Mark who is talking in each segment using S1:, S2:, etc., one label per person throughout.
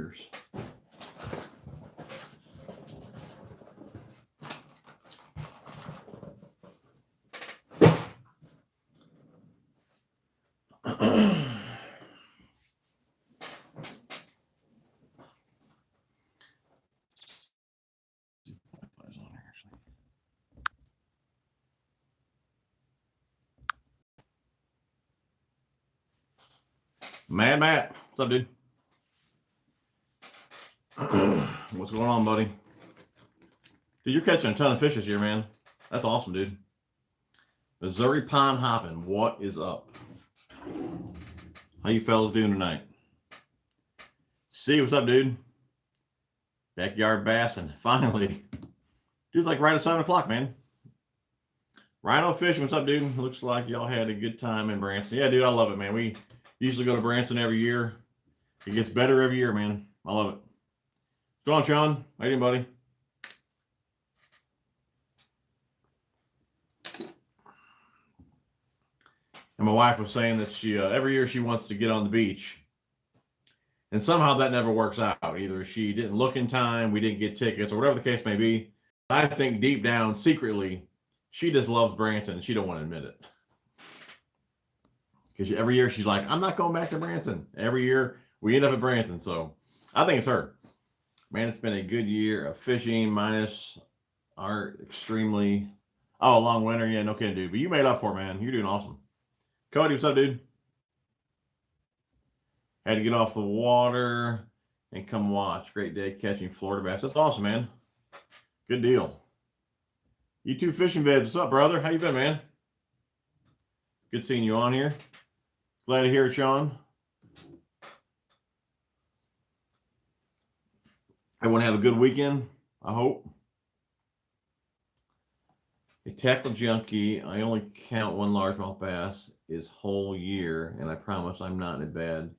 S1: years. Mad Matt, what's up, dude? What's going on, buddy? Dude, you're catching a ton of fish this year, man. That's awesome, dude. Missouri pond hopping. What is up? How you fellas doing tonight? See, what's up, dude? Backyard bassing. Finally. Dude's like right at 7 o'clock, man. Rhino fishing. What's up, dude? Looks like y'all had a good time in Branson. Yeah, dude, I love it, man. We usually go to Branson every year. It gets better every year, man. I love it. What's going on, Sean? How you doing, buddy? And my wife was saying that she every year she wants to get on the beach. And somehow that never works out. Either she didn't look in time, we didn't get tickets, or whatever the case may be. I think deep down, secretly, she just loves Branson and she don't want to admit it. Because every year she's like, I'm not going back to Branson. Every year we end up at Branson. So I think it's her. Man, it's been a good year of fishing minus our extremely, long winter. Yeah, no kidding, dude. But you made up for it, man. You're doing awesome. Cody, what's up, dude? Had to get off the water and come watch. Great day catching Florida bass. That's awesome, man. Good deal. YouTube fishing vids. What's up, brother? How you been, man? Good seeing you on here. Glad to hear it, Sean. Everyone have a good weekend, I hope. A tackle junkie. I only count one largemouth bass is whole year, and I promise I'm not in a bad.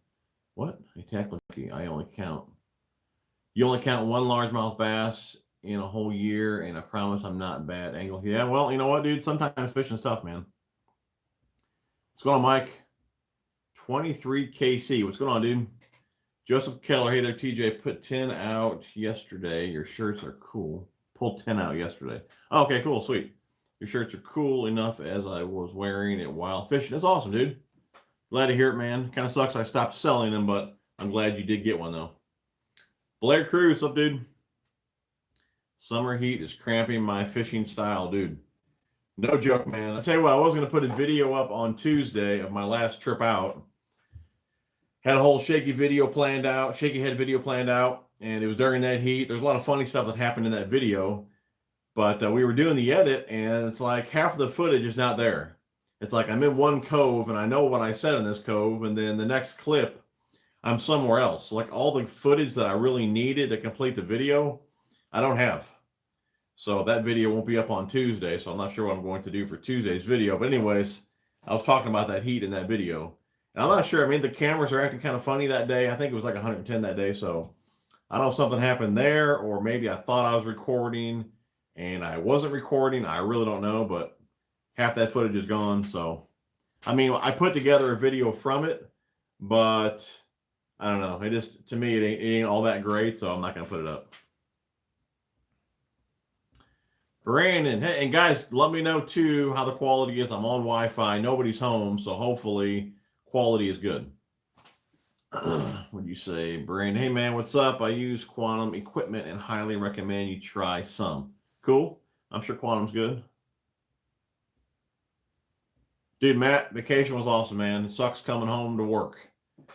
S1: What? A tackle junkie. I only count. You only count one largemouth bass in a whole year, and I promise I'm not bad angle. Yeah, well, you know what, dude? Sometimes fishing's tough, man. What's going on, Mike? 23 KC. What's going on, dude? Joseph Keller. Hey there, TJ. Put 10 out yesterday. Your shirts are cool. Pulled 10 out yesterday. Oh, okay, cool. Sweet. Your shirts are cool enough as I was wearing it while fishing. That's awesome, dude. Glad to hear it, man. Kind of sucks I stopped selling them, but I'm glad you did get one, though. Blair Cruz. What's up, dude? Summer heat is cramping my fishing style, dude. No joke, man. I'll tell you what, I was going to put a video up on Tuesday of my last trip out. Had a whole shaky head video planned out, and it was during that heat. There's a lot of funny stuff that happened in that video, but we were doing the edit, and it's like half of the footage is not there. It's like I'm in one cove, and I know what I said in this cove, and then the next clip, I'm somewhere else. Like all the footage that I really needed to complete the video, I don't have. So that video won't be up on Tuesday, so I'm not sure what I'm going to do for Tuesday's video. But anyways, I was talking about that heat in that video. And I'm not sure. I mean, the cameras are acting kind of funny that day. I think it was like 110 that day. So I don't know if something happened there, or maybe I thought I was recording and I wasn't recording. I really don't know, but half that footage is gone. So, I mean, I put together a video from it, but I don't know. It just, to me, it ain't all that great, so I'm not going to put it up. Brandon, hey, and guys, let me know too how the quality is. I'm on Wi-Fi. Nobody's home, so hopefully quality is good. What do you say, Brandon? Hey, man, what's up? I use Quantum equipment and highly recommend you try some. Cool. I'm sure Quantum's good. Dude, Matt, vacation was awesome, man. It sucks coming home to work.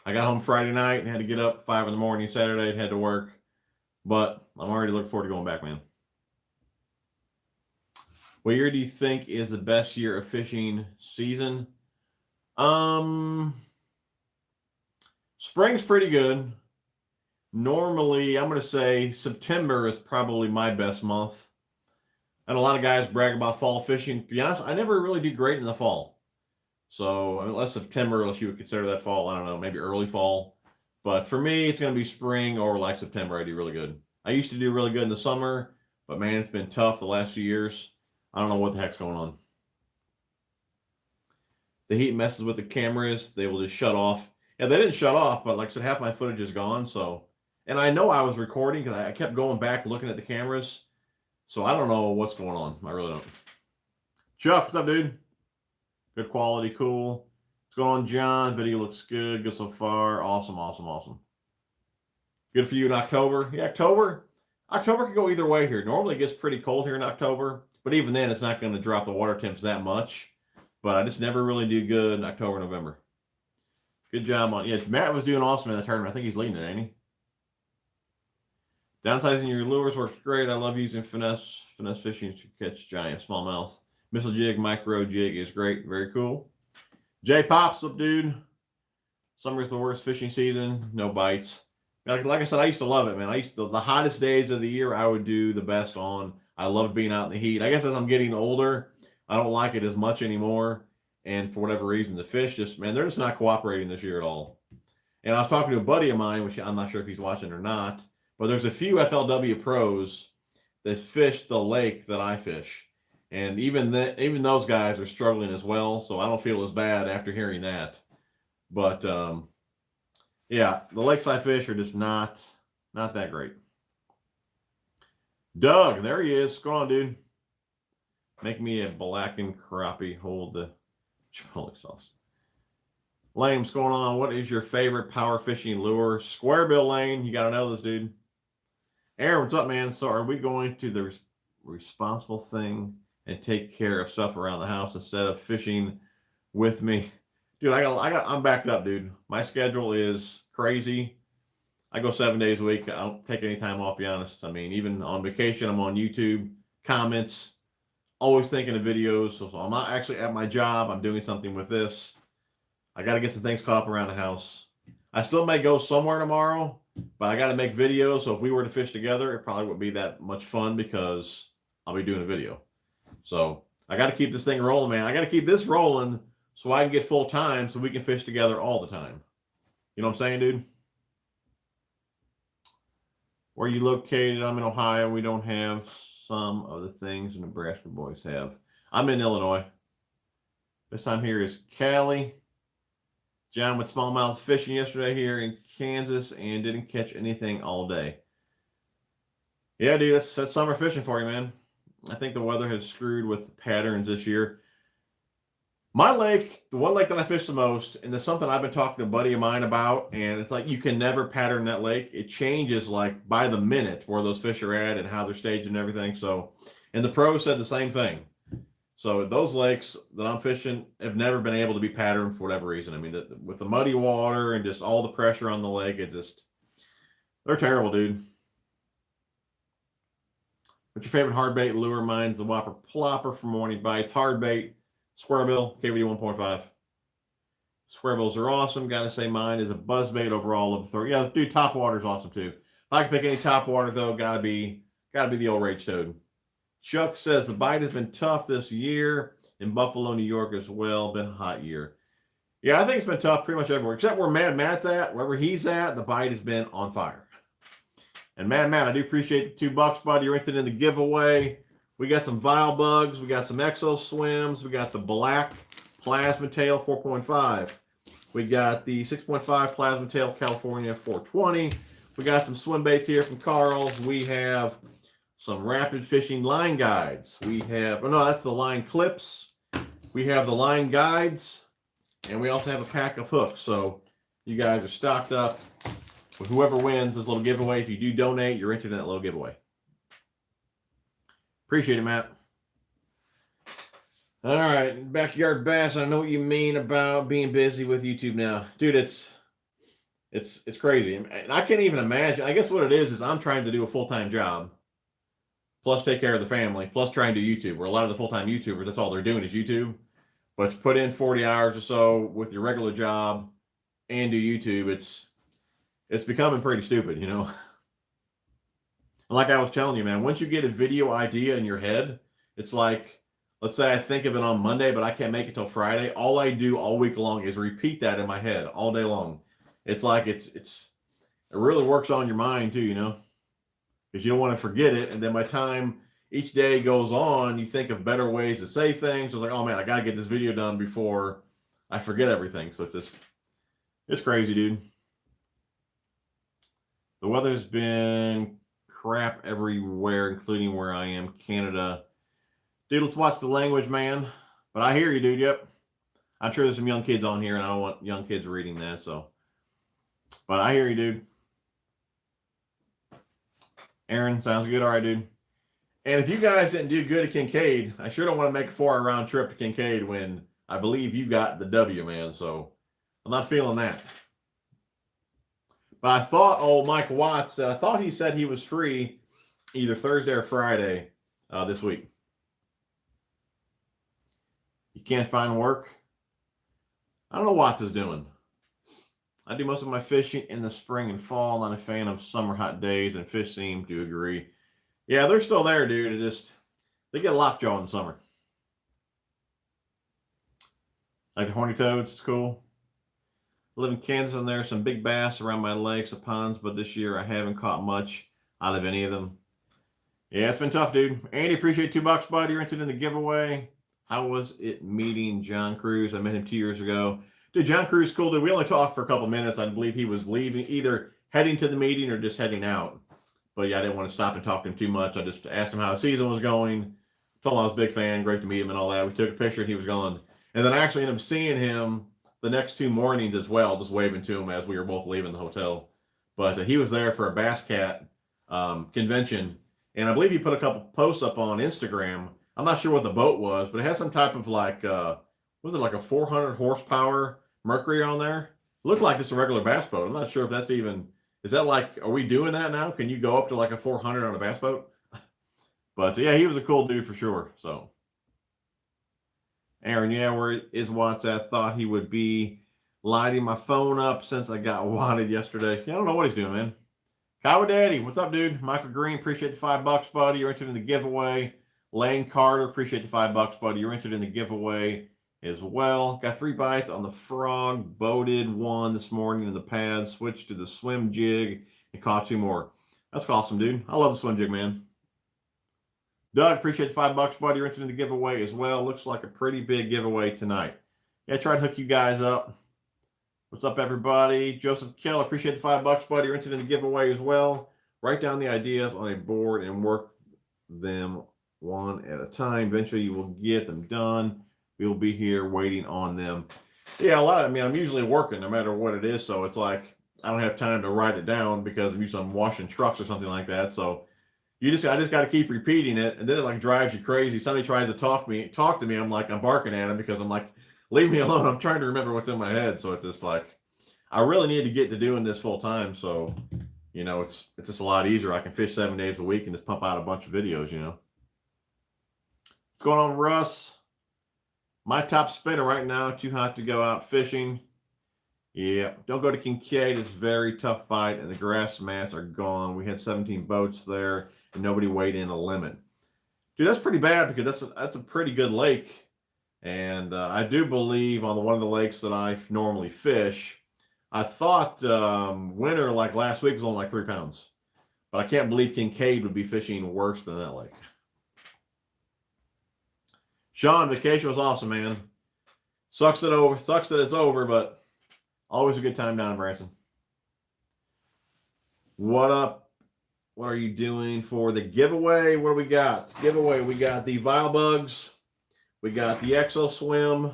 S1: I got home Friday night and had to get up 5 in the morning. Saturday, had to work. But I'm already looking forward to going back, man. What year do you think is the best year of fishing season? Spring's pretty good. Normally, I'm going to say September is probably my best month. And a lot of guys brag about fall fishing. To be honest, I never really do great in the fall. So unless September, unless you would consider that fall, I don't know, maybe early fall. But for me, it's going to be spring or like September. I do really good. I used to do really good in the summer, but man, it's been tough the last few years. I don't know what the heck's going on. The heat messes with the cameras. They will just shut off. Yeah, they didn't shut off, but like I said, half my footage is gone. So And I know I was recording because I kept going back looking at the cameras. So I don't know what's going on. I really don't. Chuck, what's up, dude? Good quality, cool. What's going on, John? Video looks good. Good so far. Awesome, awesome, awesome. Good for you in October. Yeah, October can go either way here. Normally it gets pretty cold here in October, but even then it's not going to drop the water temps that much. But I just never really do good in October, November. Good job on, yeah, Matt was doing awesome in the tournament. I think he's leading it, ain't he? Downsizing your lures works great. I love using finesse fishing to catch giant smallmouth. Missile jig, micro jig is great. Very cool. Jay Pops, up, dude. Summer's the worst fishing season. No bites. Like I said, I used to love it, man. The hottest days of the year I would do the best on. I loved being out in the heat. I guess as I'm getting older, I don't like it as much anymore. And for whatever reason, the fish just, man, they're just not cooperating this year at all. And I was talking to a buddy of mine, which I'm not sure if he's watching or not, but there's a few FLW pros that fish the lake that I fish. And even those guys are struggling as well. So I don't feel as bad after hearing that. But yeah, the lakes I fish are just not that great. Doug, there he is. Go on, dude. Make me a blackened crappie. Hold the chipotle sauce. Lane, what's going on? What is your favorite power fishing lure? Square bill, Lane. You got to know this, dude. Aaron, what's up, man? So are we going to the responsible thing and take care of stuff around the house instead of fishing with me? Dude, I'm backed up, dude. My schedule is crazy. I go 7 days a week. I don't take any time off, to be honest. I mean, even on vacation, I'm on YouTube, comments, always thinking of videos. So I'm not actually at my job. I'm doing something with this. I got to get some things caught up around the house. I still may go somewhere tomorrow, but I got to make videos. So if we were to fish together, it probably wouldn't be that much fun because I'll be doing a video. So I got to keep this thing rolling, man. I got to keep this rolling so I can get full time so we can fish together all the time. You know what I'm saying, dude? Where are you located? I'm in Ohio. We don't have some of the things the Nebraska boys have. I'm in Illinois. This time here is Cali. John went smallmouth fishing yesterday here in Kansas and didn't catch anything all day. Yeah, dude, that's summer fishing for you, man. I think the weather has screwed with patterns this year. My lake, the one lake that I fish the most, and there's something I've been talking to a buddy of mine about, and it's like you can never pattern that lake. It changes like by the minute where those fish are at and how they're staged and everything. So, and the pros said the same thing. So those lakes that I'm fishing have never been able to be patterned for whatever reason. I mean, with the muddy water and just all the pressure on the lake, they're terrible, dude. What's your favorite hard bait lure? Mine's the Whopper Plopper for morning bites. Hard bait, square bill, KVD 1.5. Square bills are awesome. Gotta say mine is a buzz bait overall of the throw. Yeah, dude, top water's awesome too. If I can pick any top water though, gotta be the old Rage Toad. Chuck says the bite has been tough this year in Buffalo, New York as well. Been a hot year. Yeah, I think it's been tough pretty much everywhere, except where Mad Matt's at. Wherever he's at, the bite has been on fire. And Mad Matt, I do appreciate the $2, bud. You're entered in the giveaway. We got some Vile Bugs. We got some Exo Swims. We got the Black Plasma Tail 4.5. We got the 6.5 Plasma Tail California 420. We got some swim baits here from Karl. We have some rapid fishing line guides. We have, oh no, that's the line clips. We have the line guides, and we also have a pack of hooks. So you guys are stocked up with whoever wins this little giveaway. If you do donate, you're entered in that little giveaway. Appreciate it, Matt. All right, backyard bass. I know what you mean about being busy with YouTube now, dude. It's crazy, and I can't even imagine. I guess what it is I'm trying to do a full-time job, plus take care of the family, plus try and do YouTube, where a lot of the full-time YouTubers, that's all they're doing is YouTube. But to put in 40 hours or so with your regular job and do YouTube, it's becoming pretty stupid, you know? Like I was telling you, man, once you get a video idea in your head, it's like, let's say I think of it on Monday, but I can't make it till Friday. All I do all week long is repeat that in my head all day long. It's like it really works on your mind too, you know? Because you don't want to forget it. And then by the time each day goes on, you think of better ways to say things. So it's like, oh man, I got to get this video done before I forget everything. So it's crazy, dude. The weather's been crap everywhere, including where I am, Canada. Dude, let's watch the language, man. But I hear you, dude. Yep. I'm sure there's some young kids on here, and I don't want young kids reading that, so. But I hear you, dude. Aaron, sounds good. All right, dude. And if you guys didn't do good at Kincaid, I sure don't want to make a 4-hour round trip to Kincaid when I believe you got the W, man. So I'm not feeling that. But I thought old Mike Watts, I thought he said he was free either Thursday or Friday this week. You can't find work? I don't know what Watts is doing. I do most of my fishing in the spring and fall. Not a fan of summer hot days, and fish seem to agree. Yeah, they're still there, dude. They get lockjaw in the summer. Like the horny toads, it's cool. I live in Kansas, and there's some big bass around my lakes and ponds, but this year I haven't caught much out of any of them. Yeah, it's been tough, dude. Andy, appreciate $2, bud. You're entered in the giveaway. How was it meeting John Cruz? I met him 2 years ago. Dude, John Cruz, cool dude. We only talked for a couple minutes. I believe he was leaving, either heading to the meeting or just heading out. But yeah, I didn't want to stop and talk to him too much. I just asked him how the season was going. Told him I was a big fan. Great to meet him and all that. We took a picture and he was gone. And then I actually ended up seeing him the next 2 mornings as well, just waving to him as we were both leaving the hotel. But he was there for a Bass Cat convention. And I believe he put a couple posts up on Instagram. I'm not sure what the boat was, but it had some type of was it like a 400 horsepower Mercury on there? It looked like just a regular bass boat. I'm not sure if that's even, is that like, are we doing that now? Can you go up to like a 400 on a bass boat? But yeah, he was a cool dude for sure. So, Aaron, yeah, where is Watts at? Thought he would be lighting my phone up since I got wadded yesterday. Yeah, I don't know what he's doing, man. Kyle Daddy, what's up, dude? Michael Green, appreciate the $5, buddy. You're entered in the giveaway. Lane Carter, appreciate the $5, buddy. You're entered in the giveaway as well. Got 3 bites on the frog. Boated 1 this morning in the pad. Switched to the swim jig and caught 2 more. That's awesome, dude. I love the swim jig, man. Doug, appreciate the $5, buddy. You're entered in the giveaway as well. Looks like a pretty big giveaway tonight. Yeah, try to hook you guys up. What's up, everybody? Joseph Kell, appreciate the $5, buddy. You're entered in the giveaway as well. Write down the ideas on a board and work them one at a time. Eventually, you will get them done. We'll be here waiting on them. Yeah, I'm usually working no matter what it is. So it's like, I don't have time to write it down because I'm washing trucks or something like that. So I just got to keep repeating it. And then it like drives you crazy. Somebody tries to talk to me. I'm barking at him because I'm like, leave me alone. I'm trying to remember what's in my head. So it's just like, I really need to get to doing this full time. So, it's just a lot easier. I can fish 7 days a week and just pump out a bunch of videos, What's going on, Russ? My top spinner right now, too hot to go out fishing. Yeah, don't go to Kincaid. It's very tough bite, and the grass mats are gone. We had 17 boats there, and nobody weighed in a limit. Dude, that's pretty bad because that's a pretty good lake. And I do believe on one of the lakes that I normally fish, I thought winter like last week was only like 3 pounds. But I can't believe Kincaid would be fishing worse than that lake. Sean, vacation was awesome, man. Sucks that it's over, but always a good time down in Branson. What up? What are you doing for the giveaway? What do we got? Giveaway, we got the Vile Bugs. We got the Exo Swim.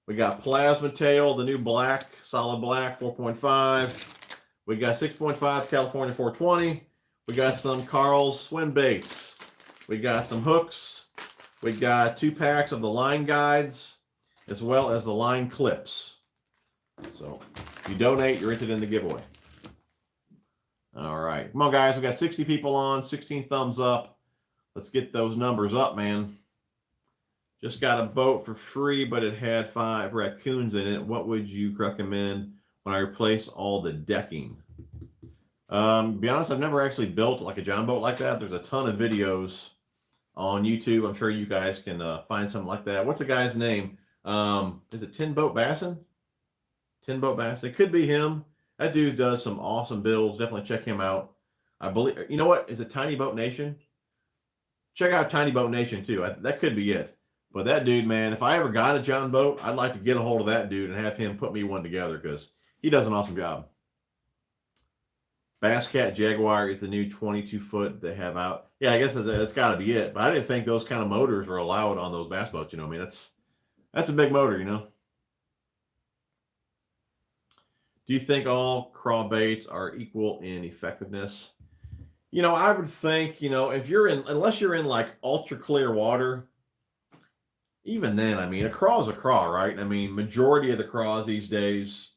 S1: We got Plasma Tail, the new black, solid black, 4.5. We got 6.5 California 420. We got some Karl's swim baits. We got some hooks. We got 2 packs of the line guides, as well as the line clips. So if you donate, you're entered in the giveaway. All right. Come on, guys. We got 60 people on, 16 thumbs up. Let's get those numbers up, man. Just got a boat for free, but it had 5 raccoons in it. What would you recommend when I replace all the decking? To be honest, I've never actually built like a John boat like that. There's a ton of videos on YouTube. I'm sure you guys can find something like that. What's the guy's name? Is it Tin Boat Bassin? Tin Boat Bassin. It could be him. That dude does some awesome builds. Definitely check him out. I believe, you know what? Is it Tiny Boat Nation? Check out Tiny Boat Nation too. That could be it. But that dude, man, if I ever got a John boat, I'd like to get a hold of that dude and have him put me one together because he does an awesome job. Bass Cat Jaguar is the new 22-foot they have out. Yeah, I guess that's got to be it. But I didn't think those kind of motors were allowed on those bass boats. You know, I mean, that's a big motor, you know. Do you think all craw baits are equal in effectiveness? You know, I would think, you know, if you're in, unless you're in like ultra clear water, even then, I mean, a craw is a craw, right? I mean, majority of the craws these days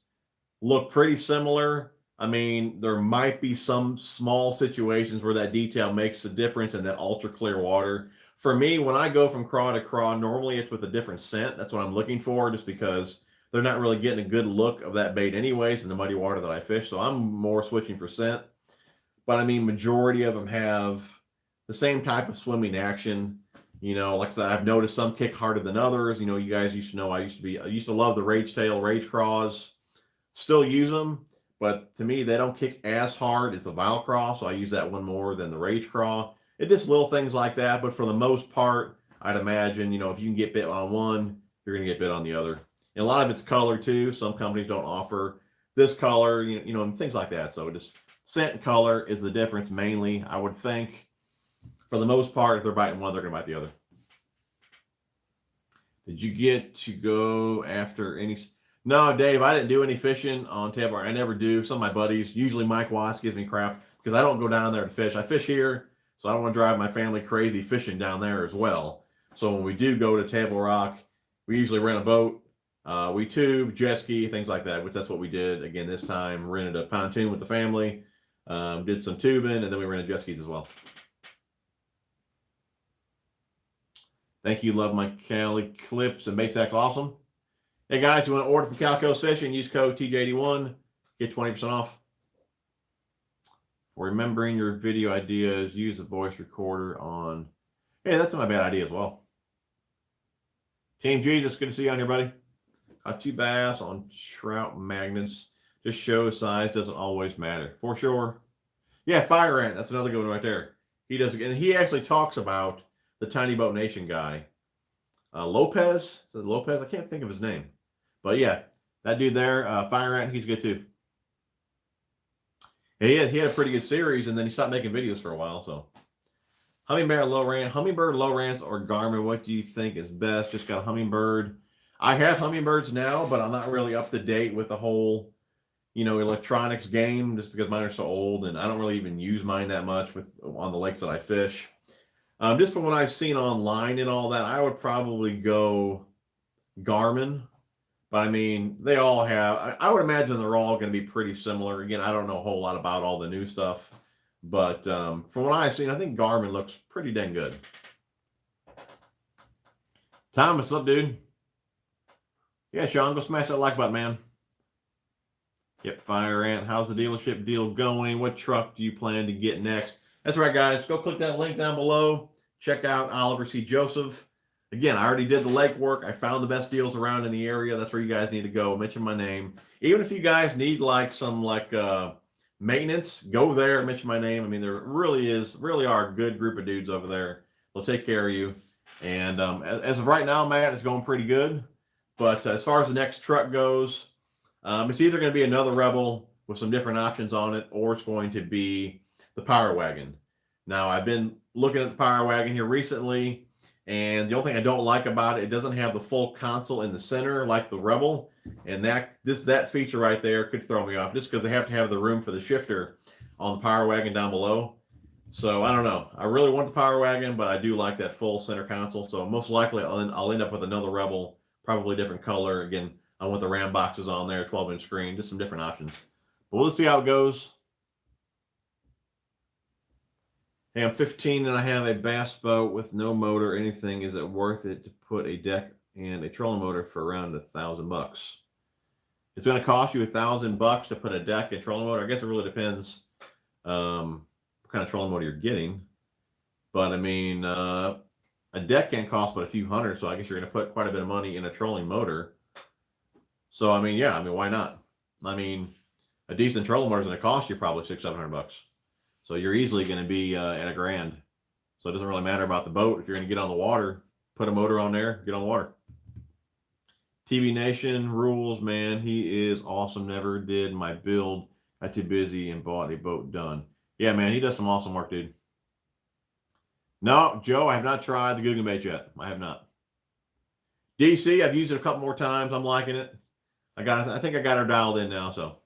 S1: look pretty similar. I mean, there might be some small situations where that detail makes a difference in that ultra clear water. For me, when I go from craw to craw, normally it's with a different scent. That's what I'm looking for, just because they're not really getting a good look of that bait anyways in the muddy water that I fish. So I'm more switching for scent. But I mean, majority of them have the same type of swimming action. You know, like I said, I've noticed some kick harder than others. You know, you guys used to know I used to love the rage tail, rage craws. Still use them, but to me, they don't kick as hard as the Vile Craw, so I use that one more than the Rage Craw. It just little things like that, but for the most part, I'd imagine, you know, if you can get bit on one, you're going to get bit on the other. And a lot of it's color too. Some companies don't offer this color, you know, and things like that. So just scent and color is the difference mainly, I would think. For the most part, if they're biting one, they're going to bite the other. Did you get to go after any... No, Dave, I didn't do any fishing on Tabor. I never do. Some of my buddies, usually Mike Watts, gives me crap because I don't go down there to fish. I fish here, so I don't want to drive my family crazy fishing down there as well. So when we do go to Table Rock, we usually rent a boat. We tube, jet ski, things like that, which that's what we did again this time. Rented a pontoon with the family, did some tubing, and then we rented jet skis as well. Thank you. Love my Cali clips and bait sacks. Awesome. Hey guys, you want to order from Calco's Fishing? Use code TJ81, get 20% off. For remembering your video ideas, use a voice recorder on. Hey, that's not a bad idea as well. Team Jesus, good to see you on here, buddy. Caught 2 bass on trout magnets. Just show size doesn't always matter. For sure. Yeah, Fire Ant, that's another good one right there. He does, and he actually talks about the Tiny Boat Nation guy. Lopez? Is it Lopez? I can't think of his name. But yeah, that dude there, Fire Ant, he's good too. He had a pretty good series, and then he stopped making videos for a while. So, Hummingbird, low rants, or Garmin, what do you think is best? Just got a Hummingbird. I have Hummingbirds now, but I'm not really up to date with the whole, you know, electronics game, just because mine are so old, and I don't really even use mine that much on the lakes that I fish. Just from what I've seen online and all that, I would probably go Garmin. But I mean, they all have, I would imagine they're all going to be pretty similar. Again, I don't know a whole lot about all the new stuff. But from what I've seen, I think Garmin looks pretty dang good. Thomas, what's up, dude? Yeah, Sean, go smash that like button, man. Yep, Fire Ant. How's the dealership deal going? What truck do you plan to get next? That's right, guys. Go click that link down below. Check out Oliver C. Joseph. Again, I already did the legwork. I found the best deals around in the area. That's where you guys need to go. Mention my name. Even if you guys need like some maintenance, go there, mention my name. I mean, there really are a good group of dudes over there. They'll take care of you. And as of right now, Matt, it's going pretty good. But as far as the next truck goes, it's either going to be another Rebel with some different options on it, or it's going to be the Power Wagon. Now, I've been looking at the Power Wagon here recently, and the only thing I don't like about it, it doesn't have the full console in the center like the Rebel, and that feature right there could throw me off just because they have to have the room for the shifter on the Power Wagon down below. So I don't know. I really want the Power Wagon, but I do like that full center console. So most likely I'll end up with another Rebel, probably different color. Again, I want the RAM boxes on there, 12-inch screen, just some different options. But we'll see how it goes. Hey, I'm 15 and I have a bass boat with no motor or anything. Is it worth it to put a deck and a trolling motor for around $1,000? It's going to cost you $1,000 to put a deck and trolling motor. I guess it really depends what kind of trolling motor you're getting. But I mean, a deck can cost but a few hundred, so I guess you're going to put quite a bit of money in a trolling motor. So I mean, yeah, I mean, why not? I mean, a decent trolling motor is going to cost you probably $600-700. So you're easily going to be at $1,000. So it doesn't really matter about the boat. If you're going to get on the water, put a motor on there, get on the water. TV Nation rules, man. He is awesome. Never did my build. Got too busy and bought a boat done. Yeah, man, he does some awesome work, dude. No, Joe, I have not tried the Guggen bait yet. I have not. DC, I've used it a couple more times. I'm liking it. I think I got her dialed in now, so.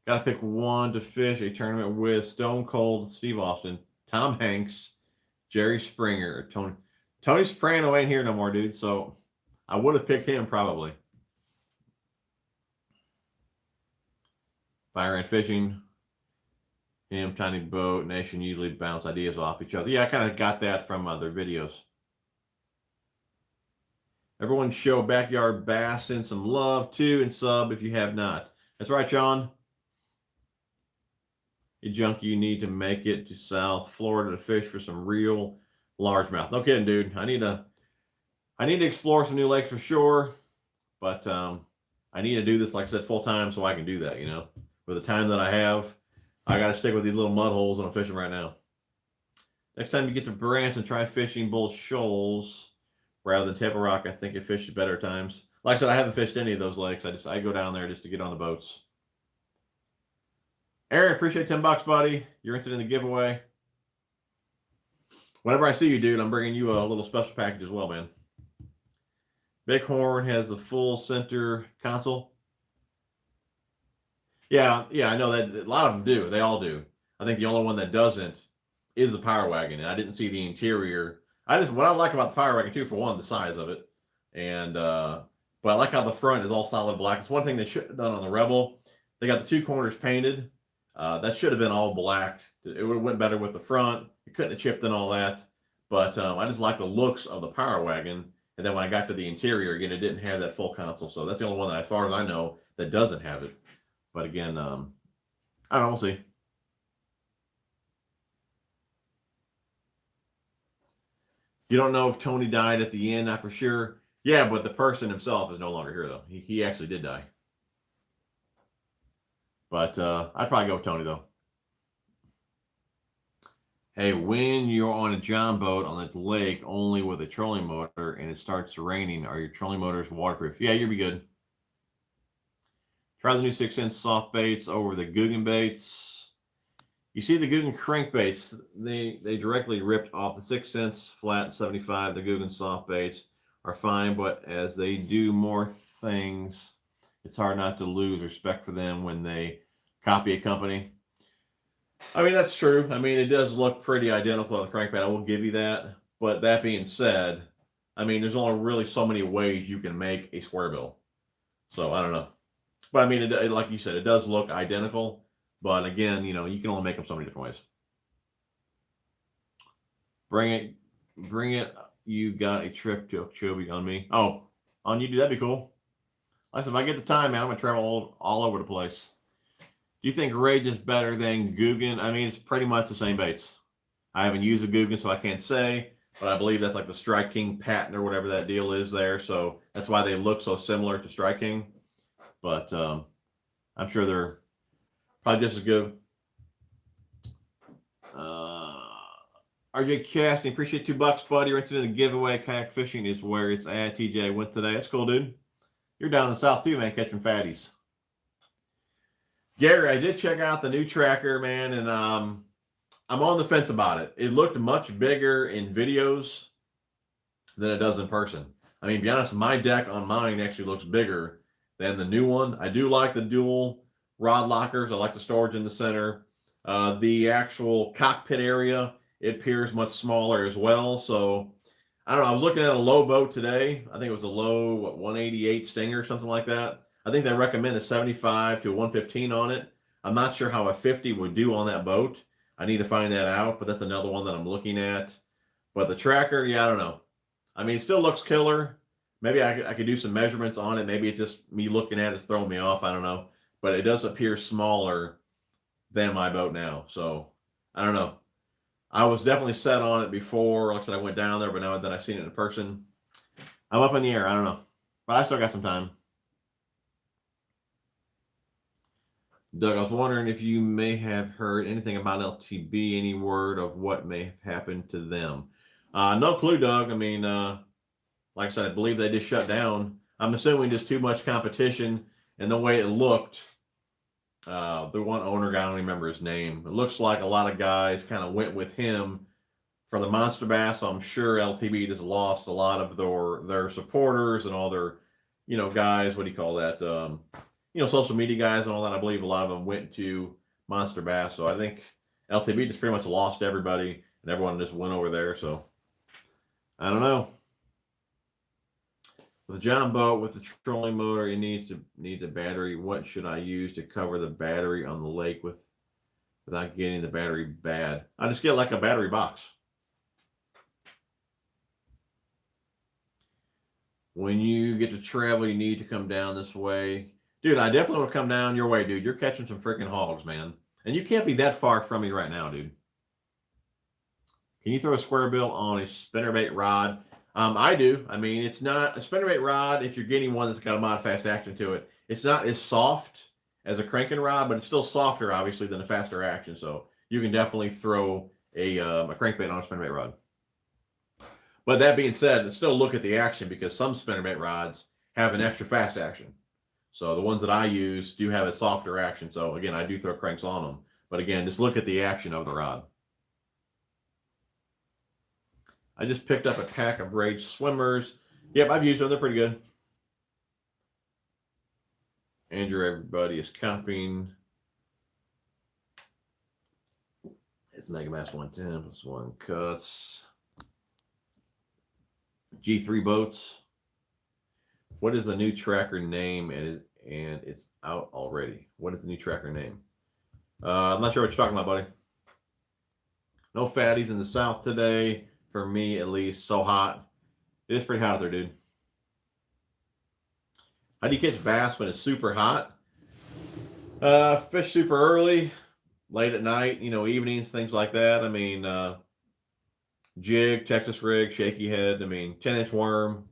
S1: Got to pick one to fish a tournament with Stone Cold Steve Austin, Tom Hanks, Jerry Springer, Tony. Tony Soprano ain't here no more, dude, so I would have picked him probably. Fire and fishing. Him, Tiny Boat Nation usually bounce ideas off each other. Yeah, I kind of got that from their videos. Everyone show Backyard Bass and some love too, and sub if you have not. That's right, John. You junkie, you need to make it to South Florida to fish for some real largemouth. No kidding, dude. I need to explore some new lakes for sure, but I need to do this, like I said, full time so I can do that. You know, with the time that I have, I got to stick with these little mud holes that I'm fishing right now. Next time you get to Branson, try fishing Bull Shoals rather than Table Rock. I think you fish better times. Like I said, I haven't fished any of those lakes. I go down there just to get on the boats. Aaron, appreciate $10, buddy. You're entered in the giveaway. Whenever I see you, dude, I'm bringing you a little special package as well, man. Bighorn has the full center console. Yeah, I know that a lot of them do. They all do. I think the only one that doesn't is the Power Wagon, and I didn't see the interior. What I like about the Power Wagon too, for one, the size of it, and but I like how the front is all solid black. It's one thing they should have done on the Rebel. They got the two corners painted. That should have been all black. It would have went better with the front. You couldn't have chipped and all that. But I just like the looks of the Power Wagon. And then when I got to the interior, again, it didn't have that full console. So that's the only one that, as far as I know, that doesn't have it. But again, I don't know. We'll see. You don't know if Tony died at the end, not for sure. Yeah, but the person himself is no longer here, though. He actually did die. But I'd probably go with Tony, though. Hey, when you're on a John boat on the lake only with a trolling motor and it starts raining, are your trolling motors waterproof? Yeah, you'll be good. Try the new 6-inch soft baits over the Guggen baits. You see the Guggen crankbaits, they directly ripped off the 6-inch flat 75. The Guggen soft baits are fine, but as they do more things, it's hard not to lose respect for them when they copy a company. I mean, that's true. I mean, it does look pretty identical on the crankbait. I will give you that. But that being said, I mean, there's only really so many ways you can make a square bill. So, I don't know. But, I mean, like you said, it does look identical. But, again, you know, you can only make them so many different ways. Bring it. You got a trip to Okeechobee on me. Oh, on you, dude. That'd be cool. Like I said, if I get the time, man, I'm going to travel all over the place. Do you think Rage is better than Guggen? I mean, it's pretty much the same baits. I haven't used a Guggen, so I can't say, but I believe that's like the Strike King patent or whatever that deal is there. So that's why they look so similar to Strike King. But I'm sure they're probably just as good. RJ Casting, appreciate $2, buddy. You're into the giveaway. Kayak fishing is where it's at. TJ went today. That's cool, dude. You're down in the south too, man, catching fatties. Gary, I did check out the new tracker, man, and I'm on the fence about it. It looked much bigger in videos than it does in person. I mean, to be honest, my deck on mine actually looks bigger than the new one. I do like the dual rod lockers. I like the storage in the center. The actual cockpit area, it appears much smaller as well. So, I don't know. I was looking at a low boat today. I think it was a low, 188 Stinger, something like that. I think they recommend a 75 to 115 on it. I'm not sure how a 50 would do on that boat. I need to find that out, but that's another one that I'm looking at. But the tracker, yeah, I don't know. I mean, it still looks killer. Maybe I could do some measurements on it. Maybe it's just me looking at it's throwing me off. I don't know. But it does appear smaller than my boat now. So, I don't know. I was definitely set on it before. Like I said, I went down there, but now that I've seen it in person, I'm up in the air. I don't know. But I still got some time. Doug, I was wondering if you may have heard anything about LTB, any word of what may have happened to them. No clue, Doug. I mean, like I said, I believe they just shut down. I'm assuming just too much competition and the way it looked, the one owner guy, I don't remember his name. It looks like a lot of guys kind of went with him for the Monster Bass. So I'm sure LTB just lost a lot of their supporters and all their, guys. What do you call that? Social media guys and all that. I believe a lot of them went to Monster Bass. So I think LTB just pretty much lost everybody, and everyone just went over there. So I don't know. With a John boat with the trolling motor, it needs a battery. What should I use to cover the battery on the lake without getting the battery bad? I just get like a battery box. When you get to travel, you need to come down this way. Dude, I definitely want to come down your way, dude. You're catching some freaking hogs, man. And you can't be that far from me right now, dude. Can you throw a square bill on a spinnerbait rod? I do. I mean, it's not a spinnerbait rod. If you're getting one that's got a mod fast action to it, it's not as soft as a cranking rod, but it's still softer, obviously, than a faster action. So you can definitely throw a crankbait on a spinnerbait rod. But that being said, still look at the action, because some spinnerbait rods have an extra fast action. So the ones that I use do have a softer action. So again, I do throw cranks on them. But again, just look at the action of the rod. I just picked up a pack of Rage swimmers. Yep, I've used them. They're pretty good. Andrew, everybody is copying. It's Mega Mass 110 plus 1 cuts. G3 boats. What is the new tracker name, and it's out already? What is the new tracker name? I'm not sure what you're talking about, buddy. No fatties in the south today. For me, at least. So hot. It is pretty hot out there, dude. How do you catch bass when it's super hot? Fish super early, late at night, evenings, things like that. I mean, jig, Texas rig, shaky head. I mean, 10-inch worm,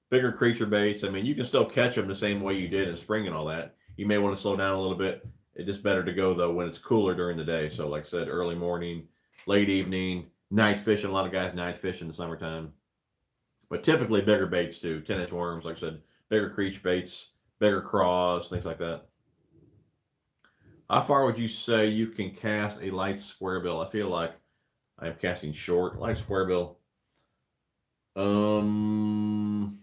S1: bigger creature baits. I mean, you can still catch them the same way you did in spring and all that. You may want to slow down a little bit. It's just better to go, though, when it's cooler during the day. So, like I said, early morning, late evening. Night fishing, a lot of guys night fish in the summertime. But typically bigger baits too. 10-inch worms, like I said, bigger creech baits, bigger craws, things like that. How far would you say you can cast a light square bill? I feel like I'm casting short. Light square bill. I don't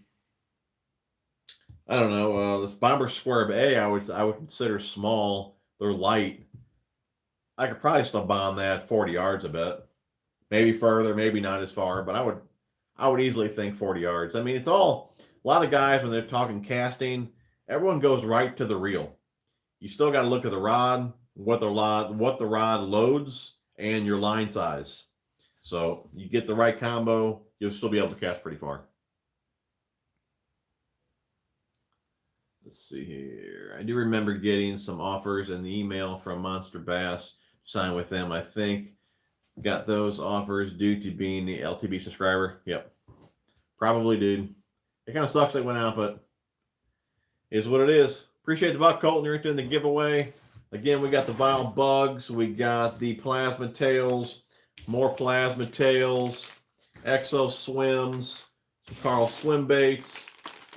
S1: know. This bomber square bill, I would consider small. They're light. I could probably still bomb that 40 yards, I bet. Maybe further, maybe not as far, but I would easily think 40 yards. I mean, it's all, a lot of guys, when they're talking casting, everyone goes right to the reel. You still got to look at the rod, what the rod loads, and your line size. So you get the right combo, you'll still be able to cast pretty far. Let's see here. I do remember getting some offers in the email from Monster Bass. Sign with them, I think. Got those offers due to being the LTB subscriber. Yep. Probably, dude. It kind of sucks they went out, but is what it is. Appreciate the buck, Colton. You're into the giveaway. Again, we got the Vile Bugs. We got the Plasma Tails. More Plasma Tails. Exo Swims. Some Karl swim baits.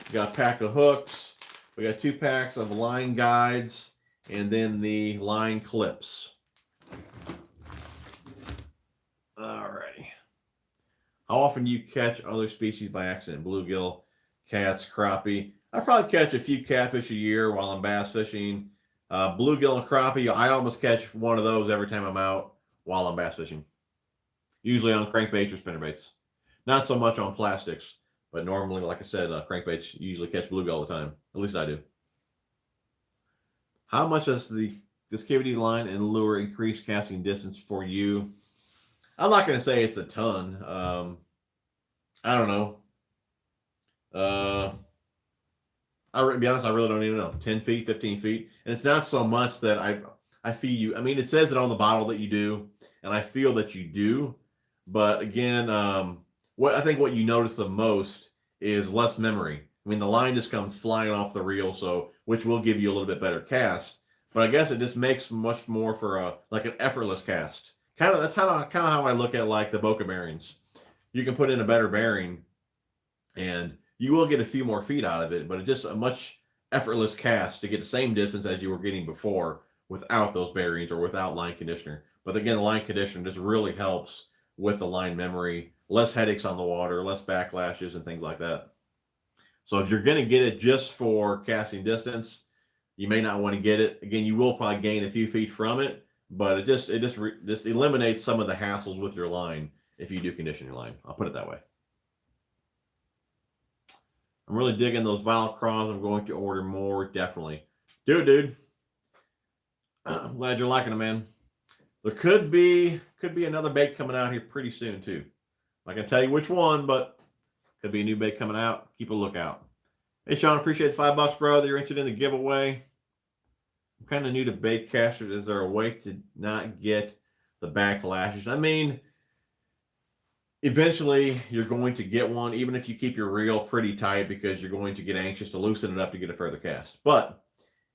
S1: We got a pack of hooks. We got 2 packs of line guides. And then the line clips. Alrighty. How often do you catch other species by accident? Bluegill, cats, crappie. I probably catch a few catfish a year while I'm bass fishing. Bluegill and crappie, I almost catch one of those every time I'm out while I'm bass fishing. Usually on crankbaits or spinnerbaits. Not so much on plastics, but normally, like I said, crankbaits usually catch bluegill all the time. At least I do. How much does this KVD line and lure increase casting distance for you? I'm not going to say it's a ton. I don't know. To be honest, I really don't even know. 10 feet, 15 feet. And it's not so much that I feel you. I mean, it says it on the bottle that you do, and I feel that you do. But again, what you notice the most is less memory. I mean, the line just comes flying off the reel, so which will give you a little bit better cast. But I guess it just makes much more for like an effortless cast. That's kind of how I look at like the Boca bearings. You can put in a better bearing, and you will get a few more feet out of it, but it's just a much effortless cast to get the same distance as you were getting before without those bearings or without line conditioner. But again, the line conditioner just really helps with the line memory, less headaches on the water, less backlashes and things like that. So if you're going to get it just for casting distance, you may not want to get it. Again, you will probably gain a few feet from it, but it just eliminates some of the hassles with your line if you do condition your line. I'll put it that way. I'm really digging those vinyl crawls. I'm going to order more, definitely. Dude. I'm glad you're liking them, man. There could be another bait coming out here pretty soon too. I can tell you which one, but could be a new bait coming out. Keep a lookout. Hey Sean, appreciate the $5, bro. That you're interested in the giveaway. I'm kind of new to bait casters. Is there a way to not get the backlashes? I mean, eventually you're going to get one, even if you keep your reel pretty tight, because you're going to get anxious to loosen it up to get a further cast. But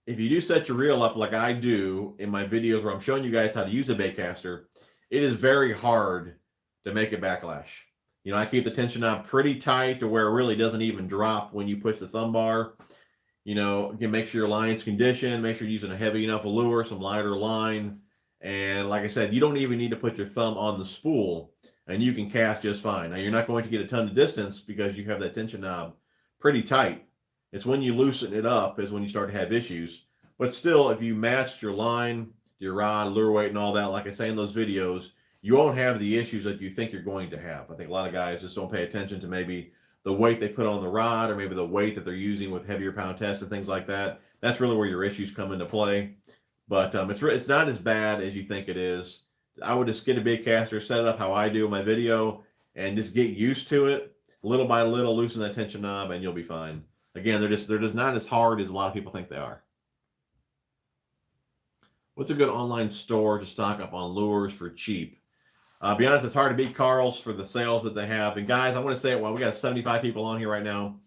S1: if you do set your reel up like I do in my videos where I'm showing you guys how to use a bait caster, it is very hard to make it backlash. You know, I keep the tension knob pretty tight to where it really doesn't even drop when you push the thumb bar. You know, again, make sure your line's conditioned, make sure you're using a heavy enough lure, some lighter line. And like I said, you don't even need to put your thumb on the spool and you can cast just fine. Now, you're not going to get a ton of distance because you have that tension knob pretty tight. It's when you loosen it up is when you start to have issues. But still, if you matched your line, your rod, lure weight, and all that, like I say in those videos, you won't have the issues that you think you're going to have. I think a lot of guys just don't pay attention to maybe the weight they put on the rod or maybe the weight that they're using with heavier pound tests and things like that. That's really where your issues come into play. But it's not as bad as you think it is. I would just get a big caster, set it up how I do in my video, and just get used to it. Little by little, loosen that tension knob, and you'll be fine. Again, they're just not as hard as a lot of people think they are. What's a good online store to stock up on lures for cheap? Be honest, it's hard to beat Karl's for the sales that they have. And guys, I want to say it while we got 75 people on here right now.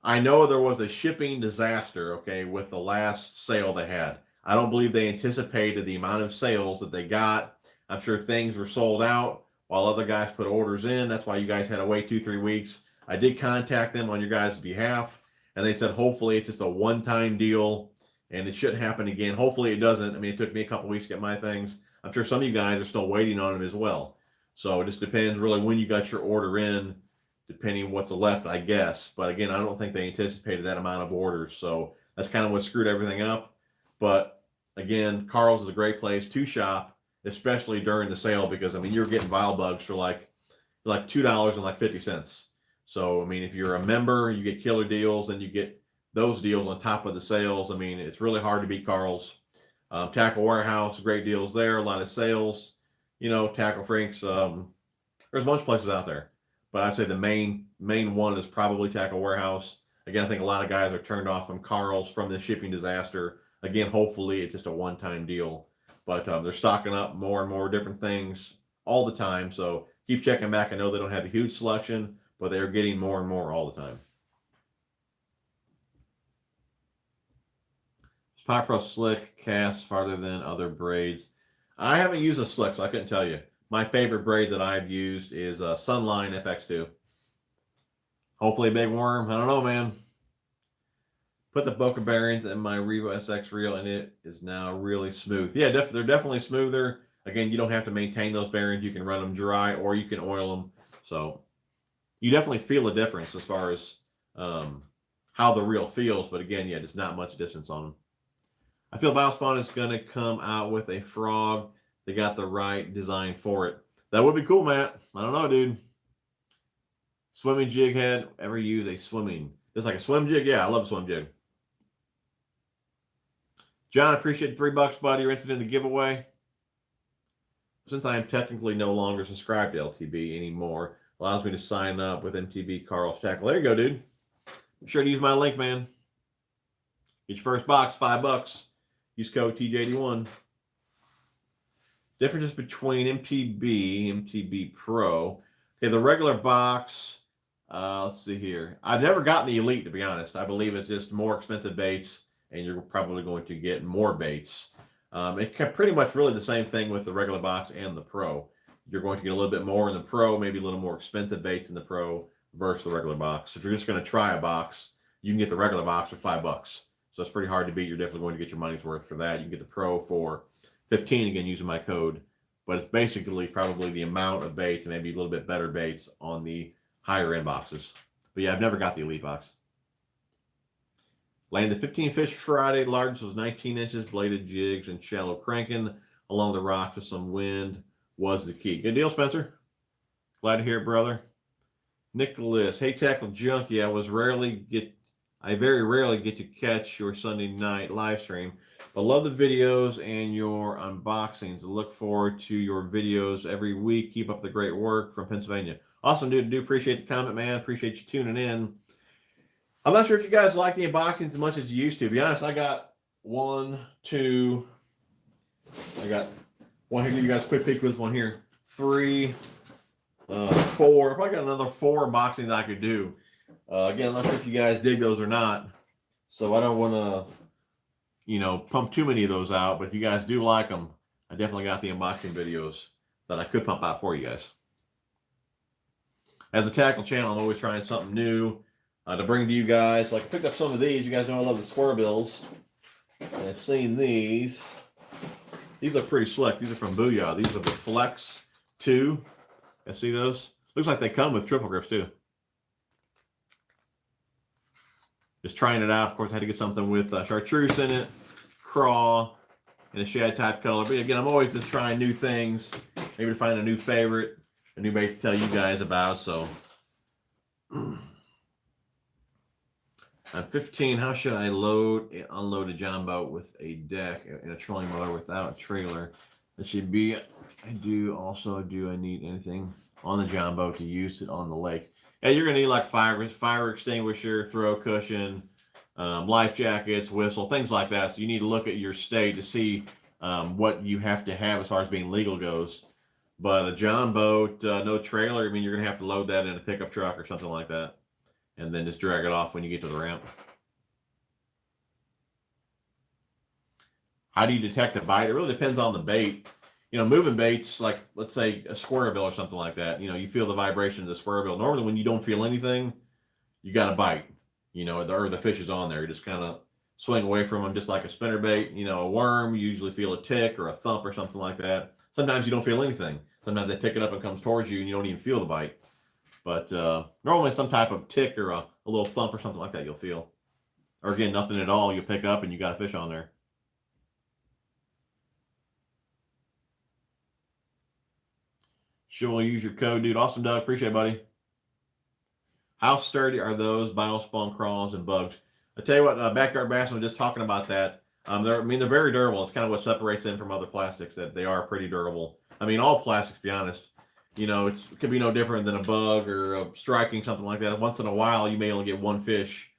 S1: I know there was a shipping disaster, okay, with the last sale they had. I don't believe they anticipated the amount of sales that they got. I'm sure things were sold out while other guys put orders in. That's why you guys had to wait 2-3 weeks. I did contact them on your guys' behalf, and they said hopefully it's just a one-time deal and it shouldn't happen again. Hopefully it doesn't. I mean, it took me a couple weeks to get my things. I'm sure some of you guys are still waiting on them as well. So it just depends really when you got your order in, depending what's left, I guess. But again, I don't think they anticipated that amount of orders. So that's kind of what screwed everything up. But again, Karl's is a great place to shop, especially during the sale, because I mean, you're getting vial bugs for like $2.50. So, I mean, if you're a member, you get killer deals and you get those deals on top of the sales. I mean, it's really hard to beat Karl's. Tackle Warehouse, great deals there, a lot of sales. You know, TackleFreaks, there's a bunch of places out there. But I'd say the main one is probably Tackle Warehouse. Again, I think a lot of guys are turned off from Karl's from this shipping disaster. Again, hopefully it's just a one-time deal. But they're stocking up more and more different things all the time. So keep checking back. I know they don't have a huge selection, but they're getting more and more all the time. Power Pro Slick casts farther than other braids. I haven't used a Slick, so I couldn't tell you. My favorite braid that I've used is Sunline FX2. Hopefully a big worm. I don't know, man. Put the Boca bearings in my Revo SX reel, and it is now really smooth. Yeah, they're definitely smoother. Again, you don't have to maintain those bearings. You can run them dry, or you can oil them. So you definitely feel a difference as far as how the reel feels. But again, yeah, there's not much distance on them. I feel Biospawn is going to come out with a frog. They got the right design for it. That would be cool, Matt. I don't know, dude. Swimming jig head. Ever use a swimming? It's like a swim jig? Yeah, I love a swim jig. John, appreciate the $3, buddy. You're entered in the giveaway. Since I am technically no longer subscribed to LTB anymore, allows me to sign up with MTB Karl's Tackle. There you go, dude. Be sure to use my link, man. Get your first box, $5. Use code TJ81. Differences between MTB Pro. Okay, the regular box, let's see here. I've never gotten the Elite, to be honest. I believe it's just more expensive baits, and you're probably going to get more baits. It's pretty much really the same thing with the regular box and the Pro. You're going to get a little bit more in the Pro, maybe a little more expensive baits in the Pro versus the regular box. If you're just going to try a box, you can get the regular box for $5. So that's pretty hard to beat. You're definitely going to get your money's worth for that. You can get the Pro for 15 again using my code. But it's basically probably the amount of baits and maybe a little bit better baits on the higher end boxes. But yeah, I've never got the Elite box. Landed 15 fish Friday. Largest was 19 inches. Bladed jigs and shallow cranking along the rocks with some wind was the key. Good deal, Spencer. Glad to hear it, brother. Nicholas, hey, Tackle Junkie. I very rarely get to catch your Sunday night live stream, but love the videos and your unboxings. I look forward to your videos every week. Keep up the great work from Pennsylvania. Awesome, dude. Do appreciate the comment, man. Appreciate you tuning in. I'm not sure if you guys like the unboxings as much as you used to. To be honest, I got one here. Give you guys a quick peek with one here. 3, 4. I probably got another 4 unboxings I could do. Again, I'm not sure if you guys dig those or not. So I don't want to, pump too many of those out. But if you guys do like them, I definitely got the unboxing videos that I could pump out for you guys. As a tackle channel, I'm always trying something new to bring to you guys. Like I picked up some of these. You guys know I love the square bills. And I've seen these. These look pretty slick. These are from Booyah. These are the Flex 2. I see those. Looks like they come with triple grips too. Just trying it out. Of course, I had to get something with chartreuse in it, craw, and a shad type color. But again, I'm always just trying new things. Maybe to find a new favorite, a new bait to tell you guys about. So I'm 15. How should I load and unload a John boat with a deck and a trolling motor without a trailer? That should be. Do I need anything on the John boat to use it on the lake? Yeah, you're going to need like fire extinguisher, throw cushion, life jackets, whistle, things like that. So you need to look at your state to see what you have to have as far as being legal goes. But a John boat, no trailer, you're going to have to load that in a pickup truck or something like that. And then just drag it off when you get to the ramp. How do you detect a bite? It really depends on the bait. Moving baits, like let's say a square bill or something like that, you feel the vibration of the square bill. Normally when you don't feel anything, you got a bite, or the fish is on there. You just kind of swing away from them just like a spinner bait. A worm, you usually feel a tick or a thump or something like that. Sometimes you don't feel anything. Sometimes they pick it up and comes towards you and you don't even feel the bite. But normally some type of tick or a little thump or something like that you'll feel. Or again, nothing at all. You pick up and you got a fish on there. Sure, use your code, dude. Awesome, Doug. Appreciate it, buddy. How sturdy are those biospawn crawls and bugs? I tell you what, Backyard Bass, I'm just talking about that. They're very durable. It's kind of what separates them from other plastics, that they are pretty durable. All plastics, to be honest. It could be no different than a bug or a striking, something like that. Once in a while, you may only get one fish,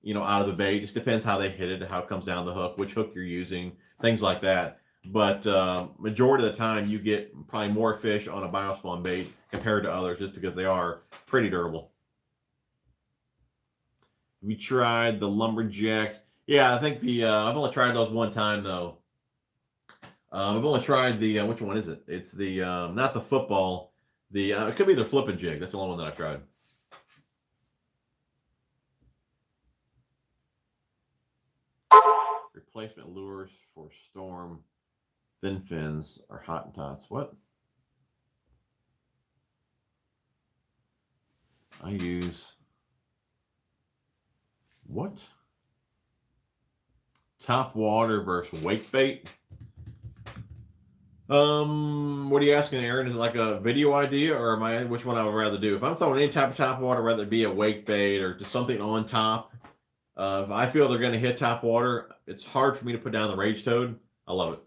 S1: out of the bait. It just depends how they hit it, how it comes down the hook, which hook you're using, things like that. But majority of the time, you get probably more fish on a biospawn bait compared to others, just because they are pretty durable. We tried the lumberjack. Yeah, I think I've only tried those one time though. I've only tried the which one is it? It's the not the football. It could be the flipping jig. That's the only one that I've tried. Replacement lures for storm. Thin fins are hot and tots. What? I use what? Top water versus wake bait. What are you asking, Aaron? Is it like a video idea, or which one I would rather do? If I'm throwing any type of top water, whether it be a wake bait or just something on top, if I feel they're going to hit top water, it's hard for me to put down the rage toad. I love it.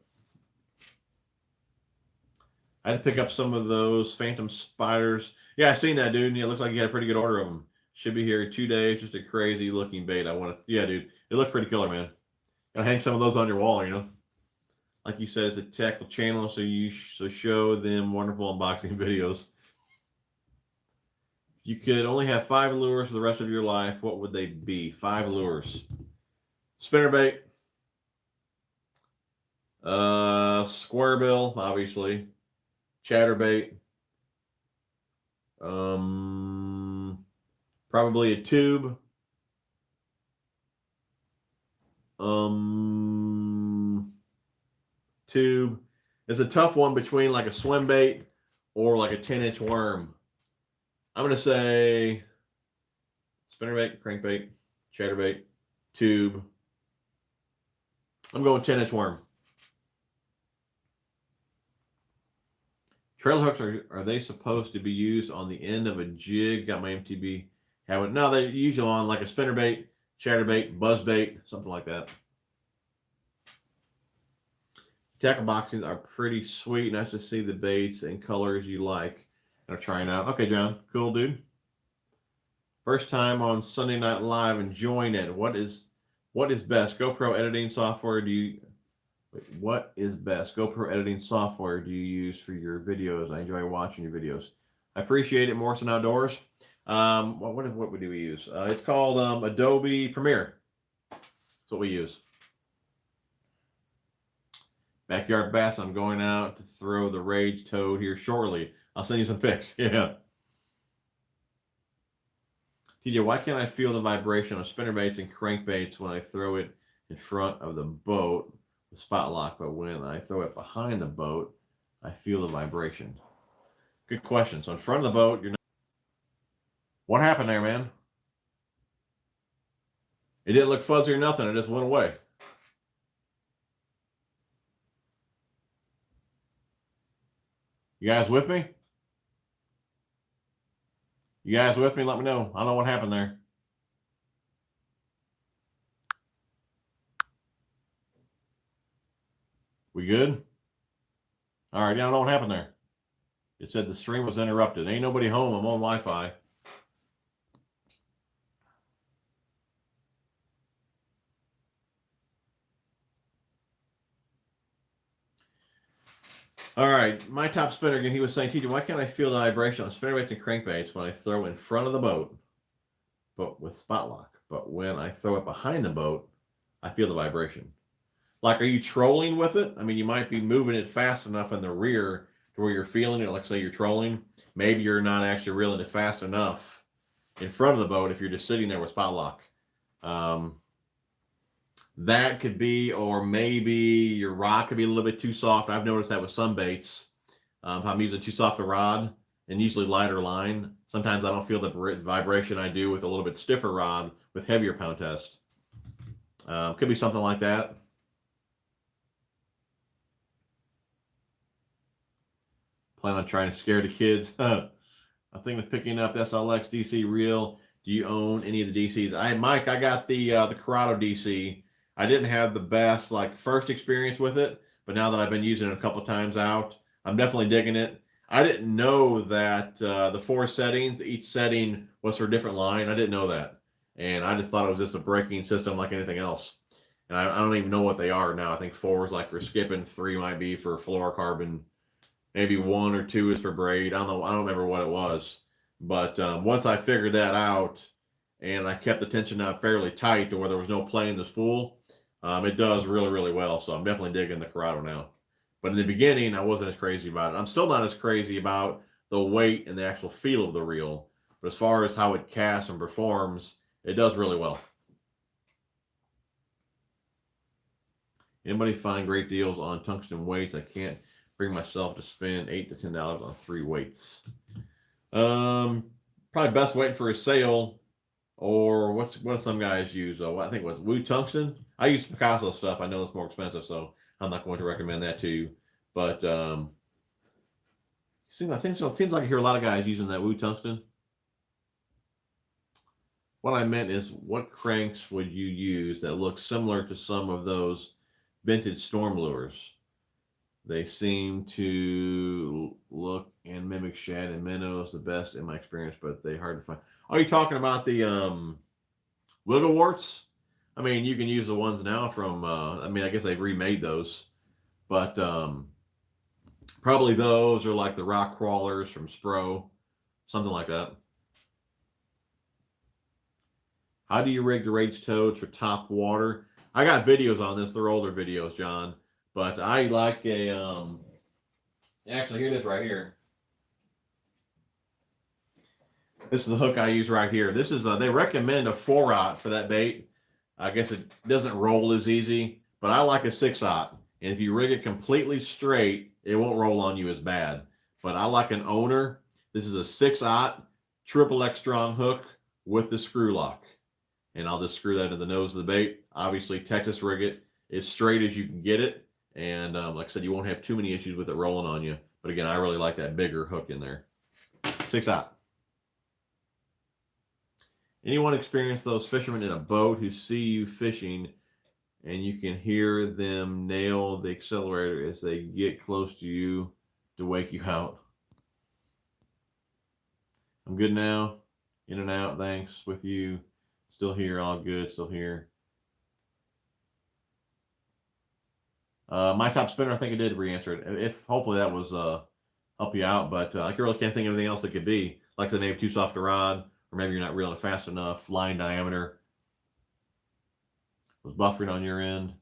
S1: I had to pick up some of those phantom spiders. Yeah, I seen that, dude. It looks like you had a pretty good order of them. Should be here in 2 days. Just a crazy looking bait. Yeah, dude. It looked pretty killer, man. I'll hang some of those on your wall, Like you said, it's a tackle channel, so show them wonderful unboxing videos. You could only have 5 lures for the rest of your life. What would they be? 5 lures. Spinnerbait. Square bill, obviously. Chatterbait. Probably a tube. tube. It's a tough one between like a swim bait or like a 10-inch worm. I'm going to say spinnerbait, crankbait, chatterbait, tube. I'm going 10-inch worm. Trail hooks, are they supposed to be used on the end of a jig? Got my MTB. Haven't. No, they're usually on like a spinnerbait, chatterbait, buzzbait, something like that. Tackle boxings are pretty sweet. Nice to see the baits and colors you like and are trying out. Okay, John. Cool, dude. First time on Sunday Night Live, enjoying it. What is best? GoPro editing software what is best? GoPro editing software do you use for your videos? I enjoy watching your videos. I appreciate it. Morrison Outdoors. What do we use? It's called Adobe Premiere. That's what we use. Backyard bass. I'm going out to throw the Rage Toad here shortly. I'll send you some pics. Yeah. TJ, why can't I feel the vibration of spinnerbaits and crankbaits when I throw it in front of the boat with spot lock, but when I throw it behind the boat, I feel the vibration? Good question. So in front of the boat, you're not. What happened there, man? It didn't look fuzzy or nothing. It just went away. You guys with me? You guys with me? Let me know. I don't know what happened there. We good? All right. I don't know what happened there. It said the stream was interrupted. Ain't nobody home. I'm on Wi-Fi. All right, my top spinner again. He was saying, TJ, why can't I feel the vibration on spinnerbaits and crankbaits when I throw in front of the boat, but with spot lock? But when I throw it behind the boat, I feel the vibration. Like, are you trolling with it? I mean, you might be moving it fast enough in the rear to where you're feeling it. Like, say you're trolling. Maybe you're not actually reeling it fast enough in front of the boat if you're just sitting there with spot lock. That could be, or maybe your rod could be a little bit too soft. I've noticed that with some baits. If I'm using too soft a rod and usually lighter line, sometimes I don't feel the vibration I do with a little bit stiffer rod with heavier pound test. Could be something like that. Plan on trying to scare the kids. I think with picking up the SLX DC reel, do you own any of the DCs? Mike, I got the Corrado DC. I didn't have the best first experience with it, but now that I've been using it a couple of times out, I'm definitely digging it. I didn't know that the 4 settings, each setting was for a different line. I didn't know that, and I just thought it was just a braking system like anything else. And I don't even know what they are now. I think 4 is like for skipping, 3 might be for fluorocarbon, maybe 1 or 2 is for braid. I don't know. I don't remember what it was, but once I figured that out, and I kept the tension knot fairly tight to where there was no play in the spool. It does really, really well, so I'm definitely digging the Corrado now. But in the beginning, I wasn't as crazy about it. I'm still not as crazy about the weight and the actual feel of the reel. But as far as how it casts and performs, it does really well. Anybody find great deals on tungsten weights? I can't bring myself to spend $8 to $10 on 3 weights. Probably best waiting for a sale. Or what do some guys use? I think it was Woo Tungsten. I use Picasso stuff. I know it's more expensive, so I'm not going to recommend that to you. But it seems like I hear a lot of guys using that Woo Tungsten. What I meant is, what cranks would you use that look similar to some of those vintage storm lures? They seem to look and mimic shad and minnows the best in my experience, but they're hard to find. Are you talking about the Wiggleworts? I mean, you can use the ones now from, I guess they've remade those. But probably those are like the rock crawlers from Spro. Something like that. How do you rig the Rage Toads for top water? I got videos on this. They're older videos, John. But I like a, actually, here it is right here. This is the hook I use right here. This is, they recommend a 4-aught for that bait. I guess it doesn't roll as easy, but I like a 6/0. And if you rig it completely straight, it won't roll on you as bad. But I like an owner. This is a 6/0 triple X strong hook with the screw lock. And I'll just screw that to the nose of the bait. Obviously, Texas rig it as straight as you can get it. And like I said, you won't have too many issues with it rolling on you. But again, I really like that bigger hook in there. 6/0. Anyone experience those fishermen in a boat who see you fishing and you can hear them nail the accelerator as they get close to you to wake you out? I'm good now. In and out. Thanks. With you. Still here. All good. Still here. My top spinner, I think I did re-answer it. If hopefully that was help you out, but I really can't think of anything else it could be. Like I said, maybe too soft a rod, or maybe you're not reeling fast enough. Line diameter was buffering on your end.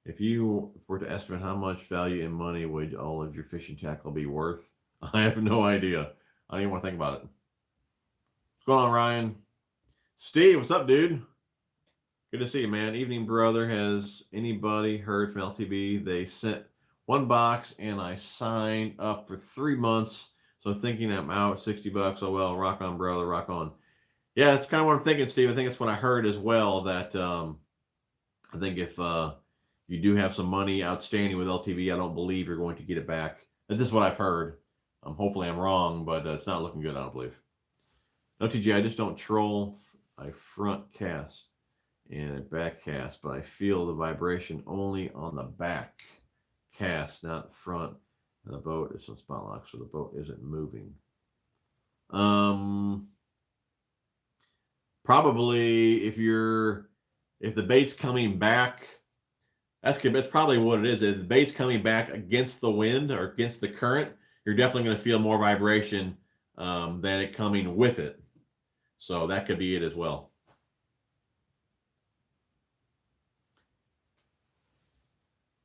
S1: If you were to estimate how much value in money would all of your fishing tackle be worth, I have no idea. I don't even want to think about it. What's going on, Ryan? Steve, what's up, dude? Good to see you, man. Evening, brother. Has anybody heard from LTB? They sent one box and I signed up for 3 months. So I'm thinking I'm out $60. Oh, well, rock on, brother. Rock on. Yeah, that's kind of what I'm thinking, Steve. I think that's what I heard as well, that I think if you do have some money outstanding with LTB, I don't believe you're going to get it back. That's just what I've heard. Hopefully I'm wrong, but it's not looking good, I don't believe. No, TJ, I just don't troll. I front cast and a back cast, but I feel the vibration only on the back cast, not front. And the boat is some spot lock, so the boat isn't moving. Probably if the bait's coming back, that's probably what it is. If the bait's coming back against the wind or against the current, you're definitely going to feel more vibration than it coming with it. So that could be it as well.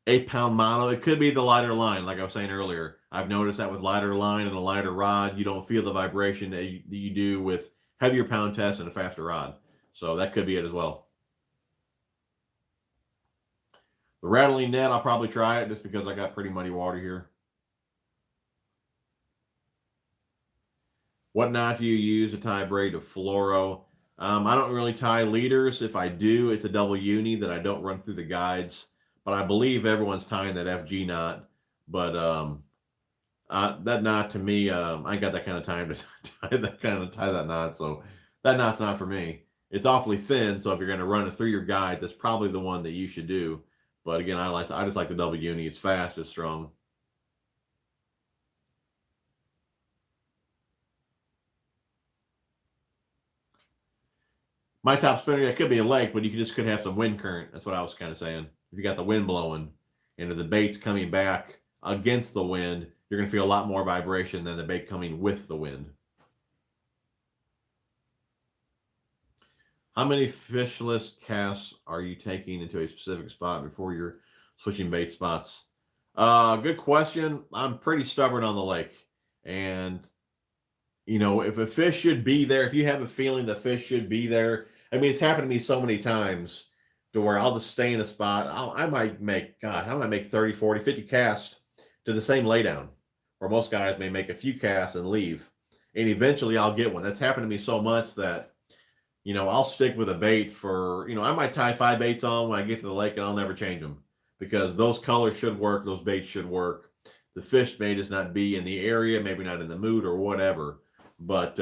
S1: £8 mono. It could be the lighter line, like I was saying earlier. I've noticed that with lighter line and a lighter rod, you don't feel the vibration that you do with heavier pound test and a faster rod. So that could be it as well. The rattling net, I'll probably try it just because I got pretty muddy water here. What knot do you use to tie braid to fluoro? I don't really tie leaders. If I do, it's a double uni that I don't run through the guides. But I believe everyone's tying that FG knot. But that knot to me, I ain't got that kind of time to tie that knot. So that knot's not for me. It's awfully thin. So if you're going to run it through your guide, that's probably the one that you should do. But again, I just like the double uni. It's fast, it's strong. My top spinner, it could be a lake, but you just could have some wind current. That's what I was kind of saying. If you got the wind blowing and if the bait's coming back against the wind, you're going to feel a lot more vibration than the bait coming with the wind. How many fishless casts are you taking into a specific spot before you're switching bait spots? Good question. I'm pretty stubborn on the lake. And, if a fish should be there, if you have a feeling the fish should be there, I mean, it's happened to me so many times to where I'll just stay in a spot. I might make 30, 40, 50 casts to the same laydown, where most guys may make a few casts and leave. And eventually I'll get one. That's happened to me so much that, I'll stick with a bait for, I might tie 5 baits on when I get to the lake and I'll never change them because those colors should work. Those baits should work. The fish may just not be in the area, maybe not in the mood or whatever. But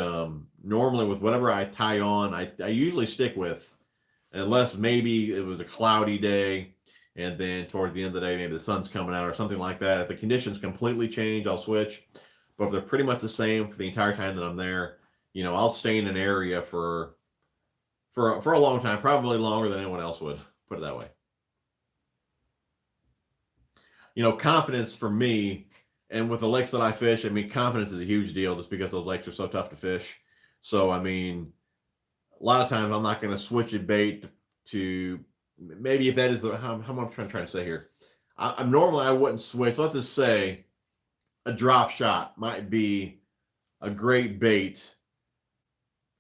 S1: normally with whatever I tie on, I usually stick with, unless maybe it was a cloudy day and then towards the end of the day, maybe the sun's coming out or something like that. If the conditions completely change, I'll switch. But if they're pretty much the same for the entire time that I'm there, I'll stay in an area for a long time, probably longer than anyone else would, put it that way. Confidence for me, and with the lakes that I fish, confidence is a huge deal just because those lakes are so tough to fish. So, a lot of times I'm not going to switch a bait to, maybe if that is how I'm trying to say here. I'm normally, I wouldn't switch. Let's just say a drop shot might be a great bait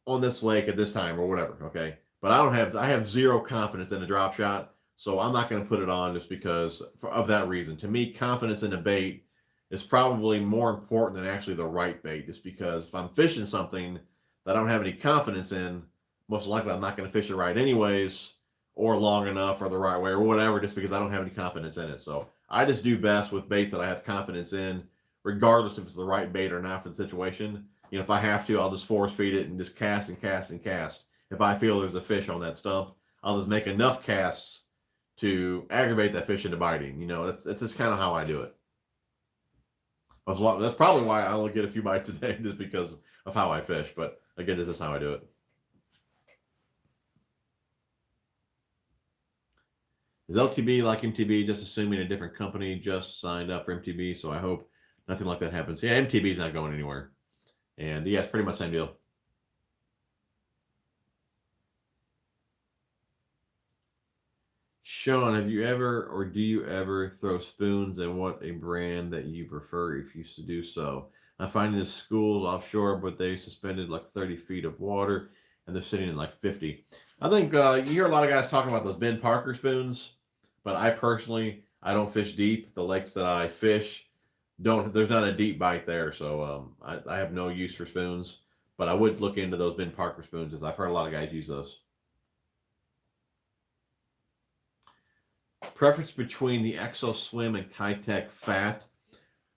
S1: on this lake at this time or whatever, okay? But I have zero confidence in a drop shot, so I'm not going to put it on just because of that reason. To me, confidence in a bait is probably more important than actually the right bait, just because if I'm fishing something that I don't have any confidence in, most likely I'm not going to fish it right anyways, or long enough, or the right way, or whatever, just because I don't have any confidence in it. So I just do best with baits that I have confidence in, regardless if it's the right bait or not for the situation. You know, if I have to, I'll just force feed it and just cast and cast and cast. If I feel there's a fish on that stump, I'll just make enough casts to aggravate that fish into biting. You know, that's just kind of how I do it. That's probably why I only get a few bites a day, just because of how I fish. But again, this is how I do it. Is LTB like MTB, just assuming a different company just signed up for MTB? So I hope nothing like that happens. Yeah, MTB is not going anywhere. And yeah, it's pretty much the same deal. Sean, have you ever or do you ever throw spoons, and what a brand that you prefer if you used to do so? I'm finding the schools offshore, but they suspended like 30 feet of water and they're sitting in like 50. I think you hear a lot of guys talking about those Ben Parker spoons, but I personally, I don't fish deep. The lakes that I fish there's not a deep bite there. So I have no use for spoons, but I would look into those Ben Parker spoons, as I've heard a lot of guys use those. Preference between the Exo Swim and Kitech Fat.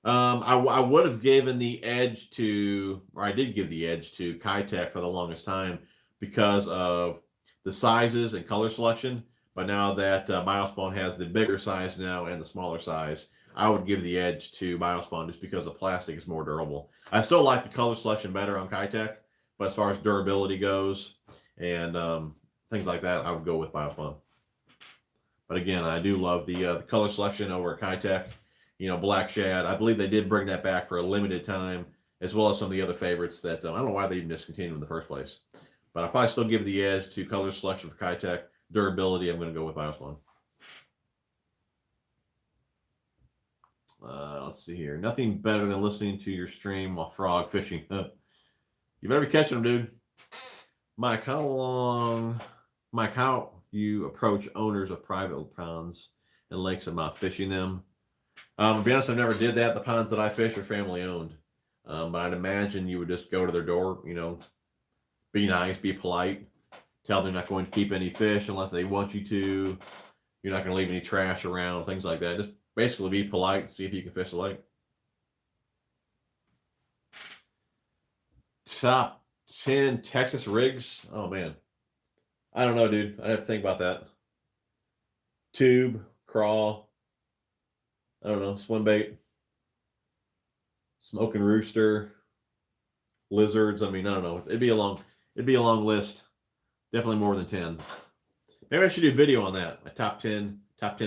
S1: I would have given the edge to, or I did give the edge to Kitech for the longest time because of the sizes and color selection. But now that Biospawn has the bigger size now and the smaller size, I would give the edge to Biospawn just because the plastic is more durable. I still like the color selection better on Kitech, but as far as durability goes and things like that, I would go with Biospawn. But again, I do love the color selection over at Kitech. You know, Black Shad. I believe they did bring that back for a limited time, as well as some of the other favorites that I don't know why they even discontinued in the first place. But I'll probably still give the edge to color selection for Kitech. Durability, I'm going to go with Biospawn. Let's see here. Nothing better than listening to your stream while frog fishing. You better be catching them, dude. Mike, how you approach owners of private ponds and lakes about fishing them? To be honest, I never did that. The ponds that I fish are family owned. But I'd imagine you would just go to their door, you know, be nice, be polite, tell them you're not going to keep any fish unless they want you to. You're not going to leave any trash around, things like that. Just basically be polite, see if you can fish the lake. Top 10 Texas rigs? Oh, man. I don't know, dude. I have to think about that. Tube, crawl, I don't know, swim bait, smoking rooster, lizards. I mean, I don't know. It'd be a long list. Definitely more than 10. Maybe I should do a video on that. My top 10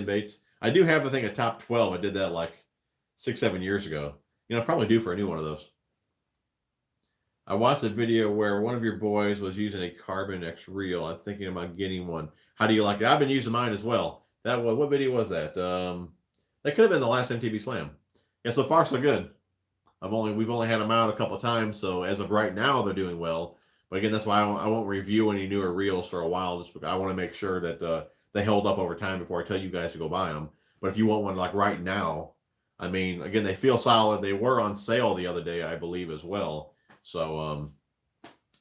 S1: baits. I do have, I think, a top 12. I did that like 6-7 years ago. You know, I'll probably due for a new one of those. I watched a video where one of your boys was using a Carbon X reel. I'm thinking about getting one. How do you like it? I've been using mine as well. What video was that? That could have been the last MTB Slam. Yeah, so far so good. We've only had them out a couple of times, so as of right now they're doing well. But again, that's why I won't review any newer reels for a while, just because I want to make sure that they hold up over time before I tell you guys to go buy them. But if you want one like right now, I mean, again, they feel solid. They were on sale the other day, I believe, as well. So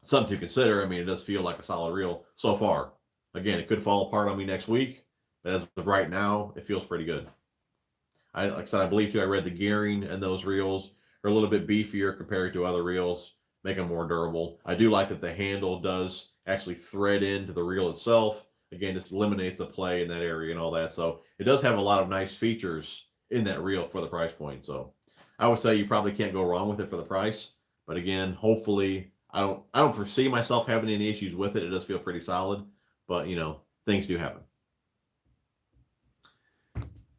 S1: something to consider. I mean, it does feel like a solid reel so far. Again, it could fall apart on me next week, but as of right now, it feels pretty good. Like I said, I believe too, I read the gearing and those reels are a little bit beefier compared to other reels, make them more durable. I do like that the handle does actually thread into the reel itself. Again, it eliminates the play in that area and all that. So it does have a lot of nice features in that reel for the price point. So I would say you probably can't go wrong with it for the price. But again, hopefully, I don't foresee myself having any issues with it. It does feel pretty solid, but you know, things do happen.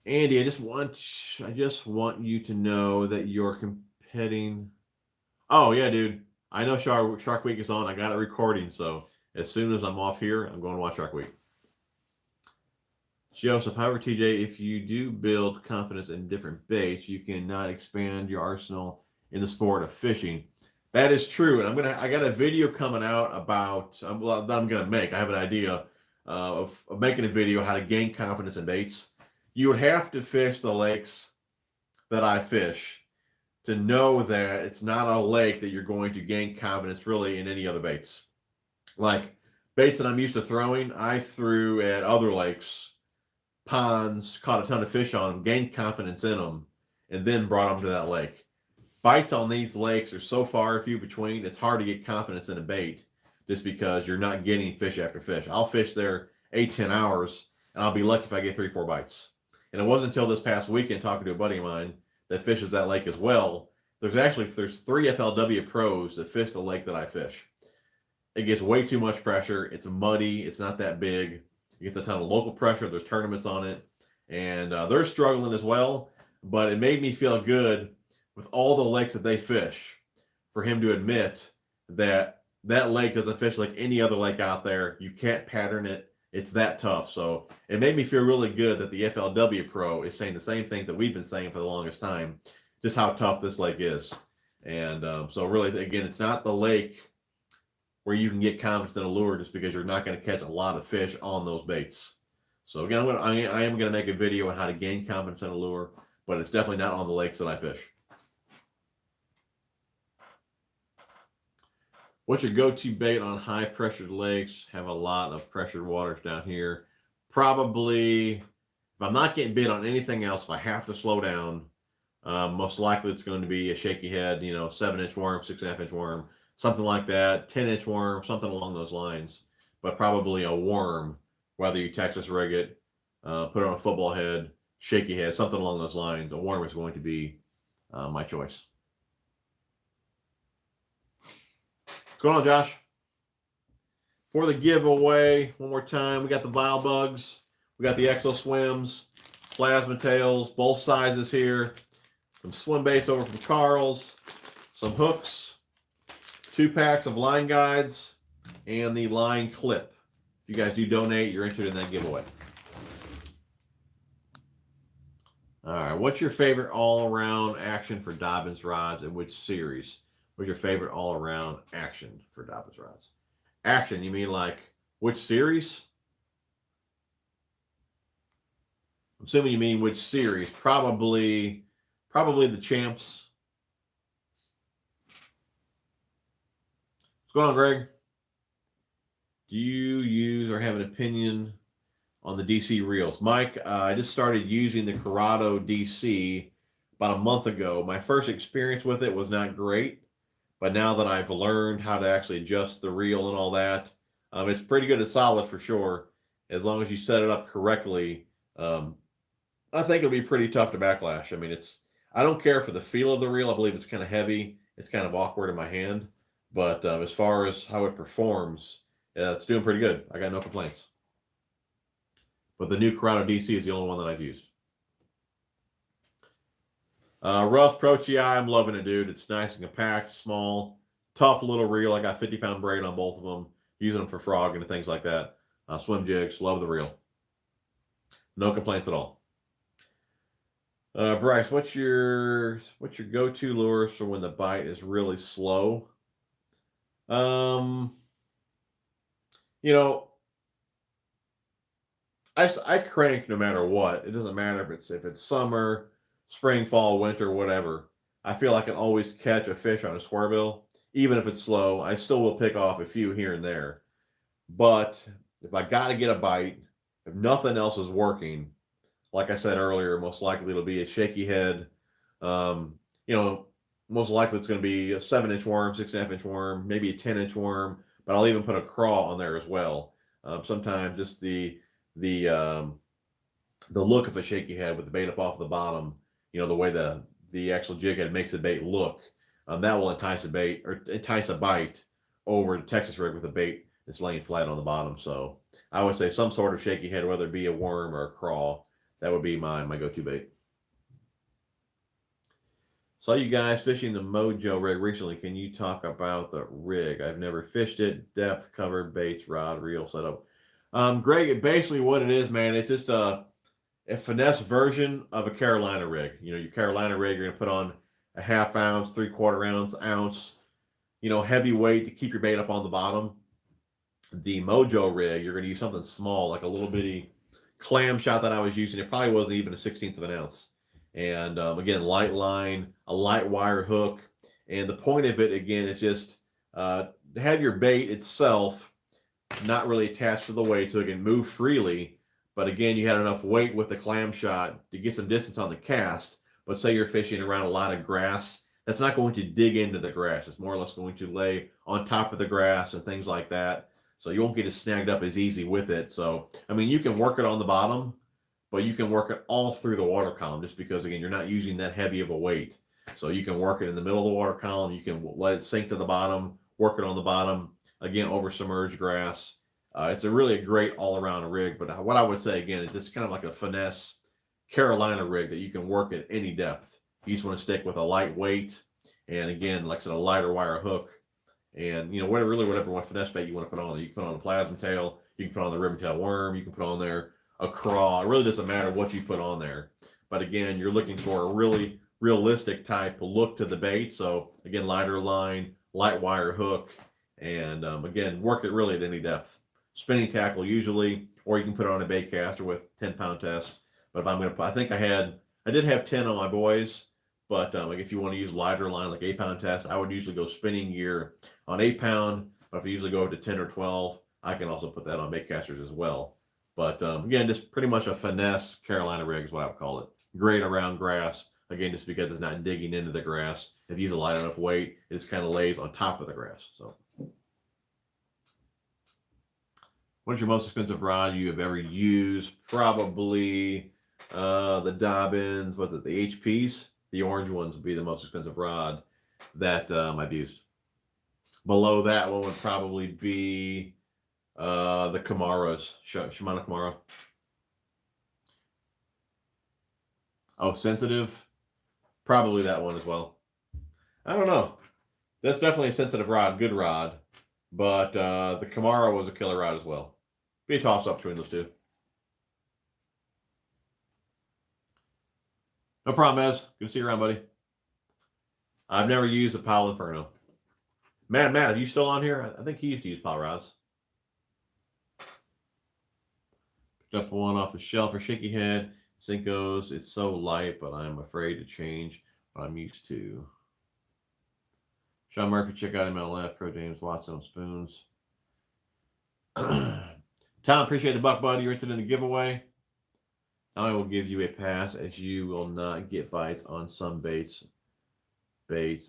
S1: Andy, I just want you to know that you're competing. Oh yeah, dude. I know Shark Week is on. I got it recording, so as soon as I'm off here, I'm going to watch Shark Week. Joseph, however, TJ, if you do build confidence in different baits, you cannot expand your arsenal in the sport of fishing. That is true, and I got a video coming out about that I'm gonna make. I have an idea of making a video how to gain confidence in baits. You would have to fish the lakes that I fish to know that it's not a lake that you're going to gain confidence really in any other baits. Like baits that I'm used to throwing, I threw at other lakes, ponds, caught a ton of fish on them, gained confidence in them, and then brought them to that lake. Bites on these lakes are so far few between, it's hard to get confidence in a bait just because you're not getting fish after fish. I'll fish there 8-10 hours, and I'll be lucky if I get 3-4 bites. And it wasn't until this past weekend talking to a buddy of mine that fishes that lake as well. There's 3 FLW pros that fish the lake that I fish. It gets way too much pressure. It's muddy. It's not that big. You get a ton of local pressure. There's tournaments on it. And they're struggling as well. But it made me feel good with all the lakes that they fish for him to admit that that lake doesn't fish like any other lake out there. You can't pattern it. It's that tough. So it made me feel really good that the FLW Pro is saying the same things that we've been saying for the longest time, just how tough this lake is. And so really, again, it's not the lake where you can get confidence in a lure just because you're not going to catch a lot of fish on those baits. So again, I am going to make a video on how to gain confidence in a lure, but it's definitely not on the lakes that I fish. What's your go-to bait on high-pressured lakes? Have a lot of pressured waters down here. Probably, if I'm not getting bit on anything else, if I have to slow down, most likely it's going to be a shaky head, 7-inch worm, 6.5-inch worm, something like that, 10-inch worm, something along those lines. But probably a worm, whether you Texas rig it, put it on a football head, shaky head, something along those lines. A worm is going to be my choice. What's going on, Josh? For the giveaway, one more time, we got the Vile Bugs, we got the Exo Swims, Plasma Tails, both sizes here, some swim baits over from Karl's, some hooks, 2 packs of line guides, and the line clip. If you guys do donate, you're entered in that giveaway. All right, what's your favorite all-around action for Dobbins rods and which series? What's your favorite all-around action for Dobbins rods? Action, you mean like which series? I'm assuming you mean which series. Probably the Champs. What's going on, Greg? Do you use or have an opinion on the DC reels? Mike, I just started using the Corrado DC about a month ago. My first experience with it was not great. But now that I've learned how to actually adjust the reel and all that, it's pretty good and solid for sure. As long as you set it up correctly, I think it'll be pretty tough to backlash. I mean, I don't care for the feel of the reel. I believe it's kind of heavy. It's kind of awkward in my hand. But as far as how it performs, it's doing pretty good. I got no complaints. But the new Corrado DC is the only one that I've used. Rough Pro TI, I'm loving it, dude. It's nice and compact, small, tough little reel. I got 50-pound braid on both of them, using them for frogging and things like that. Swim jigs, love the reel. No complaints at all. Bryce, what's your go-to lure for when the bite is really slow? I crank no matter what. It doesn't matter if it's summer, spring, fall, winter, whatever. I feel I can always catch a fish on a squarebill. Even if it's slow, I still will pick off a few here and there. But if I got to get a bite, if nothing else is working, like I said earlier, most likely it'll be a shaky head. Most likely it's going to be a 7-inch worm, 6.5-inch worm, maybe a 10-inch worm, but I'll even put a craw on there as well. Sometimes just the look of a shaky head with the bait up off the bottom, the way the actual jig head makes the bait look, that will entice a bite over the Texas rig with a bait that's laying flat on the bottom. So I would say some sort of shaky head, whether it be a worm or a craw, that would be my go-to bait. Saw you guys fishing the Mojo rig recently. Can you talk about the rig? I've never fished it. Depth, cover, baits, rod, reel, setup. Greg, basically what it is, man, it's just a finesse version of a Carolina rig. Your Carolina rig, you're going to put on a 1/2 ounce, 3/4 ounce heavy weight to keep your bait up on the bottom, the Mojo rig, you're going to use something small, like a little bitty clam shot that I was using. It probably wasn't even a 16th of an ounce. And again, light line, a light wire hook. And the point of it, again, is just to have your bait itself not really attached to the weight so it can move freely. But again, you had enough weight with the clam shot to get some distance on the cast. But say you're fishing around a lot of grass, that's not going to dig into the grass. It's more or less going to lay on top of the grass and things like that. So you won't get it snagged up as easy with it. So, I mean, you can work it on the bottom, but you can work it all through the water column just because, again, you're not using that heavy of a weight. So you can work it in the middle of the water column. You can let it sink to the bottom, work it on the bottom, again, over submerged grass. It's really a great all-around rig. But what I would say, again, is just kind of like a finesse Carolina rig that you can work at any depth. You just want to stick with a light weight and, again, like I said, a lighter wire hook. And, whatever finesse bait you want to put on there. You can put on a plasma tail. You can put on the ribbon tail worm. You can put on there a craw. It really doesn't matter what you put on there. But, again, you're looking for a really realistic type look to the bait. So, again, lighter line, light wire hook. And, again, work it really at any depth. Spinning tackle usually, or you can put it on a bait caster with 10-pound test. But if I'm going to, I did have 10 on my boys. But like if you want to use lighter line, like 8-pound test, I would usually go spinning gear on 8-pound. But if I usually go to 10 or 12, I can also put that on bait casters as well. But again, just pretty much a finesse Carolina rig is what I would call it. Great around grass. Again, just because it's not digging into the grass. If you use a light enough weight, it just kind of lays on top of the grass. So, what's your most expensive rod you have ever used? Probably the Dobbins, the HPs? The orange ones would be the most expensive rod that I've used. Below that one would probably be the Kamaras, Shimano Kamara. Oh, sensitive? Probably that one as well. I don't know. That's definitely a sensitive rod, good rod. But the Kamara was a killer rod as well. Be a toss-up between those two. No problem, Ez. Good to see you around, buddy. I've never used a Powell Inferno. Matt, are you still on here? I think he used to use Powell rods. Picked up one off the shelf for Shaky Head. Cinco's. It's so light, but I'm afraid to change what I'm used to. Sean Murphy, check out MLF. Pro James Watson on spoons. Tom, appreciate the buck, buddy. You're entered in the giveaway. I will give you a pass as you will not get bites on some baits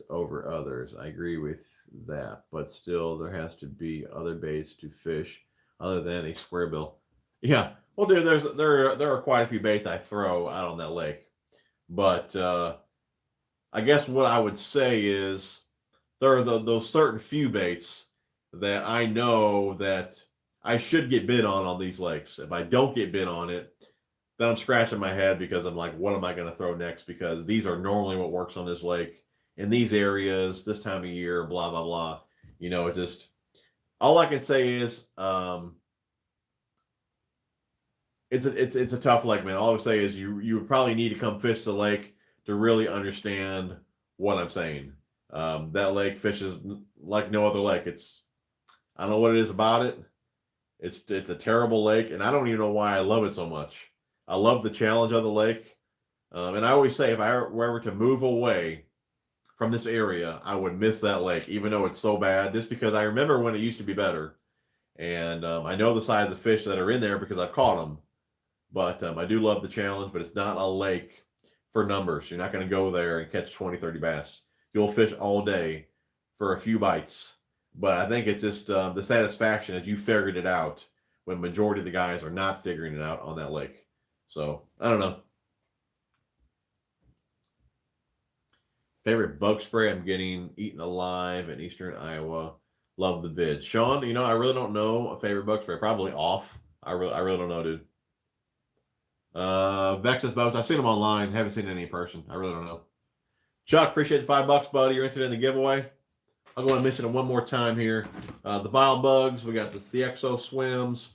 S1: over others. I agree with that, but still there has to be other baits to fish other than a square bill. Yeah, well, dude, there are quite a few baits I throw out on that lake, but I guess what I would say is there are those certain few baits that I know that I should get bid on these lakes. If I don't get bid on it, then I'm scratching my head because I'm like, what am I going to throw next? Because these are normally what works on this lake in these areas, this time of year, blah, blah, blah. It just, all I can say is, it's a tough lake, man. All I would say is you would probably need to come fish the lake to really understand what I'm saying. That lake fishes like no other lake. I don't know what it is about it. It's a terrible lake, and I don't even know why I love it so much. I love the challenge of the lake. And I always say if I were ever to move away from this area, I would miss that lake, even though it's so bad, just because I remember when it used to be better. And I know the size of fish that are in there because I've caught them. But I do love the challenge, but it's not a lake for numbers. You're not going to go there and catch 20, 30 bass. You'll fish all day for a few bites. But I think it's just the satisfaction as you figured it out when majority of the guys are not figuring it out on that lake. So, I don't know. Favorite bug spray I'm getting eaten alive in eastern Iowa. Love the vid. Sean, I really don't know a favorite bug spray. Probably off. I really don't know, dude. Vexus boats. I've seen them online. Haven't seen any in person. I really don't know. Chuck, appreciate the $5, buddy. You're entered in the giveaway. I'll go and mention them one more time here. The Vile Bugs. We got the Exo Swims.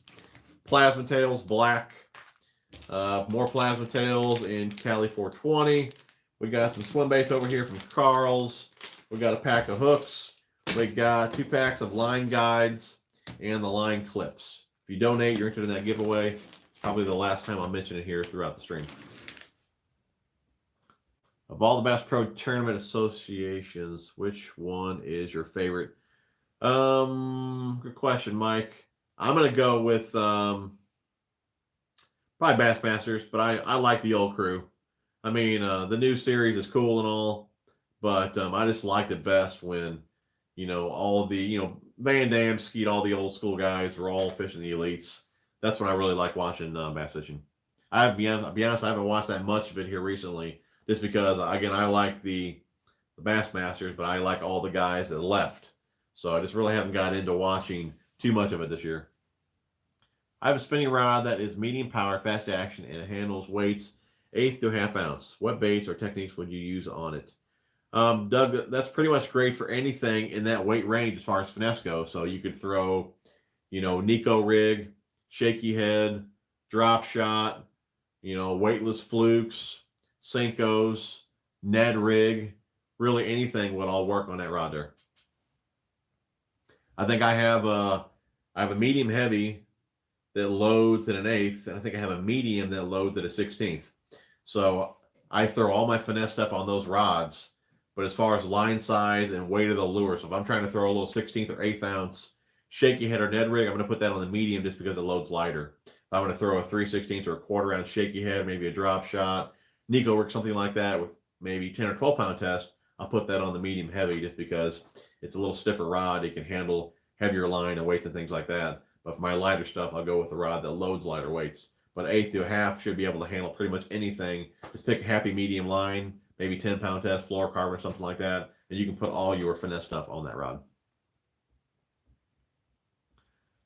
S1: Plasma Tails, black. More Plasma Tails in Cali 420. We got some swim baits over here from Karl's. We got a pack of hooks. We got 2 packs of line guides and the line clips. If you donate, you're entered in that giveaway. It's probably the last time I'll mention it here throughout the stream. Of all the Bass Pro Tournament associations, which one is your favorite? Good question, Mike. I'm gonna go with probably Bassmasters, but I like the old crew. I mean, the new series is cool and all, but I just liked it best when, all the, Van Dam, Skeet, all the old school guys were all fishing the elites. That's when I really like watching bass fishing. I'll be honest, I haven't watched that much of it here recently, just because, again, I like the Bassmasters, but I like all the guys that left. So I just really haven't got into watching too much of it this year. I have a spinning rod that is medium power, fast action, and it handles weights 1/8 to 1/2 ounce. What baits or techniques would you use on it? Doug, that's pretty much great for anything in that weight range as far as finesse goes. So you could throw, Nico rig, shaky head, drop shot, weightless flukes, Senkos, Ned rig, really anything would all work on that rod there. I think I have a medium heavy that loads at an 1/8, and I think I have a medium that loads at a 1/16. So I throw all my finesse stuff on those rods. But as far as line size and weight of the lure, so if I'm trying to throw a little 1/16 or 1/8 ounce shaky head or Ned rig, I'm going to put that on the medium just because it loads lighter. If I'm going to throw a 3/16 or a 1/4 ounce shaky head, maybe a drop shot, Nico work, something like that with maybe 10 or 12 pound test, I'll put that on the medium heavy just because it's a little stiffer rod. It can handle heavier line and weights and things like that. But for my lighter stuff, I'll go with the rod that loads lighter weights. But 1/8 to 1/2 should be able to handle pretty much anything. Just pick a happy medium line, maybe 10 pound test, fluorocarbon or something like that, and you can put all your finesse stuff on that rod.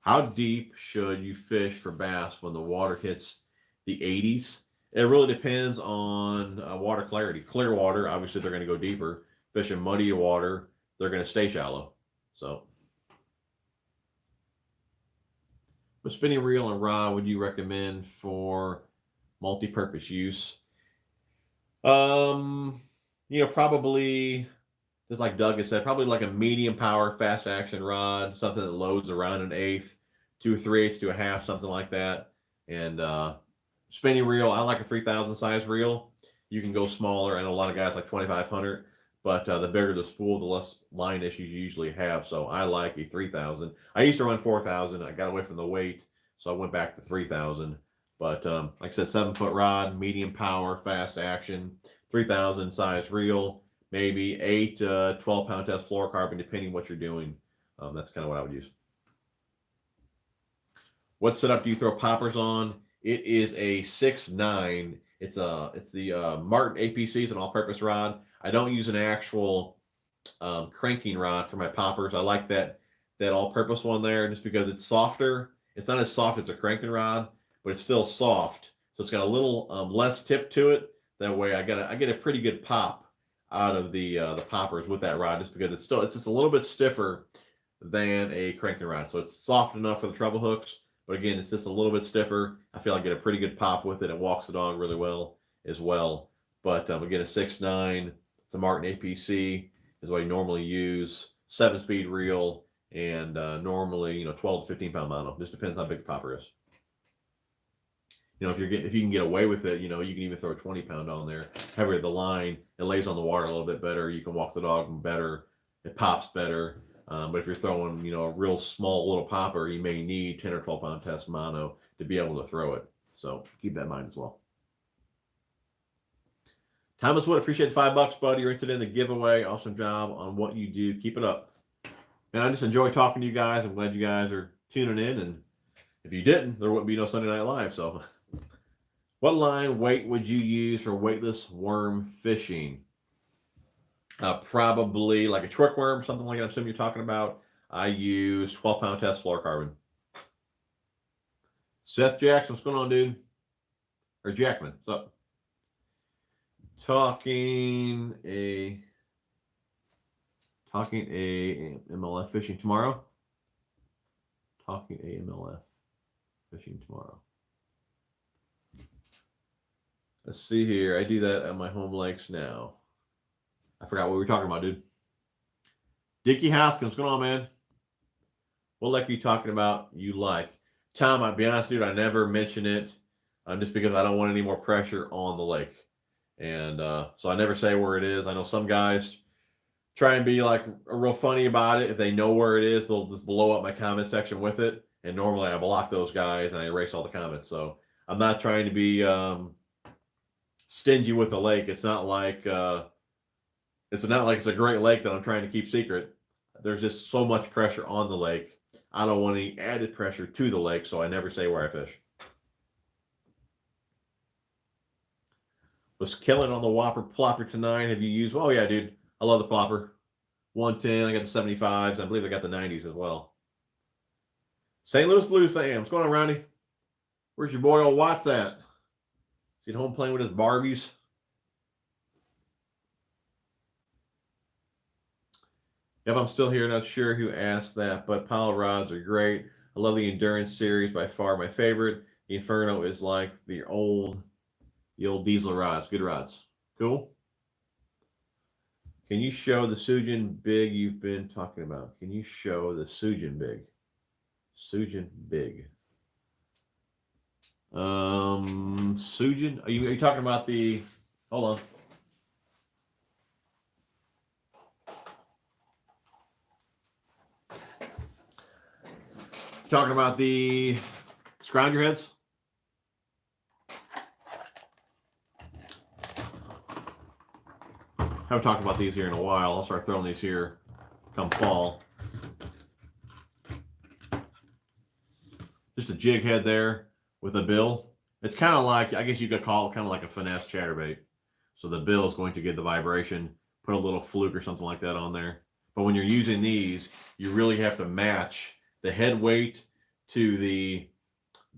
S1: How deep should you fish for bass when the water hits the 80s? It really depends on water clarity. Clear water, obviously they're going to go deeper. Fishing muddy water, they're going to stay shallow. So, what spinning reel and rod would you recommend for multi-purpose use? Probably, just like Doug had said, probably like a medium power, fast action rod, something that loads around an 1/8, 2 3/8 to 1/2, something like that. And spinning reel, I like a 3,000 size reel. You can go smaller. I know a lot of guys like 2,500, but the bigger the spool, the less line issues you usually have. So I like a 3,000. I used to run 4,000. I got away from the weight, so I went back to 3,000. But like I said, 7-foot rod, medium power, fast action, 3,000 size reel, maybe 8 to 12 pound test fluorocarbon, depending what you're doing. That's kind of what I would use. What setup do you throw poppers on? It is a 6.9. It's the Martin APC. It's an all-purpose rod. I don't use an actual cranking rod for my poppers. I like that all-purpose one there just because it's softer. It's not as soft as a cranking rod, but it's still soft. So it's got a little less tip to it. That way I get a pretty good pop out of the poppers with that rod, just because it's just a little bit stiffer than a cranking rod. So it's soft enough for the treble hooks, but again, it's just a little bit stiffer. I feel I get a pretty good pop with it. It walks the dog really well as well. But again, a 6.9, it's a Martin APC is what I normally use. 7-speed reel, and normally 12 to 15 pound mono. Just depends how big the popper is. If you can get away with it, you can even throw a 20 pound on there. Heavier the line, it lays on the water a little bit better. You can walk the dog better. It pops better. But if you're throwing, a real small little popper, you may need 10 or 12 pound test mono to be able to throw it. So keep that in mind as well. Thomas Wood, appreciate the $5, buddy. You're entered in the giveaway. Awesome job on what you do. Keep it up. And I just enjoy talking to you guys. I'm glad you guys are tuning in. And if you didn't, there wouldn't be no Sunday Night Live. So what line weight would you use for weightless worm fishing? Probably like a trick worm, something like that. I assume you're talking about. I use 12 pound test fluorocarbon. Seth Jackson, what's going on, dude? Or Jackman, what's up? Talking a MLF fishing tomorrow. Talking a MLF fishing tomorrow. Let's see here. I do that at my home lakes now. I forgot what we were talking about, dude. Dickie Hoskins, what's going on, man? What lake are you talking about you like? Tom, I'll be honest, dude, I never mention it just because I don't want any more pressure on the lake. And so I never say where it is. I know some guys try and be like real funny about it. If they know where it is, they'll just blow up my comment section with it. And normally I block those guys and I erase all the comments. So I'm not trying to be stingy with the lake. It's not like it's a great lake that I'm trying to keep secret. There's just so much pressure on the lake. I don't want any added pressure to the lake, so I never say where I fish. Was killing on the Whopper plopper tonight. Have you used? Oh yeah, dude. I love the plopper. 110. I got the 75s. I believe I got the 90s as well. St. Louis Blues fan. What's going on, Ronnie? Where's your boy old Watts at? Is he at home playing with his Barbies? Yep, I'm still here. Not sure who asked that, but pile rods are great. I love the Endurance series, by far my favorite. The Inferno is like the old diesel rods. Good rods. Cool. Can you show the Sujin Big you've been talking about? Can you show the Sujin Big? Sujin Big. Sujin, are you talking about the? Hold on. Talking about the scrounger heads? Haven't talked about these here in a while. I'll start throwing these here come fall. Just a jig head there with a bill. It's kind of like, I guess you could call it kind of like a finesse chatterbait. So the bill is going to get the vibration, put a little fluke or something like that on there. But when you're using these, you really have to match the head weight to the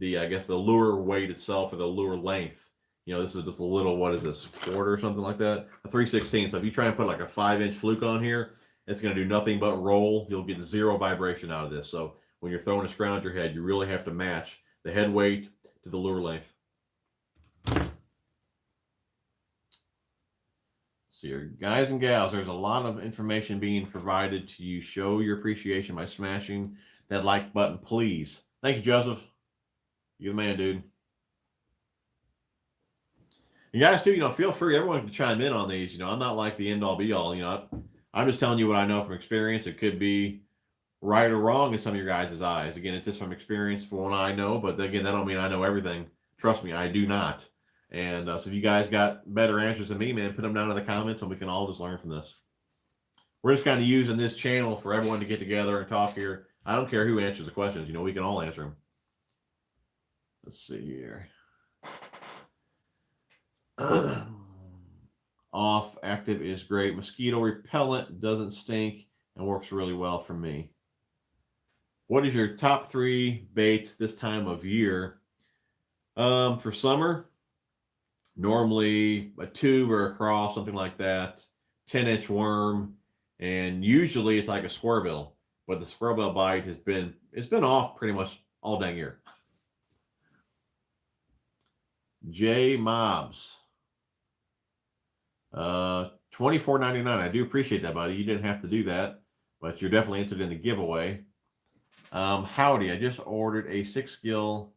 S1: I guess the lure weight itself, or the lure length. You know, this is just a little, what is this, quarter or something like that? A 3/16. So if you try and put like a 5-inch fluke on here, it's going to do nothing but roll. You'll get zero vibration out of this. So when you're throwing a scrounger head, you really have to match the head weight to the lure length. So your guys and gals, there's a lot of information being provided to you. Show your appreciation by smashing that like button, please. Thank you, Joseph. You're the man, dude. You guys too, feel free. Everyone can chime in on these. I'm not like the end all be all. I'm just telling you what I know from experience. It could be right or wrong in some of your guys' eyes. Again, it's just from experience for what I know. But again, that don't mean I know everything. Trust me, I do not. And so if you guys got better answers than me, man, put them down in the comments and we can all just learn from this. We're just kind of using this channel for everyone to get together and talk here. I don't care who answers the questions. We can all answer them. Let's see here. Off active is great. Mosquito repellent doesn't stink and works really well for me. What is your top 3 baits this time of year? For summer, normally a tube or a crawl, something like that. 10-inch worm, and usually it's like a squirrel. But the squirrel bite has been off pretty much all dang year. J Mobs. $24.99. I do appreciate that, buddy. You didn't have to do that, but you're definitely entered in the giveaway. Howdy, I just ordered a 6-skill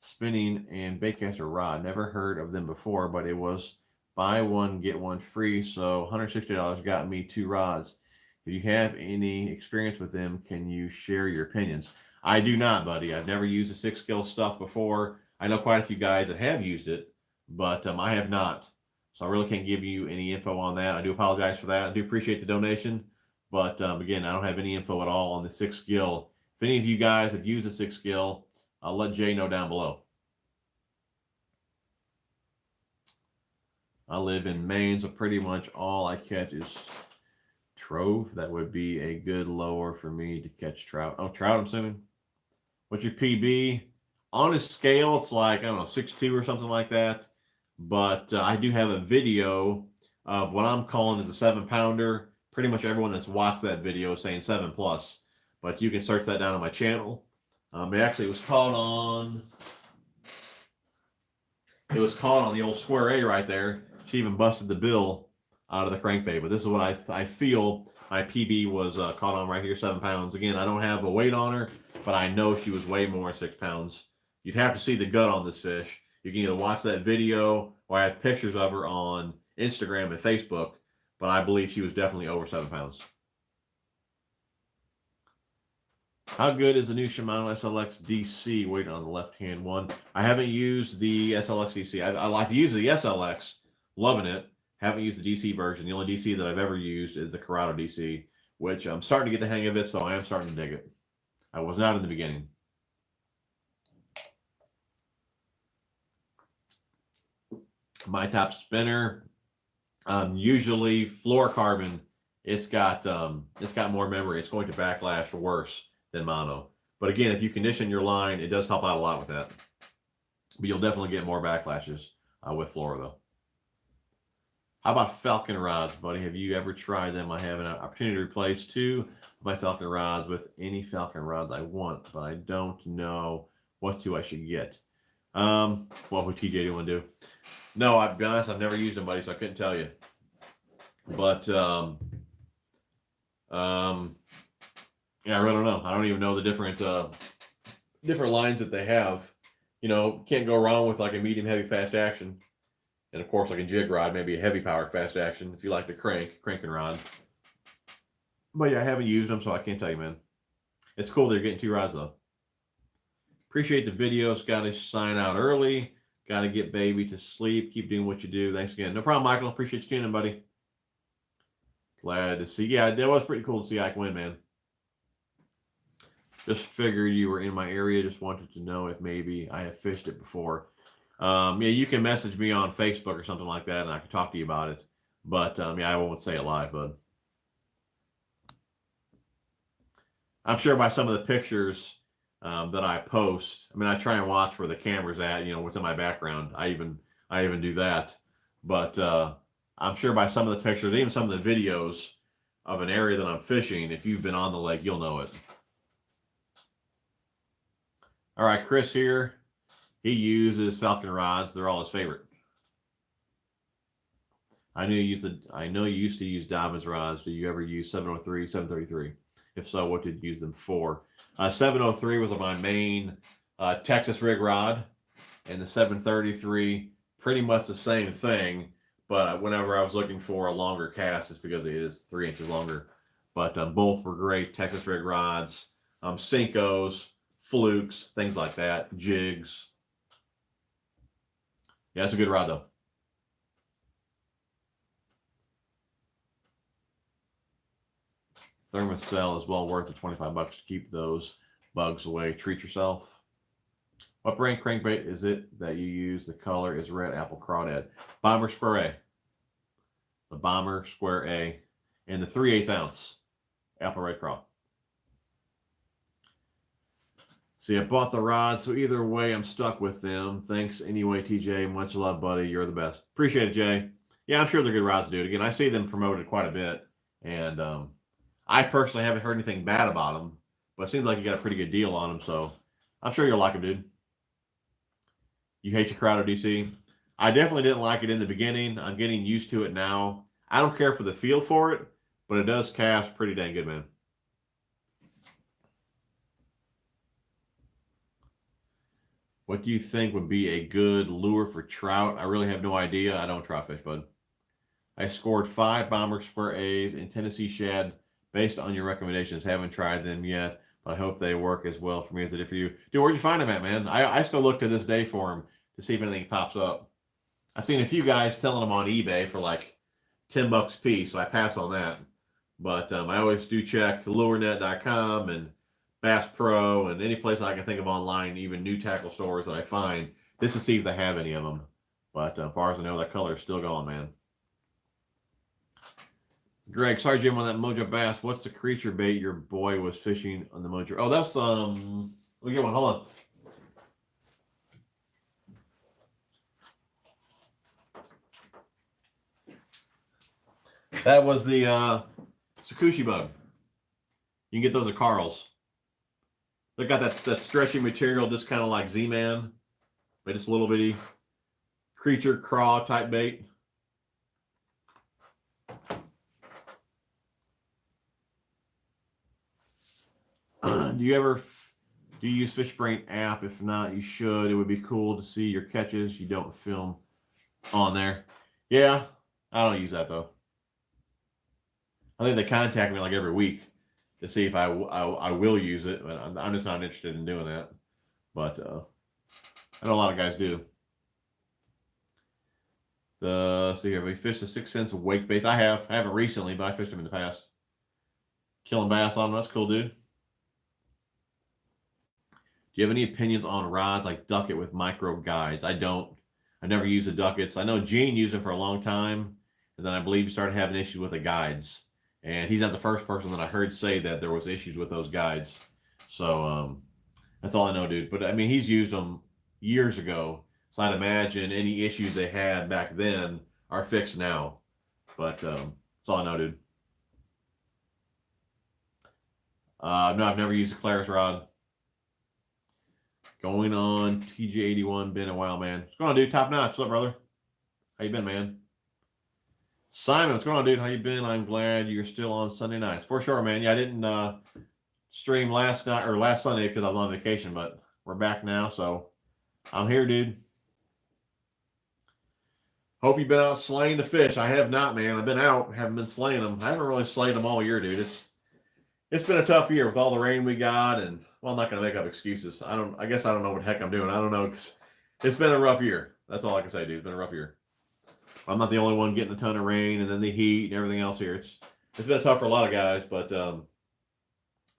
S1: spinning and baitcaster rod. Never heard of them before, but it was buy one, get one free. So $160 got me 2 rods. If you have any experience with them, can you share your opinions? I do not, buddy. I've never used the 6-skill stuff before. I know quite a few guys that have used it, but I have not. So I really can't give you any info on that. I do apologize for that. I do appreciate the donation. But again, I don't have any info at all on the 6-skill. If any of you guys have used the 6-skill, I'll let Jay know down below. I live in Maine, so pretty much all I catch is trove. That would be a good lure for me to catch trout. Oh, trout, I'm assuming. What's your PB? On a scale, it's like, I don't know, 6'2" or something like that. But I do have a video of what I'm calling is a 7-pounder. Pretty much everyone that's watched that video is saying 7+. But you can search that down on my channel. It was caught on the old Square A right there. She even busted the bill out of the crankbait. But this is what I feel My PB was caught on right here, 7 pounds. Again, I don't have a weight on her, but I know she was way more than 6 pounds. You'd have to see the gut on this fish. You can either watch that video or I have pictures of her on Instagram and Facebook, but I believe she was definitely over 7 pounds. How good is the new Shimano SLX DC? Wait on the left-hand one. I haven't used the SLX DC. I like to use the SLX. Loving it. Haven't used the DC version. The only DC that I've ever used is the Corrado DC, which I'm starting to get the hang of it, so I am starting to dig it. I was not in the beginning. My top spinner, usually fluorocarbon. It's got more memory. It's going to backlash worse than mono. But again, if you condition your line, it does help out a lot with that. But you'll definitely get more backlashes with fluoro, though. How about Falcon rods, buddy? Have you ever tried them? I have an opportunity to replace 2 of my Falcon rods with any Falcon rods I want, but I don't know what 2 I should get. What would TJ do want to do? No, I'll be honest, I've never used them, buddy, so I couldn't tell you. But yeah, I really don't know. I don't even know the different lines that they have. You know, can't go wrong with like a medium, heavy, fast action. And of course, like a jig rod, maybe a heavy power fast action if you like the cranking rod. But yeah, I haven't used them, so I can't tell you, man. It's cool they're getting 2 rods, though. Appreciate the videos. Got to sign out early. Got to get baby to sleep. Keep doing what you do. Thanks again. No problem, Michael. Appreciate you tuning in, buddy. Glad to see. Yeah, that was pretty cool to see Ike win, man. Just figured you were in my area. Just wanted to know if maybe I have fished it before. Yeah, you can message me on Facebook or something like that, and I can talk to you about it. But yeah, I won't say it live, bud. I'm sure by some of the pictures that I post, I mean, I try and watch where the camera's at, you know, what's in my background. I even do that. But I'm sure by some of the pictures, even some of the videos of an area that I'm fishing, if you've been on the lake, you'll know it. All right, Chris here. He uses Falcon rods. They're all his favorite. I know you used to use Dobbins rods. Do you ever use 703, 733? If so, what did you use them for? 703 was my main Texas rig rod, and the 733 pretty much the same thing. But whenever I was looking for a longer cast, it's because it is 3 inches longer. But both were great Texas rig rods, Senkos, flukes, things like that, jigs. Yeah, it's a good rod, though. Thermocell is well worth the $25 to keep those bugs away. Treat yourself. What brand crankbait is it that you use? The color is red apple crawdad. Bomber Square A. The Bomber Square A. And the 3/8 ounce apple red craw. See, I bought the rod, so either way, I'm stuck with them. Thanks anyway, TJ. Much love, buddy. You're the best. Appreciate it, Jay. Yeah, I'm sure they're good rods, dude. Again, I see them promoted quite a bit. And I personally haven't heard anything bad about them, but it seems like you got a pretty good deal on them, so I'm sure you'll like them, dude. You hate your Corrado DC? I definitely didn't like it in the beginning. I'm getting used to it now. I don't care for the feel for it, but it does cast pretty dang good, man. What do you think would be a good lure for trout? I really have no idea. I don't trout fish, bud. I scored 5 Bomber Square A's in Tennessee shad based on your recommendations. Haven't tried them yet, but I hope they work as well for me as they did for you. Dude, where'd you find them at, man? I still look to this day for them to see if anything pops up. I've seen a few guys selling them on eBay for like $10 a piece, so I pass on that. But I always do check lurenet.com and Bass Pro and any place I can think of online, even new tackle stores that I find, just to see if they have any of them. But as far as I know, that color is still going, man. Greg, sorry, Jim, on that Mojo Bass. What's the creature bait your boy was fishing on the Mojo? Oh, that's let me get one. Hold on. That was the Sakushi bug. You can get those at Karl's. They got that stretchy material, just kind of like Z-Man, but it's a little bitty creature craw type bait. Do you use Fishbrain app? If not, you should. It would be cool to see your catches. You don't film on there. Yeah, I don't use that though. I think they contact me like every week to see if I will use it, but I'm just not interested in doing that. But I know a lot of guys do. See here, we fished a 6 cents wake bait. I haven't recently, but I fished them in the past. Killing bass on them, that's cool, dude. Do you have any opinions on rods like Ducket with micro guides? I don't. I never use the Duckets. I know Gene used them for a long time, and then I believe he started having issues with the guides. And he's not the first person that I heard say that there was issues with those guides. So that's all I know, dude. But I mean, he's used them years ago, so I'd imagine any issues they had back then are fixed now. But that's all I know, dude. No, I've never used a Claris rod. Going on TJ81, been a while, man. What's going on, dude? Top notch. What's up, brother? How you been, man? Simon, what's going on, dude? How you been? I'm glad you're still on Sunday nights. For sure, man. Yeah, I didn't stream last night or last Sunday because I was on vacation, but we're back now, so I'm here, dude. Hope you've been out slaying the fish. I have not, man. I've been out, haven't been slaying them. I haven't really slayed them all year, dude. It's been a tough year with all the rain we got, and well, I'm not gonna make up excuses. I guess I don't know what the heck I'm doing. I don't know, because it's been a rough year. That's all I can say, dude. It's been a rough year. I'm not the only one getting a ton of rain and then the heat and everything else here. It's been tough for a lot of guys, but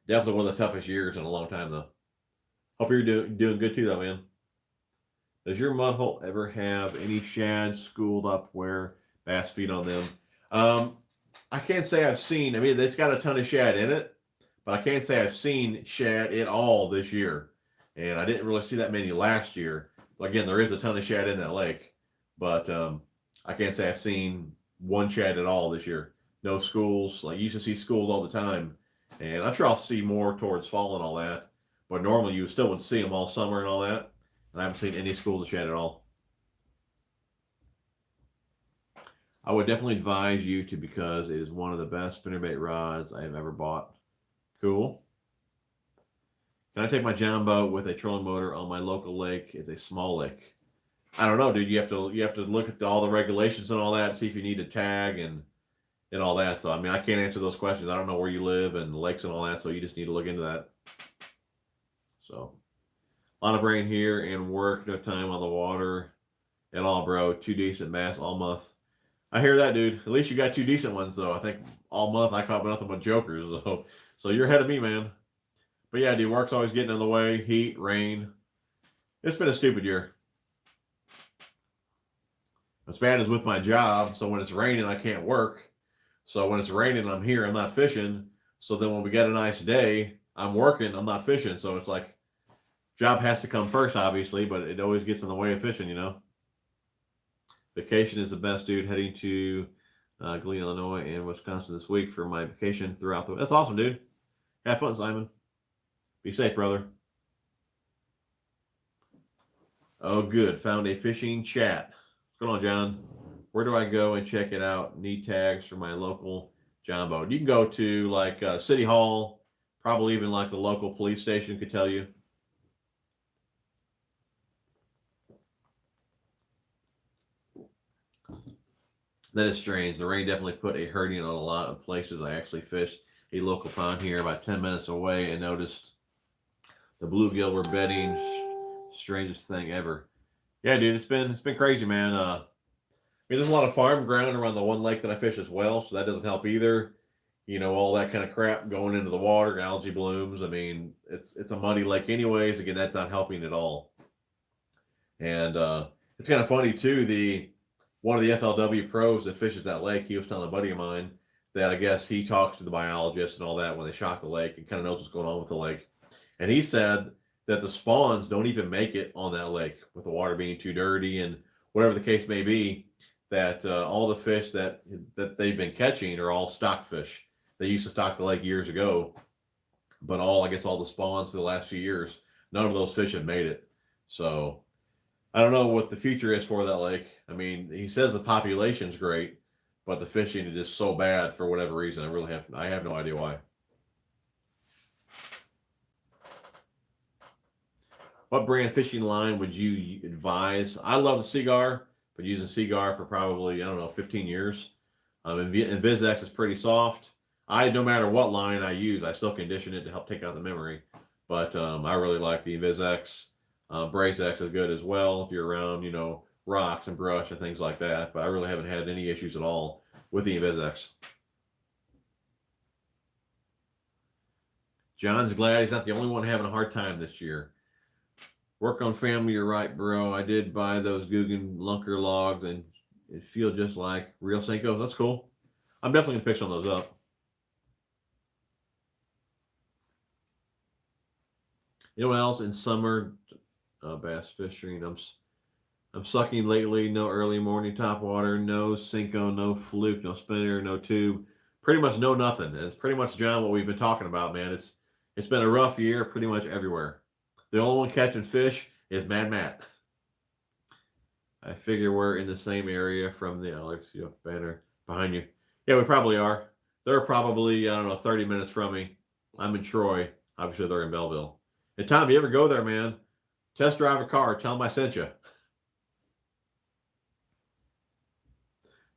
S1: definitely one of the toughest years in a long time, though. Hope you're doing good too, though, man. Does your mud hole ever have any shad schooled up where bass feed on them? I can't say I've seen. I mean, it's got a ton of shad in it, but I can't say I've seen shad at all this year. And I didn't really see that many last year. Again, there is a ton of shad in that lake, but I can't say I've seen one shad at all this year. No schools. Like, you used to see schools all the time. And I'm sure I'll see more towards fall and all that. But normally you still would see them all summer and all that. And I haven't seen any schools of shad at all. I would definitely advise you to, because it is one of the best spinnerbait rods I have ever bought. Cool. Can I take my John boat with a trolling motor on my local lake? It's a small lake. I don't know, dude. You have to look at all the regulations and all that, see if you need a tag and all that. So I mean, I can't answer those questions. I don't know where you live and the lakes and all that, so you just need to look into that. So a lot of rain here and work, no time on the water at all, bro. 2 decent bass all month. I hear that, dude. At least you got 2 decent ones, though. I think all month I caught nothing but jokers. So you're ahead of me, man. But yeah, dude, work's always getting in the way. Heat, rain. It's been a stupid year. As bad as with my job. So when it's raining, I can't work. So when it's raining, I'm here. I'm not fishing. So then when we get a nice day, I'm working. I'm not fishing. So it's like, job has to come first, obviously, but it always gets in the way of fishing, you know. Vacation is the best, dude. Heading to Glen, Illinois and Wisconsin this week for my vacation throughout the... That's awesome, dude. Have fun, Simon. Be safe, brother. Oh, good. Found a fishing chat. What's going on, John? Where do I go and check it out? Need tags for my local John boat. You can go to like City Hall, probably even like the local police station could tell you. That is strange. The rain definitely put a hurting on a lot of places. I actually fished a local pond here about 10 minutes away and noticed the bluegill were bedding. Strangest thing ever. Yeah, dude, it's been crazy, man. I mean, there's a lot of farm ground around the one lake that I fish as well, so that doesn't help either. You know, all that kind of crap going into the water, algae blooms. I mean, it's a muddy lake anyways. Again, that's not helping at all. And it's kind of funny too. One of the FLW pros that fishes that lake, he was telling a buddy of mine that I guess he talks to the biologists and all that when they shock the lake and kind of knows what's going on with the lake. And he said that the spawns don't even make it on that lake with the water being too dirty and whatever the case may be, that all the fish that they've been catching are all stock fish. They used to stock the lake years ago, but I guess all the spawns for the last few years, none of those fish have made it. So I don't know what the future is for that lake. I mean, he says the population's great, but the fishing is just so bad for whatever reason. I have no idea why. What brand fishing line would you advise? I love the Seagar, but using Seagar for probably, I don't know, 15 years. And VizX is pretty soft. No matter what line I use, I still condition it to help take out the memory. But I really like the VizX. BraceX is good as well if you're around, rocks and brush and things like that. But I really haven't had any issues at all with the VizX. John's glad he's not the only one having a hard time this year. Work on family, you're right, bro. I did buy those Guggen Lunker logs and it feel just like real Senkos. That's cool. I'm definitely going to pick some of those up. You know what else in summer bass fishing? I'm sucking lately. No early morning top water, no Senko, no fluke, no spinner, no tube. Pretty much no nothing. It's pretty much, John, what we've been talking about, man. It's been a rough year pretty much everywhere. The only one catching fish is Mad Matt. I figure we're in the same area from the Alex banner behind you. Yeah, we probably are. They're probably, 30 minutes from me. I'm in Troy. Obviously, they're in Belleville. And Tom, you ever go there, man? Test drive a car. Tell them I sent you.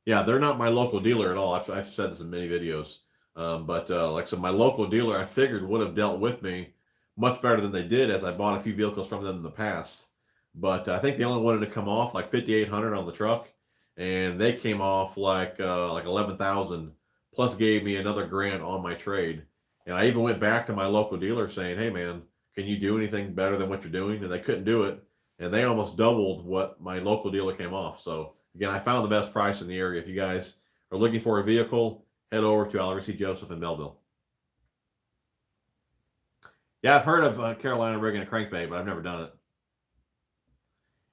S1: Yeah, they're not my local dealer at all. I've said this in many videos. But like I said, my local dealer, I figured, would have dealt with me much better than they did, as I bought a few vehicles from them in the past. But I think they only wanted to come off like 5,800 on the truck, and they came off like 11,000, plus gave me another grand on my trade. And I even went back to my local dealer saying, "Hey, man, can you do anything better than what you're doing?" And they couldn't do it, and they almost doubled what my local dealer came off. So again, I found the best price in the area. If you guys are looking for a vehicle, head over to Albert C. Joseph in Belleville. Yeah, I've heard of Carolina rigging a crankbait, but I've never done it.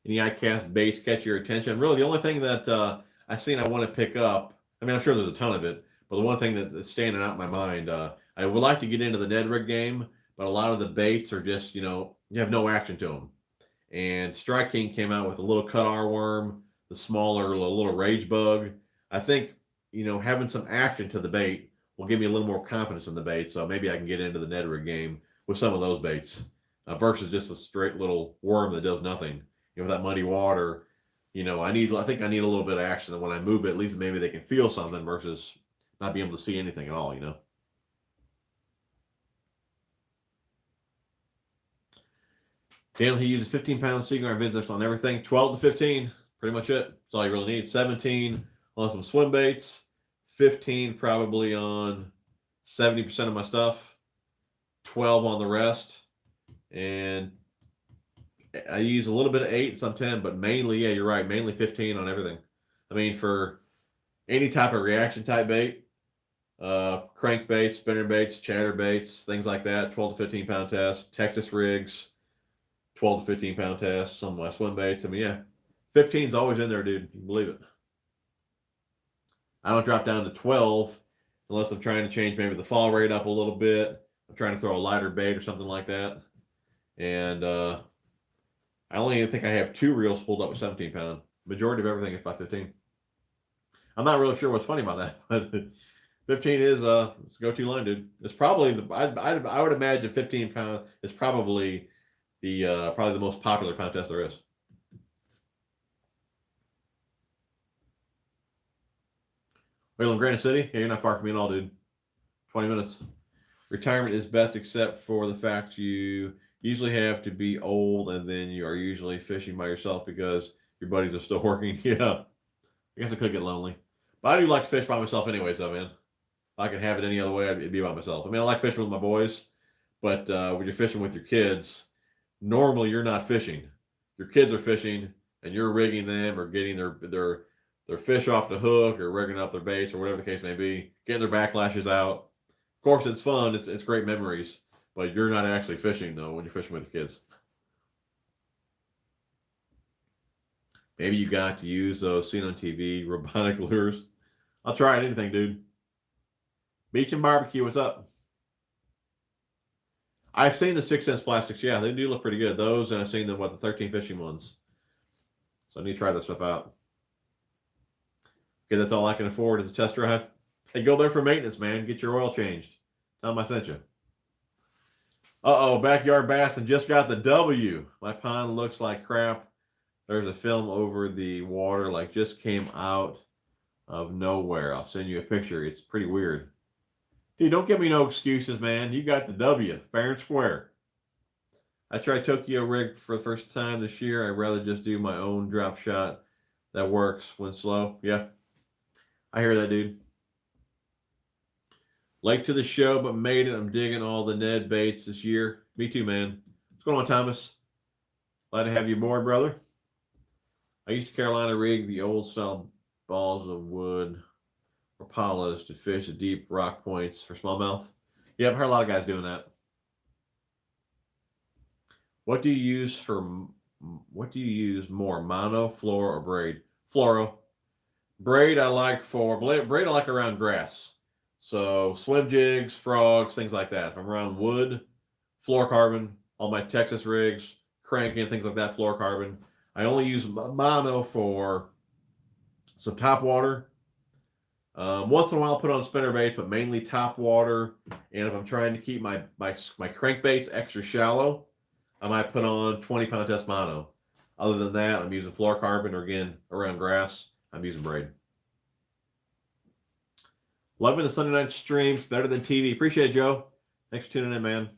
S1: Any ICAST baits catch your attention? Really, the only thing that I've seen I want to pick up, I mean, I'm sure there's a ton of it, but the one thing that's standing out in my mind, I would like to get into the Ned rig game, but a lot of the baits are just, you have no action to them. And Strike King came out with a little cut R worm, the smaller little rage bug. I think, having some action to the bait will give me a little more confidence in the bait, so maybe I can get into the Ned rig game with some of those baits versus just a straight little worm that does nothing. That muddy water, I think I need a little bit of action. And when I move it, at least maybe they can feel something versus not being able to see anything at all, Daniel, he uses 15-pound Seaguar business on everything. 12 to 15, pretty much it. That's all you really need. 17 on some swim baits. 15 probably on 70% of my stuff. 12 on the rest. And I use a little bit of 8 and some 10, but mainly, yeah, you're right, mainly 15 on everything. I mean, for any type of reaction type bait, crank baits, spinner baits, chatter baits, things like that, 12 to 15 pound test, Texas rigs, 12 to 15 pound test, some of my swim baits. I mean, yeah, 15 is always in there, dude. You can believe it. I don't drop down to 12 unless I'm trying to change maybe the fall rate up a little bit. I'm trying to throw a lighter bait or something like that. And I only think I have 2 reels pulled up with 17 pound. Majority of everything is by 15. I'm not really sure what's funny about that, but 15 is it's a go-to line, dude. It's probably I would imagine 15 pound is probably the most popular pound test there is. Well, in Granite City, yeah, you're not far from me at all, dude. 20 minutes. Retirement is best except for the fact you usually have to be old and then you are usually fishing by yourself because your buddies are still working. Yeah. I guess I could get lonely. But I do like to fish by myself anyways, though, man. If I could have it any other way, it'd be by myself. I mean, I like fishing with my boys, but when you're fishing with your kids, normally you're not fishing. Your kids are fishing and you're rigging them or getting their fish off the hook or rigging up their baits or whatever the case may be, getting their backlashes out. Of course, it's fun. It's great memories. But you're not actually fishing, though, when you're fishing with your kids. Maybe you got to use those seen on TV robotic lures. I'll try it. Anything, dude. Beach and barbecue, what's up? I've seen the 6-cent plastics. Yeah, they do look pretty good. Those, and I've seen the 13 fishing ones. So I need to try that stuff out. Okay, that's all I can afford is a test drive. Hey, go there for maintenance, man. Get your oil changed. Tell them I sent you. Uh-oh, backyard bass and just got the W. My pond looks like crap. There's a film over the water, like just came out of nowhere. I'll send you a picture. It's pretty weird. Dude, don't give me no excuses, man. You got the W, fair and square. I tried Tokyo rig for the first time this year. I'd rather just do my own drop shot. That works when slow. Yeah, I hear that, dude. Late to the show, but made it. I'm digging all the Ned baits this year. Me too, man. What's going on, Thomas? Glad to have you aboard, brother. I used to Carolina rig the old style balls of wood or palas to fish the deep rock points for smallmouth. Yeah, I've heard a lot of guys doing that. What do you use more, mono, fluoro, or braid? Fluoro. Braid I like around grass. So swim jigs, frogs, things like that. If I'm around wood, fluorocarbon, all my Texas rigs, cranking, things like that, fluorocarbon. I only use mono for some top water. Once in a while, I'll put on spinner baits, but mainly top water. And if I'm trying to keep my crankbaits extra shallow, I might put on 20-pound test mono. Other than that, I'm using fluorocarbon, or again, around grass, I'm using braid. Loving the Sunday night streams, better than TV. Appreciate it, Joe. Thanks for tuning in, man.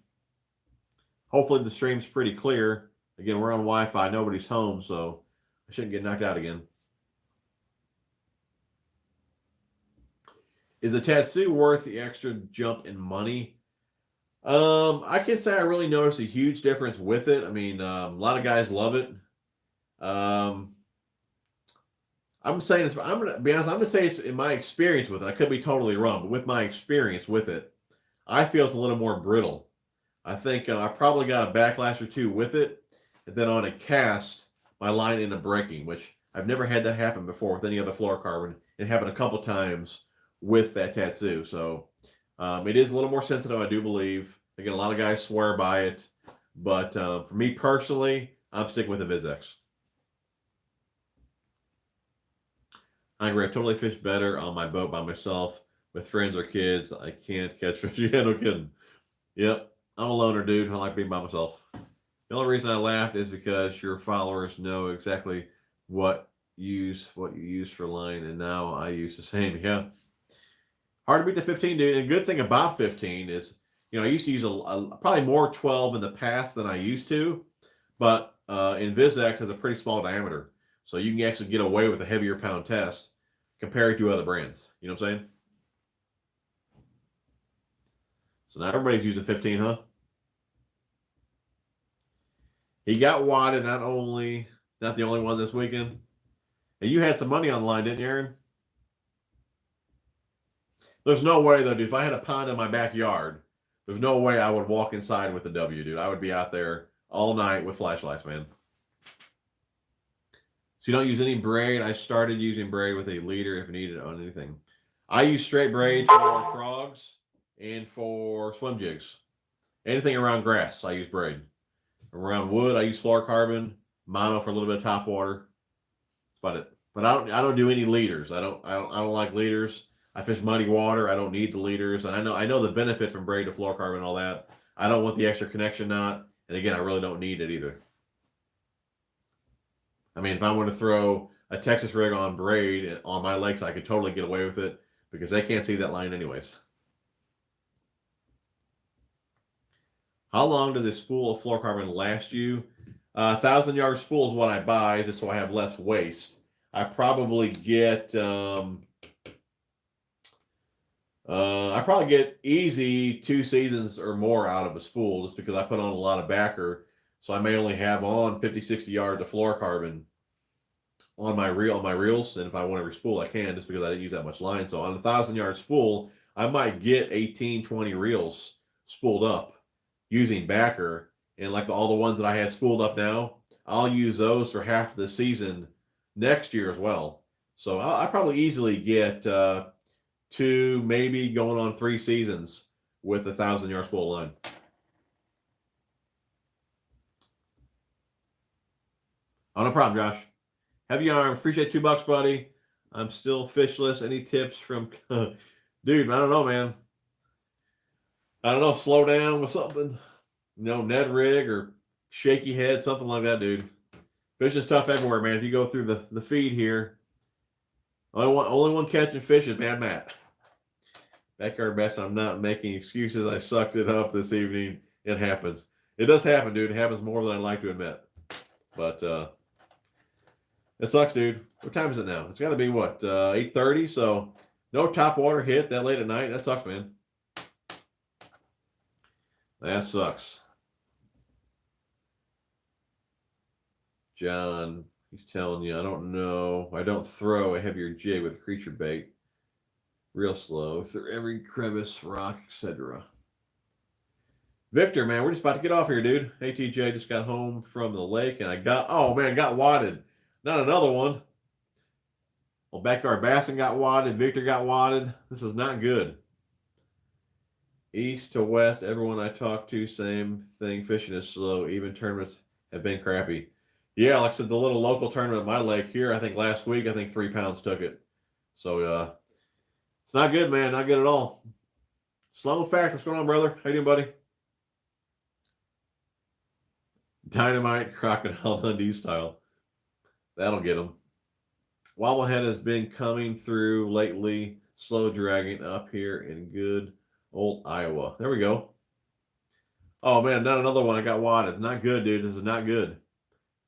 S1: Hopefully the stream's pretty clear. Again, we're on Wi-Fi. Nobody's home, so I shouldn't get knocked out again. Is the Tatsu worth the extra jump in money? I can say I really noticed a huge difference with it. I mean, a lot of guys love it. I'm going to be honest, I'm going to say it's in my experience with it. I could be totally wrong, but with my experience with it, I feel it's a little more brittle. I think I probably got a backlash or two with it. And then on a cast, my line ended up breaking, which I've never had that happen before with any other fluorocarbon. It happened a couple times with that Tatsu. So it is a little more sensitive, I do believe. Again, a lot of guys swear by it. But for me personally, I'm sticking with the VizX. I agree. I totally fish better on my boat by myself. With friends or kids, I can't catch fish. Yeah, no kidding. Yep. I'm a loner, dude. I like being by myself. The only reason I laughed is because your followers know exactly what you use for line, and now I use the same. Yeah. Hard to beat the 15, dude. And a good thing about 15 is, I used to use probably more 12 in the past than I used to, but in VizX has a pretty small diameter. So you can actually get away with a heavier pound test compared to other brands. You know what I'm saying? So now everybody's using 15, huh? He got wadded, not the only one this weekend. And you had some money on the line, didn't you, Aaron? There's no way, though, dude. If I had a pond in my backyard, there's no way I would walk inside with the W, dude. I would be out there all night with flashlights, man. So you don't use any braid? I started using braid with a leader if needed on anything. I use straight braid for frogs and for swim jigs. Anything around grass, I use braid. Around wood, I use fluorocarbon, mono for a little bit of top water. That's about it. But I don't do any leaders. I don't like leaders. I fish muddy water. I don't need the leaders. And I know the benefit from braid to fluorocarbon and all that. I don't want the extra connection knot. And again, I really don't need it either. I mean, if I want to throw a Texas rig on braid on my lakes, I could totally get away with it because they can't see that line anyways. How long does a spool of fluorocarbon last you? 1,000-yard spool is what I buy just so I have less waste. I probably get easy 2 seasons or more out of a spool just because I put on a lot of backer. So I may only have on 50, 60 yards of fluorocarbon on my reels. And if I want to respool, I can just because I didn't use that much line. So on a 1,000-yard spool, I might get 18, 20 reels spooled up using backer. And like all the ones that I have spooled up now, I'll use those for half the season next year as well. So I probably easily get 2, maybe going on 3 seasons with a 1,000-yard spool line. Oh, no problem, Josh. Heavy arm. Appreciate $2, buddy. I'm still fishless. Any tips from... Dude, I don't know, man. I don't know. Slow down with something. Ned rig or shaky head, something like that, dude. Fishing stuff everywhere, man. If you go through the feed here, only one catching fish is Mad Matt. Backyard bass. I'm not making excuses. I sucked it up this evening. It happens. It does happen, dude. It happens more than I'd like to admit. But it sucks, dude. What time is it now? It's got to be what, 8:30. So no top water hit that late at night. That sucks, man. That sucks. John, he's telling you, I don't know. I don't throw a heavier jig with creature bait. Real slow through every crevice, rock, etc. Victor, man, we're just about to get off here, dude. Hey, TJ, just got home from the lake and I got wadded. Not another one. Well, backyard bassing got wadded. Victor got wadded. This is not good. East to west, everyone I talk to, same thing. Fishing is slow. Even tournaments have been crappy. Yeah, like I said, the little local tournament at my lake here, I think last week, 3 pounds took it. So, it's not good, man. Not good at all. Sloan Fact, what's going on, brother? How you doing, buddy? Dynamite Crocodile Dundee style. That'll get him. Wobblehead has been coming through lately, slow dragging up here in good old Iowa. There we go. Oh, man, not another one. I got wadded. Not good, dude. This is not good.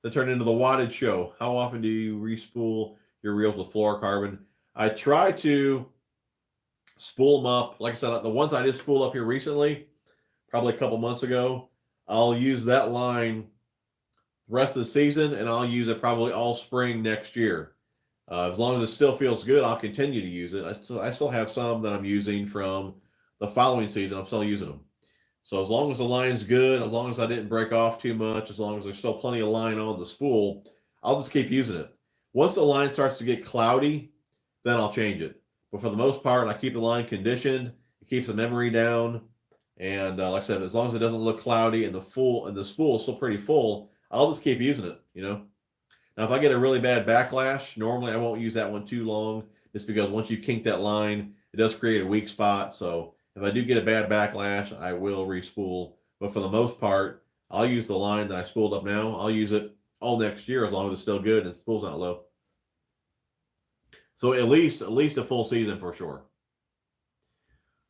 S1: That turned into the wadded show. How often do you respool your reels with fluorocarbon? I try to spool them up. Like I said, the ones I just spooled up here recently, probably a couple months ago, I'll use that line the rest of the season, and I'll use it probably all spring next year. As long as it still feels good, I'll continue to use it. I still have some that I'm using from the following season. I'm still using them. So as long as the line's good, as long as I didn't break off too much, as long as there's still plenty of line on the spool, I'll just keep using it. Once the line starts to get cloudy, then I'll change it. But for the most part, I keep the line conditioned. It keeps the memory down. And like I said, as long as it doesn't look cloudy and the spool is still pretty full, I'll just keep using it, Now, if I get a really bad backlash, normally I won't use that one too long, just because once you kink that line, it does create a weak spot. So if I do get a bad backlash, I will respool. But for the most part, I'll use the line that I spooled up now. I'll use it all next year as long as it's still good and the spool's not low. So at least a full season for sure.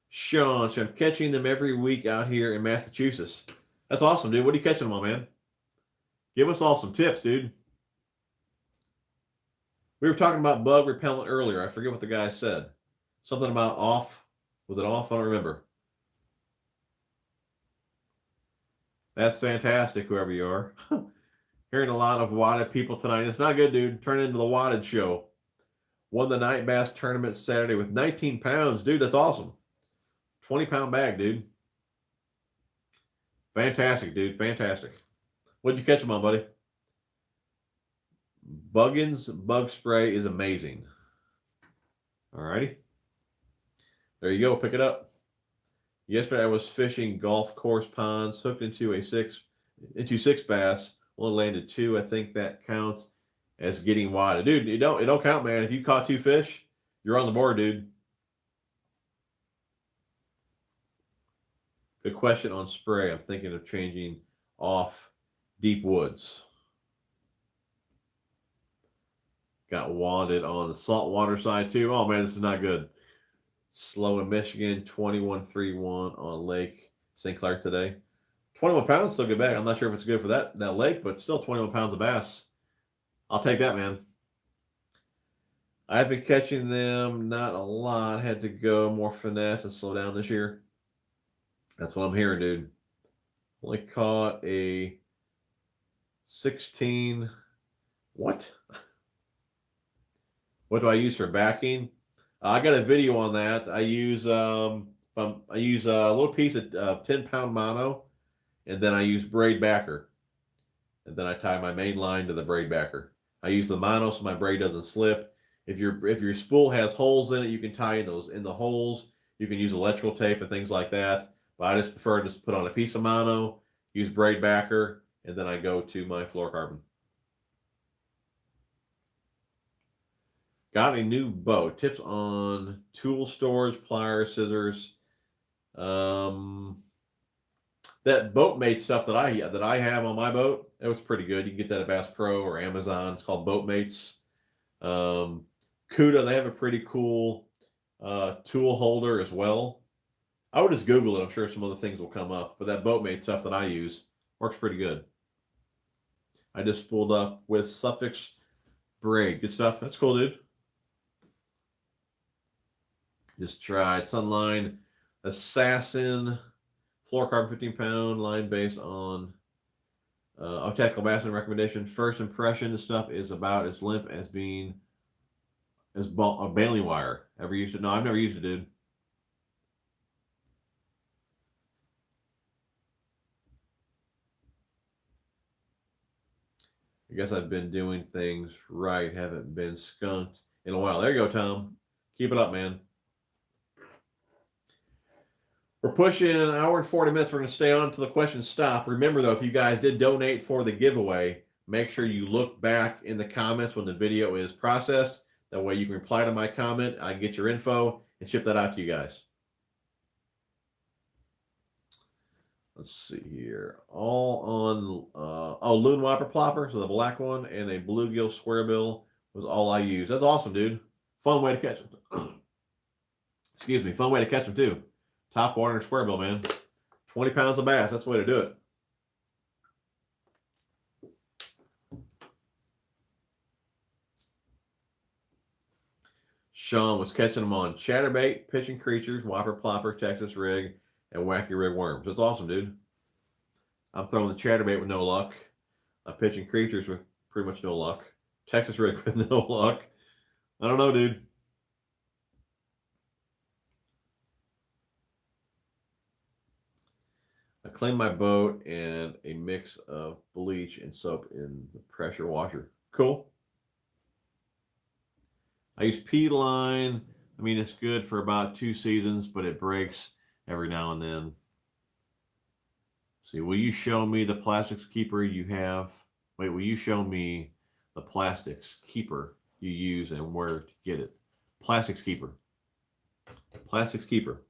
S1: Sean, so I'm catching them every week out here in Massachusetts. That's awesome, dude. What are you catching them on, man? Give us all some tips, dude. We were talking about bug repellent earlier. I forget what the guy said. Something about off. Was it off? I don't remember. That's fantastic, whoever you are. Hearing a lot of wadded people tonight. It's not good, dude. Turn into the wadded show. Won the night bass tournament Saturday with 19 pounds. Dude, that's awesome. 20-pound bag, dude. Fantastic, dude. Fantastic. What'd you catch them on, buddy? Buggins bug spray is amazing. Alrighty. There you go. Pick it up. Yesterday I was fishing golf course ponds, hooked into six bass. Only landed 2. I think that counts as getting wadded. Dude, it don't count, man. If you caught 2 fish, you're on the board, dude. Good question on spray. I'm thinking of changing off deep woods. Got wadded on the saltwater side too. Oh man, this is not good. Slow in Michigan, 21.31 on Lake St. Clair today. 21 pounds, still good bag. I'm not sure if it's good for that lake, but still 21 pounds of bass. I'll take that, man. I've been catching them, not a lot. Had to go more finesse and slow down this year. That's what I'm hearing, dude. Only caught a 16. What? What do I use for backing? I got a video on that. I use a little piece of 10-pound mono, and then I use braid backer, and then I tie my main line to the braid backer. I use the mono so my braid doesn't slip. If your spool has holes in it, you can tie in the holes. You can use electrical tape and things like that. But I just prefer to just put on a piece of mono, use braid backer, and then I go to my fluorocarbon. Got a new bow. Tips on tool storage, pliers, scissors. That that Boatmate stuff that I have on my boat, it was pretty good. You can get that at Bass Pro or Amazon. It's called Boatmates. Cuda, they have a pretty cool tool holder as well. I would just Google it. I'm sure some other things will come up. But that Boatmate stuff that I use works pretty good. I just spooled up with Suffix braid. Good stuff. That's cool, dude. Just tried Sunline Assassin fluorocarbon 15-pound line based on tactical bassing recommendation. First impression, this stuff is about as limp as being a baling wire. Ever used it? No, I've never used it, dude. I guess I've been doing things right. Haven't been skunked in a while. There you go, Tom. Keep it up, man. We're pushing an hour and 40 minutes. We're going to stay on until the questions stop. Remember, though, if you guys did donate for the giveaway, make sure you look back in the comments when the video is processed. That way you can reply to my comment. I can get your info and ship that out to you guys. Let's see here. All on, Loon Whopper Plopper, so the black one, and a Bluegill Square Bill was all I used. That's awesome, dude. Fun way to catch them. Excuse me. Fun way to catch them, too. Top water and square bill, man. 20 pounds of bass. That's the way to do it. Sean was catching them on chatterbait, pitching creatures, whopper, plopper, Texas rig, and wacky rig worms. That's awesome, dude. I'm throwing the chatterbait with no luck. I'm pitching creatures with pretty much no luck. Texas rig with no luck. I don't know, dude. I cleaned my boat and a mix of bleach and soap in the pressure washer. Cool. I use P-line. I mean, it's good for about 2 seasons, but it breaks every now and then. See, will you show me the plastics keeper you have? Wait, will you show me the plastics keeper you use and where to get it? Plastics keeper. Plastics keeper.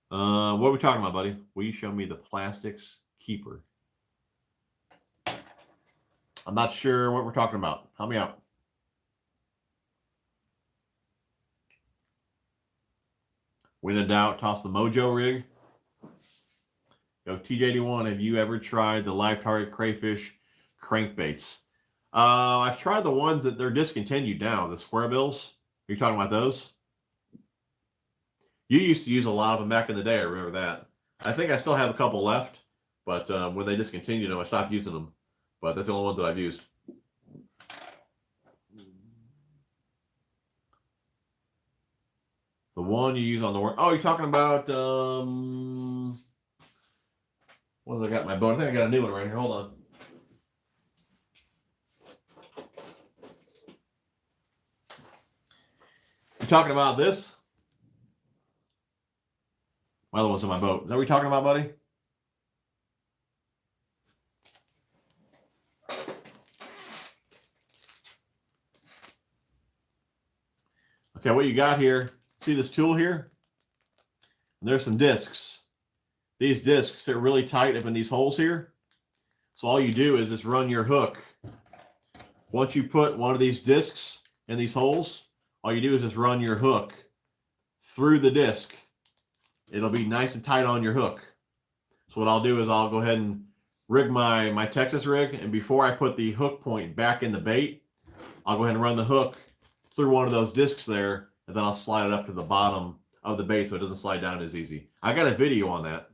S1: What are we talking about, buddy? Will you show me the plastics keeper? I'm not sure what we're talking about. Help me out. When in doubt, toss the Mojo rig. Yo, TJD1, have you ever tried the live target crayfish crankbaits? I've tried the ones that they're discontinued now, the square bills. Are you talking about those? You used to use a lot of them back in the day. I remember that. I think I still have a couple left, but when they discontinued them, I stopped using them. But that's the only ones that I've used. The one you use on the work. Oh, you're talking about what have I got in my boat? I think I got a new one right here. Hold on. You talking about this? My other one's in my boat. Is that what you're talking about, buddy? Okay, what you got here, see this tool here? And there's some discs. These discs fit really tight up in these holes here. So all you do is just run your hook. Once you put one of these discs in these holes, all you do is just run your hook through the disc. It'll be nice and tight on your hook. So what I'll do is I'll go ahead and rig my Texas rig, and before I put the hook point back in the bait, I'll go ahead and run the hook through one of those discs there, and then I'll slide it up to the bottom of the bait so it doesn't slide down as easy. I got a video on that.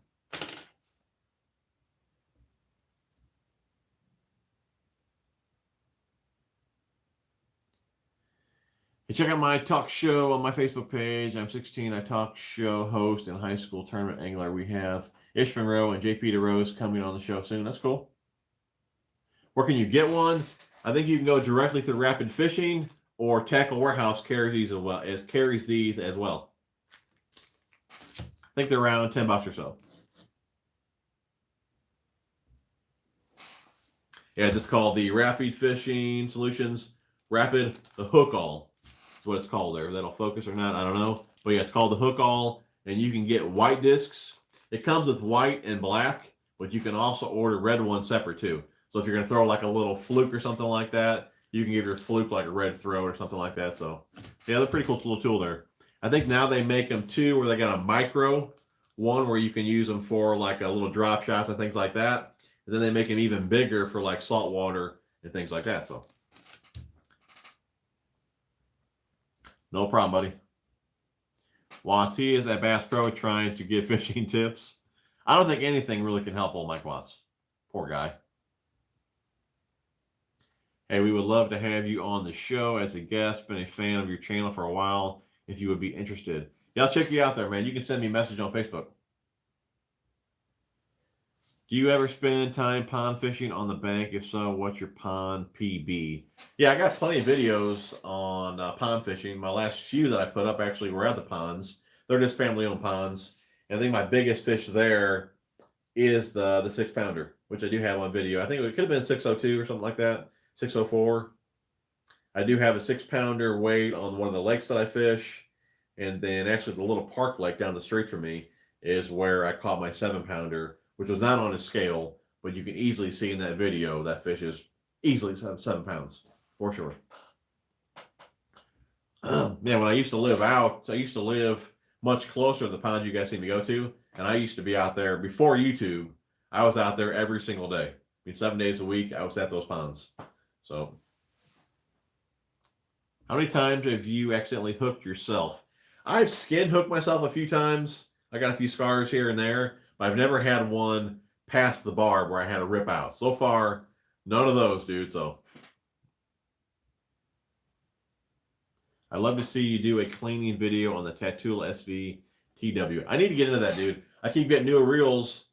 S1: Hey, check out my talk show on my Facebook page. I'm 16. I talk show host and high school tournament angler. We have Ish Monroe and JP DeRose coming on the show soon. That's cool. Where can you get one? I think you can go directly through Rapid Fishing, or Tackle Warehouse carries these as well. I think they're around $10 or so. Yeah, it's called the Rapid Fishing Solutions Rapid the Hook All. That's what it's called there. That'll focus or not, I don't know. But yeah, it's called the Hook All, and you can get white discs, It comes with white and black, but you can also order red ones separate too. So if you're going to throw like a little fluke or something like that, you can give your fluke like a red throw or something like that. So yeah, they're pretty cool little tool there. I think now they make them too where they got a micro one where you can use them for like a little drop shots and things like that. And then they make them even bigger for like salt water and things like that. So no problem, buddy. Watts, he is at Bass Pro trying to give fishing tips. I don't think anything really can help old Mike Watts. Poor guy. Hey, we would love to have you on the show as a guest. Been a fan of your channel for a while. If you would be interested. Yeah, I'll check you out there, man. You can send me a message on Facebook. Do you ever spend time pond fishing on the bank? If so, what's your pond PB? Yeah, I got plenty of videos on pond fishing. My last few that I put up actually were at the ponds. They're just family-owned ponds. And I think my biggest fish there is the 6-pounder, which I do have on video. I think it could have been 602 or something like that, 604. I do have a 6-pounder weight on one of the lakes that I fish. And then actually the little park lake down the street from me is where I caught my 7-pounder, which was not on a scale, but you can easily see in that video that fish is easily 7 pounds, for sure. Yeah, when I used to live out, I used to live much closer to the ponds you guys seem to go to, and I used to be out there before YouTube. I was out there every single day. I mean, 7 days a week, I was at those ponds. So, how many times have you accidentally hooked yourself? I've skin hooked myself a few times. I got a few scars here and there, but I've never had one past the barb where I had to rip out. So far, none of those, dude. So I'd love to see you do a cleaning video on the Tattoo SV TW. I need to get into that, dude. I keep getting newer reels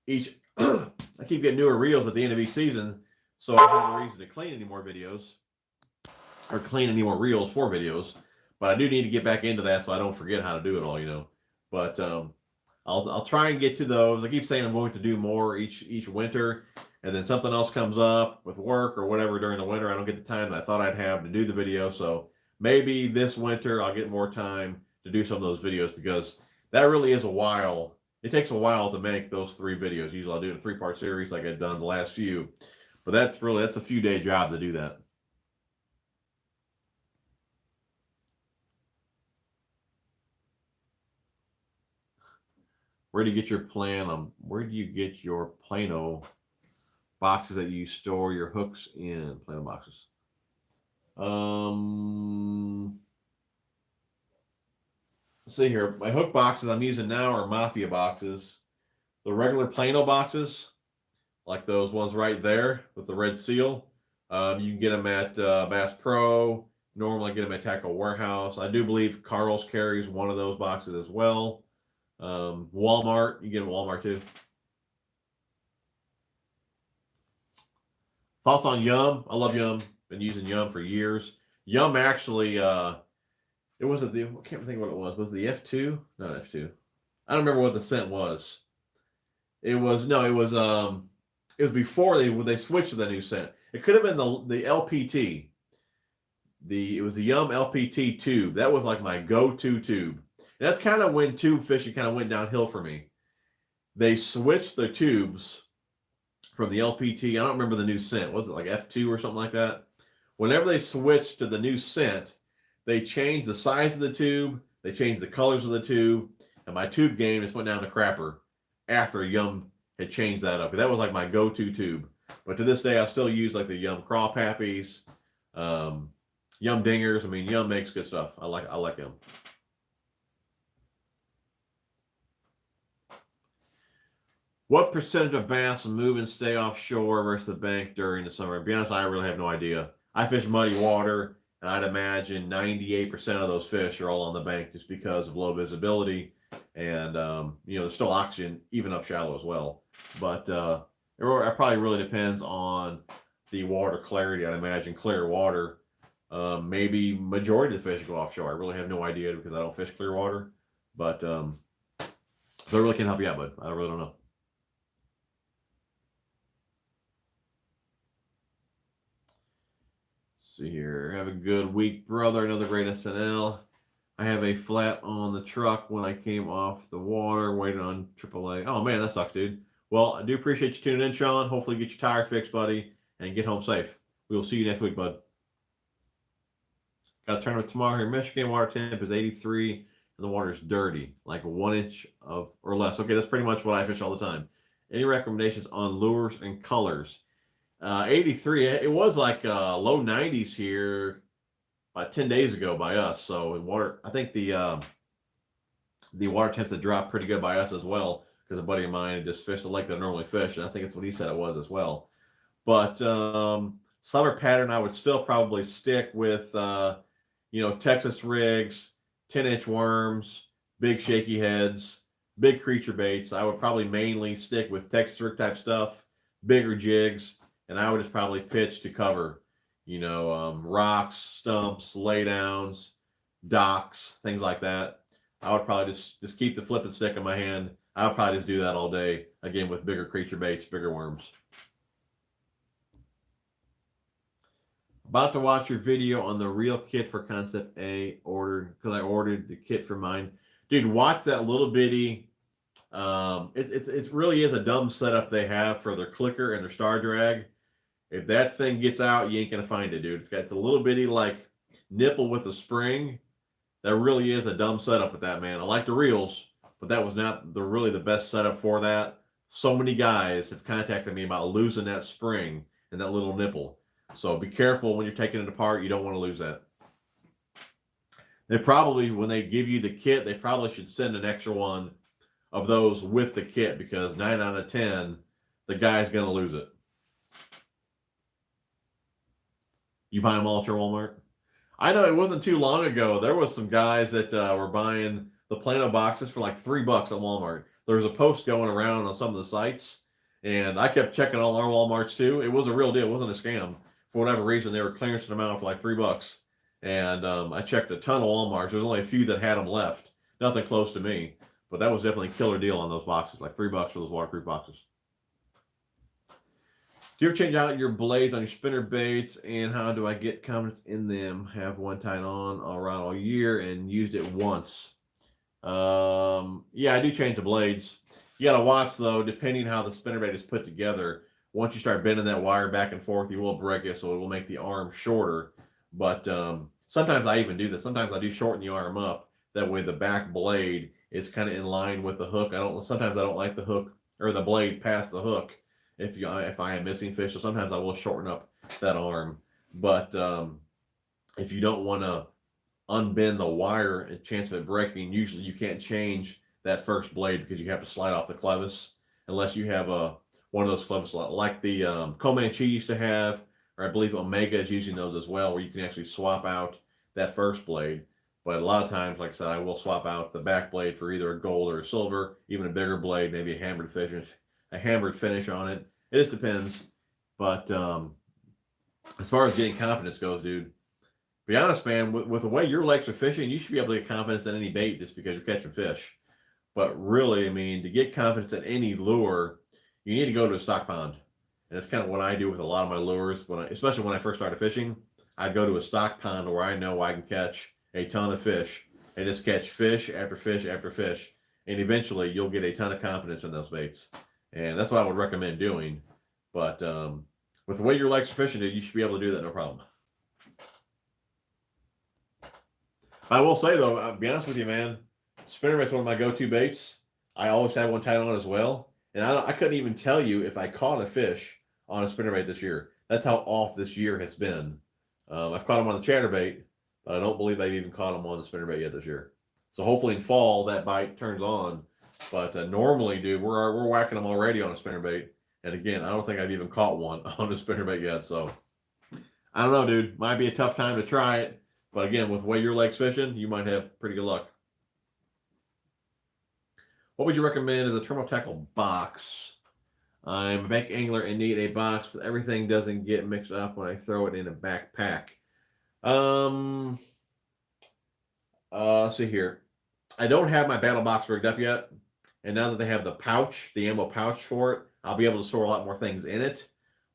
S1: each. I keep getting newer reels at the end of each season, so I don't have a reason to clean any more videos or clean any more reels for videos. But I do need to get back into that so I don't forget how to do it all, you know. But I'll try and get to those. I keep saying I'm going to do more each winter, and then something else comes up with work or whatever during the winter. I don't get the time that I thought I'd have to do the video. So maybe this winter I'll get more time to do some of those videos because that really is a while. It takes a while to make those 3 videos. Usually I'll do a 3-part series like I've done the last few, but that's a few day job to do that. Where do you get your where do you get your Plano boxes that you store your hooks in? Plano boxes. Let's see here. My hook boxes I'm using now are Mafia boxes. The regular Plano boxes, like those ones right there with the red seal, you can get them at Bass Pro. Normally I get them at Tackle Warehouse. I do believe Karl's carries one of those boxes as well. Walmart, you get them at Walmart too. Thoughts on Yum? I love Yum. Been using Yum for years. Yum actually, it wasn't the, I can't think what it was. Was it the F2? Not F2. I don't remember what the scent was. It was before they switched to the new scent. It could have been the LPT. It was the Yum LPT tube. That was like my go-to tube. And that's kind of when tube fishing kind of went downhill for me. They switched the tubes from the LPT. I don't remember the new scent. Was it like F2 or something like that? Whenever they switched to the new scent, they changed the size of the tube. They changed the colors of the tube. And my tube game just went down the crapper after Yum had changed that up. That was like my go-to tube. But to this day, I still use like the Yum Craw Pappies, Yum Dingers. I mean, Yum makes good stuff. I like Yum. What percentage of bass move and stay offshore versus the bank during the summer? To be honest, I really have no idea. I fish muddy water, and I'd imagine 98% of those fish are all on the bank just because of low visibility. And, there's still oxygen even up shallow as well. But it probably really depends on the water clarity. I'd imagine clear water. Maybe majority of the fish go offshore. I really have no idea because I don't fish clear water. But so I really can't help you out, bud. I really don't know. See here. Have a good week, brother. Another great SNL. I have a flat on the truck when I came off the water, waiting on AAA. Oh man, that sucks, dude. Well, I do appreciate you tuning in, Sean. Hopefully, get your tire fixed, buddy, and get home safe. We will see you next week, bud. Got a tournament tomorrow here in Michigan. Water temp is 83, and the water is dirty, like 1 inch of or less. Okay, that's pretty much what I fish all the time. Any recommendations on lures and colors? 83. It was like low 90s here about 10 days ago by us. So water, I think the water tends to drop pretty good by us as well, because a buddy of mine just fished the lake that I normally fish, and I think it's what he said it was as well. But summer pattern, I would still probably stick with Texas rigs, 10-inch worms, big shaky heads, big creature baits. I would probably mainly stick with Texas rig type stuff, bigger jigs, and I would just probably pitch to cover, rocks, stumps, laydowns, docks, things like that. I would probably just keep the flipping stick in my hand. I would probably just do that all day, again, with bigger creature baits, bigger worms. About to watch your video on the real kit for Concept A, because I ordered the kit for mine. Dude, watch that little bitty. It really is a dumb setup they have for their clicker and their star drag. If that thing gets out, you ain't gonna find it, dude. It's a little bitty like nipple with a spring. That really is a dumb setup with that, man. I like the reels, but that was not really the best setup for that. So many guys have contacted me about losing that spring and that little nipple. So be careful when you're taking it apart. You don't want to lose that. They probably, when they give you the kit, they probably should send an extra one of those with the kit, because 9 out of 10, the guy's going to lose it. You buy them all at your Walmart? I know it wasn't too long ago. There was some guys that were buying the Plano boxes for like $3 at Walmart. There was a post going around on some of the sites, and I kept checking all our Walmarts too. It was a real deal. It wasn't a scam. For whatever reason, they were clearancing them out for like $3. And I checked a ton of Walmarts. There's only a few that had them left. Nothing close to me. But that was definitely a killer deal on those boxes, like $3 for those waterproof boxes. Do you ever change out your blades on your spinner baits, and how do I get confidence in them? Have one tied on around all year and used it once. Yeah, I do change the blades. You got to watch, though, depending how the spinnerbait is put together. Once you start bending that wire back and forth, you will break it, so it will make the arm shorter. But sometimes I even do this. Sometimes I do shorten the arm up. That way the back blade is kind of in line with the hook. Sometimes I don't like the hook or the blade past the hook if I am missing fish. So sometimes I will shorten up that arm. But if you don't want to unbend the wire and chance of it breaking, usually you can't change that first blade, because you have to slide off the clevis, unless you have one of those clevis like the Comanche used to have, or I believe Omega is using those as well, where you can actually swap out that first blade. But a lot of times, like I said, I will swap out the back blade for either a gold or a silver, even a bigger blade, maybe a hammered finish on it. It just depends. But as far as getting confidence goes, dude, be honest, man, with the way your legs are fishing, you should be able to get confidence in any bait just because you're catching fish. But really, I mean, to get confidence in any lure, you need to go to a stock pond. And that's kind of what I do with a lot of my lures, especially when I first started fishing. I'd go to a stock pond where I know I can catch a ton of fish and just catch fish after fish after fish. And eventually you'll get a ton of confidence in those baits. And that's what I would recommend doing. But with the way your legs are fishing, dude, you should be able to do that no problem. I will say, though, I'll be honest with you, man, spinnerbait's one of my go-to baits. I always have one tied on as well. And I couldn't even tell you if I caught a fish on a spinnerbait this year. That's how off this year has been. I've caught them on the chatterbait, but I don't believe I've even caught them on the spinnerbait yet this year. So hopefully in fall that bite turns on. But normally, dude, we're whacking them already on a spinnerbait. And again, I don't think I've even caught one on a spinnerbait yet. So I don't know, dude. Might be a tough time to try it. But again, with the way your legs fishing, you might have pretty good luck. What would you recommend as a terminal tackle box? I'm a bank angler and need a box, but everything doesn't get mixed up when I throw it in a backpack. Let's see here. I don't have my battle box rigged up yet. And now that they have the pouch, the ammo pouch for it, I'll be able to store a lot more things in it.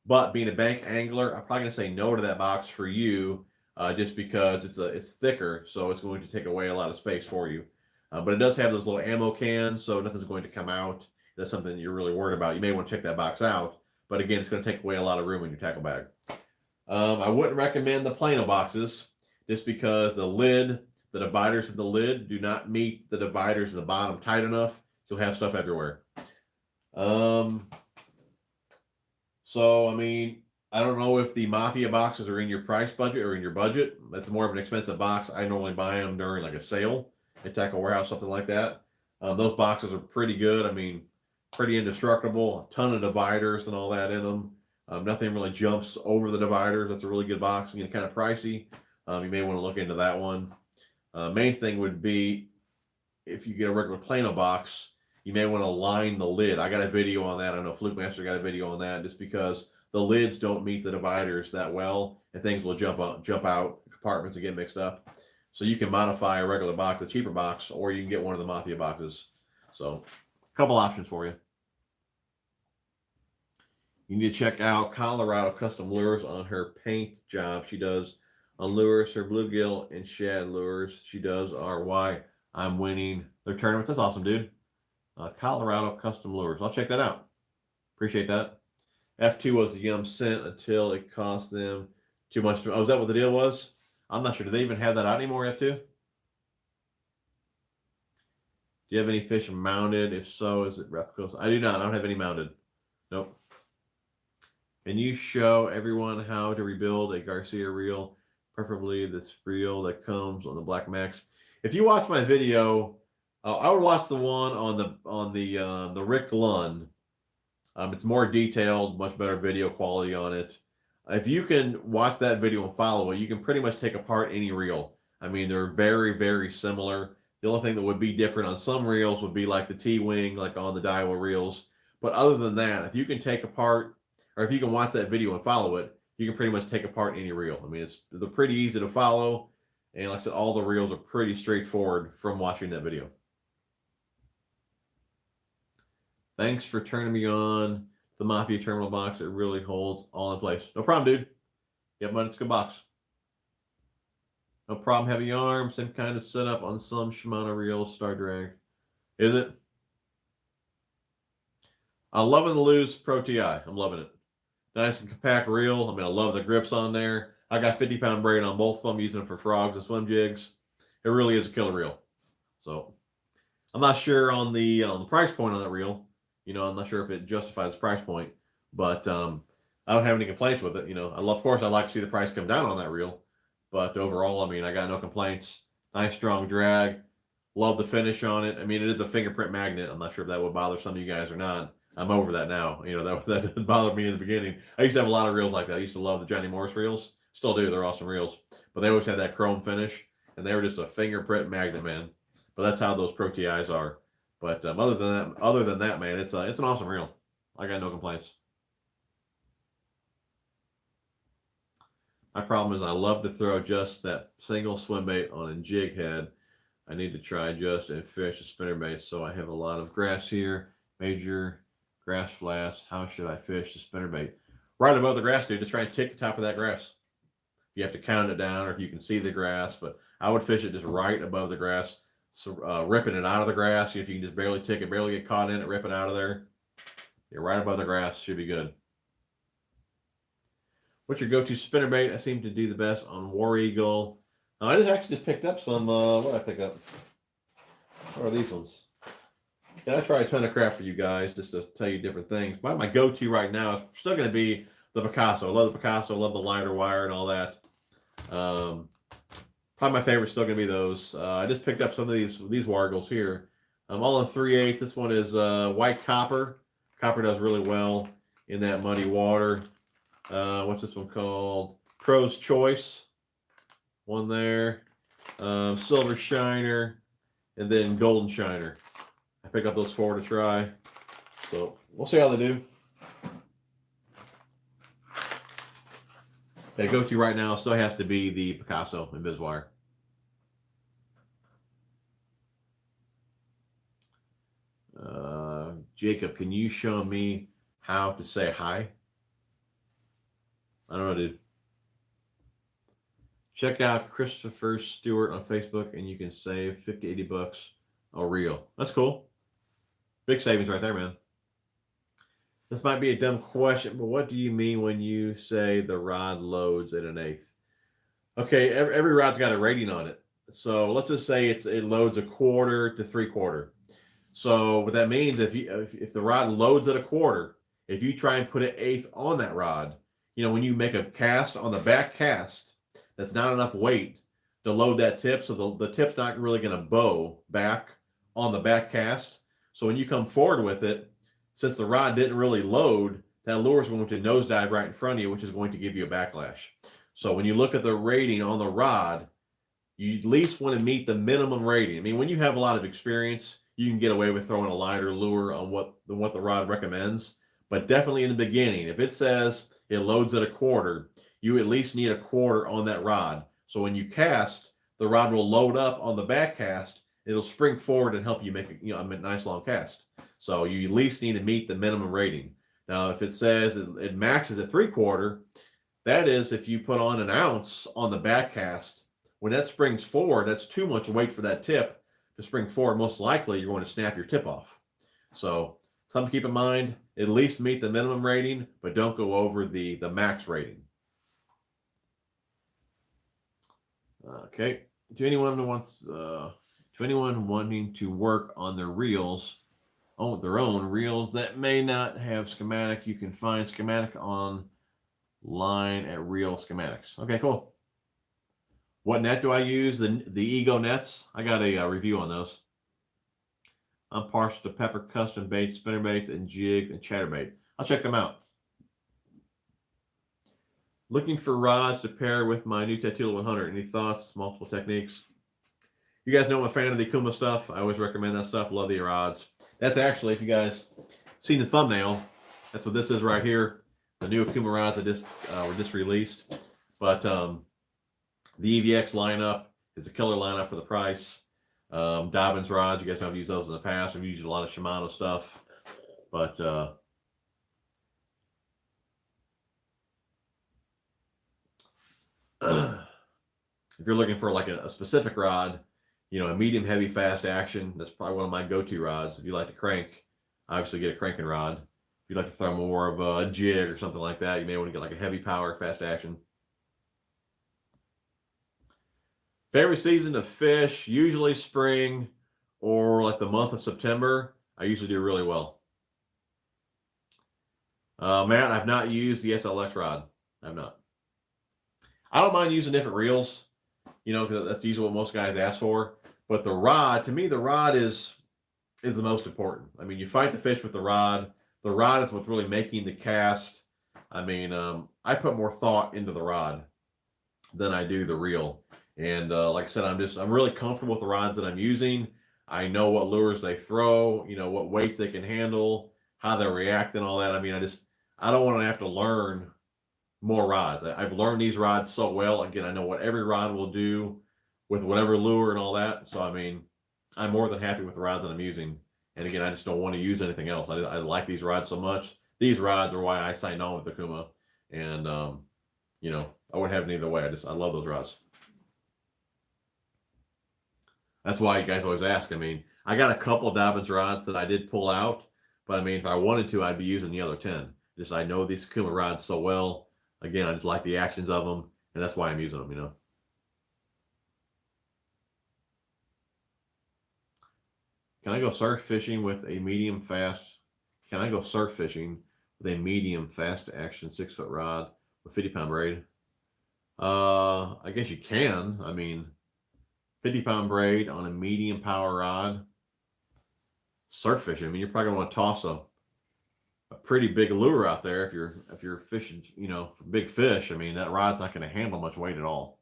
S1: But being a bank angler, I'm probably going to say no to that box for you. just because it's thicker, so it's going to take away a lot of space for you. But it does have those little ammo cans, so nothing's going to come out. That's something that you're really worried about. You may want to check that box out, but again, it's going to take away a lot of room in your tackle bag. I wouldn't recommend the Plano boxes just because the dividers of the lid do not meet the dividers at the bottom tight enough. You'll have stuff everywhere. So, I mean, I don't know if the Mafia boxes are in your price budget or in your budget. That's more of an expensive box. I normally buy them during like a sale at Tackle Warehouse, something like that. Those boxes are pretty good. I mean, pretty indestructible. A ton of dividers and all that in them. Nothing really jumps over the dividers. That's a really good box. Again, kind of pricey. You may want to look into that one. Main thing would be if you get a regular Plano box, you may want to line the lid. I got a video on that. I know Fluke Master got a video on that just because the lids don't meet the dividers that well and things will jump out, compartments and get mixed up. So you can modify a regular box, a cheaper box, or you can get one of the Mafia boxes. So a couple options for you. You need to check out Colorado Custom Lures on her paint job. She does on lures, her bluegill and shad lures. She does are why I'm winning their tournament. That's awesome, dude. Colorado Custom Lures. I'll check that out. Appreciate that. F2 was a yum cent until it cost them too much. Oh, is that what the deal was? I'm not sure. Do they even have that out anymore, F2? Do you have any fish mounted? If so, is it replicas? I do not. I don't have any mounted. Nope. Can you show everyone how to rebuild a Garcia reel, preferably this reel that comes on the Black Max? If you watch my video, I would watch the one on the Rick Lund. It's more detailed, much better video quality on it. If you can watch that video and follow it, you can pretty much take apart any reel. I mean, they're very, very similar. The only thing that would be different on some reels would be like the T-wing, like on the Daiwa reels. But other than that, if you can take apart, or if you can watch that video and follow it, you can pretty much take apart any reel. I mean, they're pretty easy to follow. And like I said, all the reels are pretty straightforward from watching that video. Thanks for turning me on the Mafia terminal box. It really holds all in place. No problem, dude. Yep, man, it's a good box. No problem. Heavy arm, same kind of setup on some Shimano reels. Star drag. Is it? I'm loving the Lose Pro TI. I'm loving it. Nice and compact reel. I mean, I love the grips on there. I got 50-pound braid on both of them, using them for frogs and swim jigs. It really is a killer reel. So I'm not sure on the price point on that reel. You know, I'm not sure if it justifies the price point, but I don't have any complaints with it. You know, of course, I'd like to see the price come down on that reel, but overall, I mean, I got no complaints. Nice strong drag. Love the finish on it. I mean, it is a fingerprint magnet. I'm not sure if that would bother some of you guys or not. I'm over that now. You know, that didn't bother me in the beginning. I used to have a lot of reels like that. I used to love the Johnny Morris reels. Still do. They're awesome reels. But they always had that chrome finish, and they were just a fingerprint magnet, man. But that's how those Pro TIs are. But other than that, man, it's an awesome reel. I got no complaints. My problem is I love to throw just that single swim bait on a jig head. I need to try just and fish a spinnerbait. So I have a lot of grass here, major grass flats. How should I fish the spinnerbait? Right above the grass, dude. Just try and take the top of that grass. You have to count it down, or if you can see the grass. But I would fish it just right above the grass. So ripping it out of the grass, if you can just barely tick it, barely get caught in it, rip it out of there. Yeah, right above the grass should be good. What's your go-to spinnerbait? I seem to do the best on War Eagle. I just picked up some. What did I pick up? What are these ones? Yeah, I try a ton of crap for you guys just to tell you different things. But my go-to right now is still going to be the Picasso. I love the Picasso. I love the lighter wire and all that. Probably my favorite is still going to be those. I just picked up some of these Wargles here. I'm all in 3/8. This one is white copper. Copper does really well in that muddy water. What's this one called? Pro's Choice. One there. Silver Shiner. And then Golden Shiner. I pick up those 4 to try. So we'll see how they do. Okay, go-to right now still has to be the Picasso and Bizwire. Jacob, can you show me how to say hi? I don't know, dude. Check out Christopher Stewart on Facebook, and you can save 50, 80 bucks a reel. That's cool. Big savings right there, man. This might be a dumb question, but what do you mean when you say the rod loads at 1/8? Okay, every rod's got a rating on it. So let's just say it loads 1/4 to 3/4. So what that means, if the rod loads at 1/4, if you try and put an 1/8 on that rod, when you make a cast on the back cast, that's not enough weight to load that tip. So the tip's not really going to bow back on the back cast. So when you come forward with it, since the rod didn't really load, that lure is going to nosedive right in front of you, which is going to give you a backlash. So when you look at the rating on the rod, you at least want to meet the minimum rating. I mean, when you have a lot of experience, you can get away with throwing a lighter lure on what the rod recommends. But definitely in the beginning, if it says it loads at 1/4, you at least need 1/4 on that rod. So when you cast, the rod will load up on the back cast. It'll spring forward and help you make a nice long cast. So you at least need to meet the minimum rating. Now, if it says it maxes at 3/4, that is if you put on 1 ounce on the back cast, when that springs forward, that's too much weight for that tip to spring forward. Most likely, you're going to snap your tip off. So something to keep in mind, at least meet the minimum rating, but don't go over the max rating. Okay. To anyone wanting to work on their reels, their own reels that may not have schematic, you can find schematic online at Reel Schematics. Okay, cool. What net do I use? The Ego nets. I got a review on those. I'm partial to Pepper Custom Baits, Spinnerbaits, and Jig and Chatterbait. I'll check them out. Looking for rods to pair with my new Tattoo 100. Any thoughts? Multiple techniques? You guys know I'm a fan of the Okuma stuff. I always recommend that stuff. Love the rods. That's actually, if you guys seen the thumbnail, that's what this is right here. The new Okuma rods that were just released. But the EVX lineup is a killer lineup for the price. Dobbins rods, you guys know I've used those in the past. I've used a lot of Shimano stuff. But if you're looking for like a specific rod, a medium heavy fast action, that's probably one of my go-to rods. If you like to crank, obviously get a cranking rod. If you like to throw more of a jig or something like that, you may want to get like a heavy power fast action. Favorite season to fish, usually spring or like the month of September. I usually do really well. Matt, I've not used the SLX rod. I've not. I don't mind using different reels, because that's usually what most guys ask for. But the rod, to me, the rod is the most important. I mean, you fight the fish with the rod. The rod is what's really making the cast. I mean, I put more thought into the rod than I do the reel. And like I said, I'm really comfortable with the rods that I'm using. I know what lures they throw, what weights they can handle, how they react and all that. I mean, I don't want to have to learn more rods. I've learned these rods so well. Again, I know what every rod will do with whatever lure and all that. So, I mean, I'm more than happy with the rods that I'm using. And again, I just don't want to use anything else. I like these rods so much. These rods are why I signed on with Okuma. And, I wouldn't have it either way. I love those rods. That's why you guys always ask. I mean, I got a couple of Dobbins rods that I did pull out. But, I mean, if I wanted to, I'd be using the other 10. I know these Okuma rods so well. Again, I just like the actions of them. And that's why I'm using them, Can I go surf fishing with a medium fast? Can I go surf fishing with a medium fast action 6-foot rod with 50-pound braid? I guess you can. I mean, 50-pound braid on a medium power rod. Surf fishing. I mean, you're probably gonna want to toss a pretty big lure out there if you're fishing, for big fish. I mean, that rod's not going to handle much weight at all.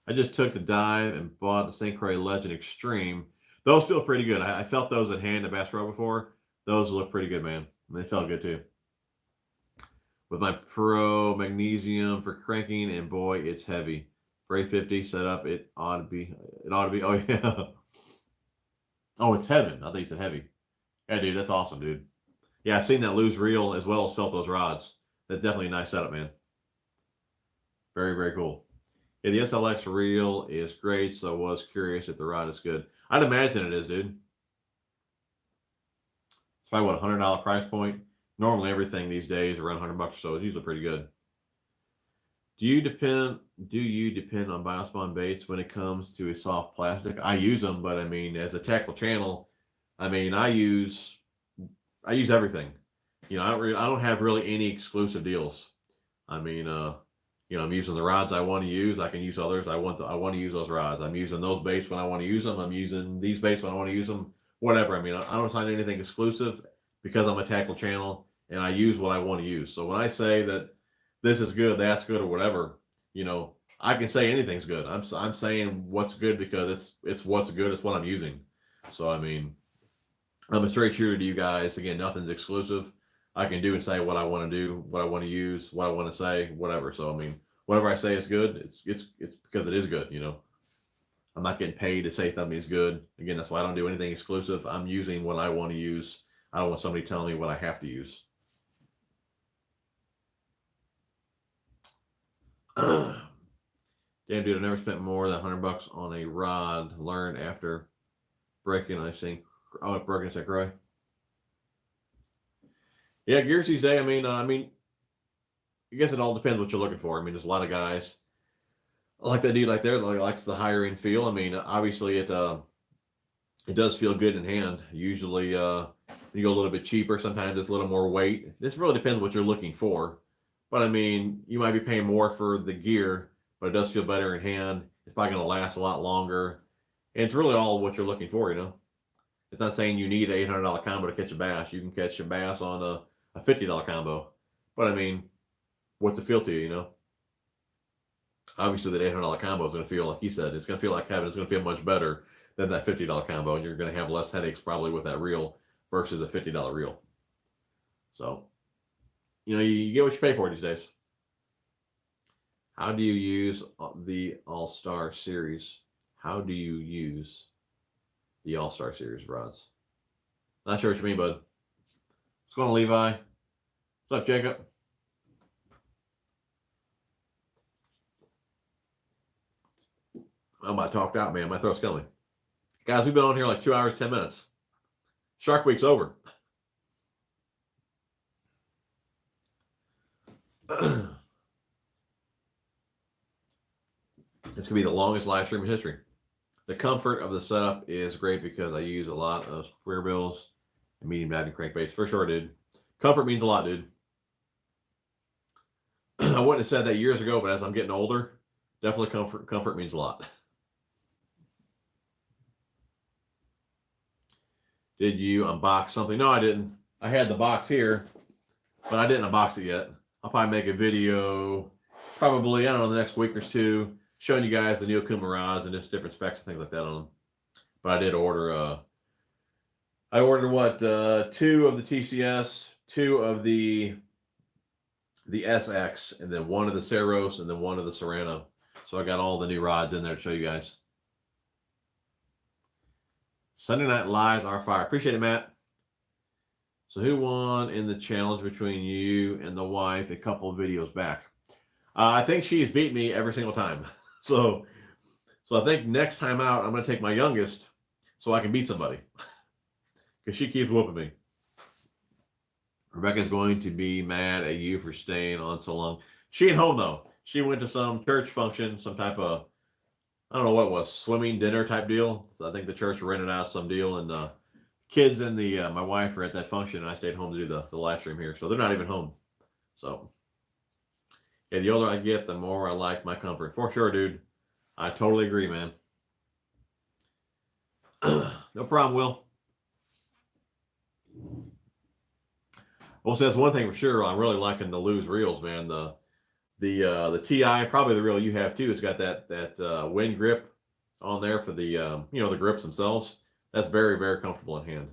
S1: I just took the dive and bought the St. Croix Legend Extreme. Those feel pretty good. I felt those at Hand at Bass Pro before. Those look pretty good, man. They felt good too. With my Pro Magnesium for cranking, and boy, it's heavy. For 850 setup, it ought to be. Oh yeah. Oh, it's heaven. I think you said heavy. Yeah, dude, that's awesome, dude. Yeah, I've seen that loose reel as well as felt those rods. That's definitely a nice setup, man. Very, very cool. Yeah, the SLX reel is great, so I was curious if the rod is good. I'd imagine it is, dude. It's probably what, $100 price point. Normally everything these days around $100 or so is usually pretty good. Do you depend on Biospon baits when it comes to a soft plastic? I use them, but I mean, as a tackle channel, I mean, I use everything. You know, I don't have really any exclusive deals. I mean, you know, I'm using the rods I want to use. I can use others. I want to use those rods. I'm using those baits when I want to use them. I'm using these baits when I want to use them. Whatever. I mean, I don't sign anything exclusive because I'm a tackle channel and I use what I want to use. So when I say that this is good, that's good, or whatever, you know, I can say anything's good. I'm saying what's good because it's what's good. It's what I'm using. So I mean, I'm a straight shooter to you guys. Again, nothing's exclusive. I can do and say what I want to do, what I want to use, what I want to say, whatever. So I mean, whatever I say is good. It's because it is good. You know, I'm not getting paid to say something is good. Again, that's why I don't do anything exclusive. I'm using what I want to use. I don't want somebody telling me what I have to use. Damn, dude, I never spent more than $100 on a rod. Learned after breaking, I think. Oh, broken, St. Croix. Yeah, gears these days. I mean, I guess it all depends what you're looking for. I mean, there's a lot of guys like that dude like there that likes the higher end feel. I mean, obviously it does feel good in hand. Usually, you go a little bit cheaper. Sometimes it's a little more weight. This really depends what you're looking for. But I mean, you might be paying more for the gear, but it does feel better in hand. It's probably going to last a lot longer. And it's really all what you're looking for, you know. It's not saying you need an $800 combo to catch a bass. You can catch a bass on a $50 combo. But I mean, what's it feel to you, you know? Obviously, that $800 combo is going to feel, like he said, it's going to feel like heaven. It's going to feel much better than that $50 combo. And you're going to have less headaches probably with that reel versus a $50 reel. So, you know, you get what you pay for these days. How do you use the All-Star Series? How do you use the All-Star Series rods? Not sure what you mean, bud. What's going on, Levi? What's up, Jacob? I'm about talked out, man. My throat's killing me. Guys, we've been on here like 2 hours, 10 minutes. Shark Week's over. It's going to be the longest live stream in history. The comfort of the setup is great because I use a lot of square bills and medium diving crankbaits. For sure, dude. Comfort means a lot, dude. I wouldn't have said that years ago, but as I'm getting older, definitely comfort means a lot. Did you unbox something? No, I didn't. I had the box here, but I didn't unbox it yet. I'll probably make a video, probably, I don't know, the next week or two, showing you guys the new Okuma rods and just different specs and things like that on them. But I did order, I ordered what, 2 of the TCS, 2 of the SX, and then 1 of the Ceros, and then 1 of the Serrano. So I got all the new rods in there to show you guys. Sunday Night Lives are fire. Appreciate it, Matt. So who won in the challenge between you and the wife a couple of videos back? I think she's beat me every single time. So I think next time out, I'm going to take my youngest so I can beat somebody. Because she keeps whooping me. Rebecca's going to be mad at you for staying on so long. She ain't home, though. She went to some church function, some type of, I don't know what it was, swimming dinner type deal. So I think the church rented out some deal, and kids and my wife are at that function, and I stayed home to do the live stream here. So they're not even home. So, yeah, the older I get, the more I like my comfort. For sure, dude. I totally agree, man. No problem, Will. Well, so that's one thing for sure. I'm really liking the Lew's reels, man. The TI, probably the reel you have too, it's got that wind grip on there for the the grips themselves. That's very, very comfortable in hand.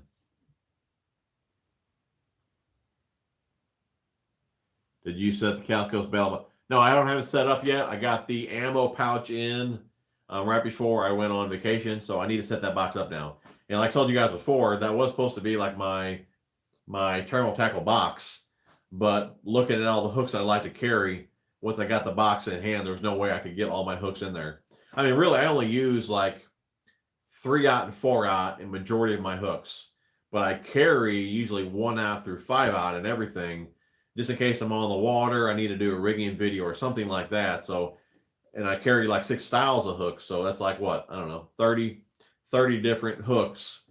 S1: Did you set the Calco's bell? No, I don't have it set up yet. I got the ammo pouch in right before I went on vacation, so I need to set that box up now. And like I told you guys before, that was supposed to be like my terminal tackle box, but looking at all the hooks I like to carry, once I got the box in hand, there was no way I could get all my hooks in there. I mean, really, I only use like 3/0 and 4/0 in majority of my hooks, but I carry usually 1/0 through 5/0 and everything, just in case I'm on the water, I need to do a rigging video or something like that. So, and I carry like 6 styles of hooks, so that's like what, I don't know, 30 different hooks,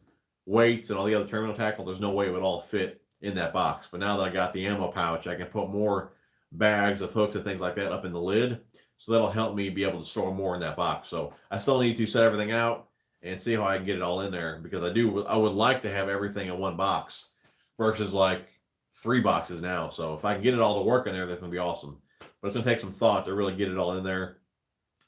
S1: weights, and all the other terminal tackle. There's no way it would all fit in that box. But now that I got the ammo pouch, I can put more bags of hooks and things like that up in the lid, so that'll help me be able to store more in that box. So I still need to set everything out and see how I can get it all in there, because I would like to have everything in one box versus like 3 boxes now. So if I can get it all to work in there, that's gonna be awesome. But it's gonna take some thought to really get it all in there.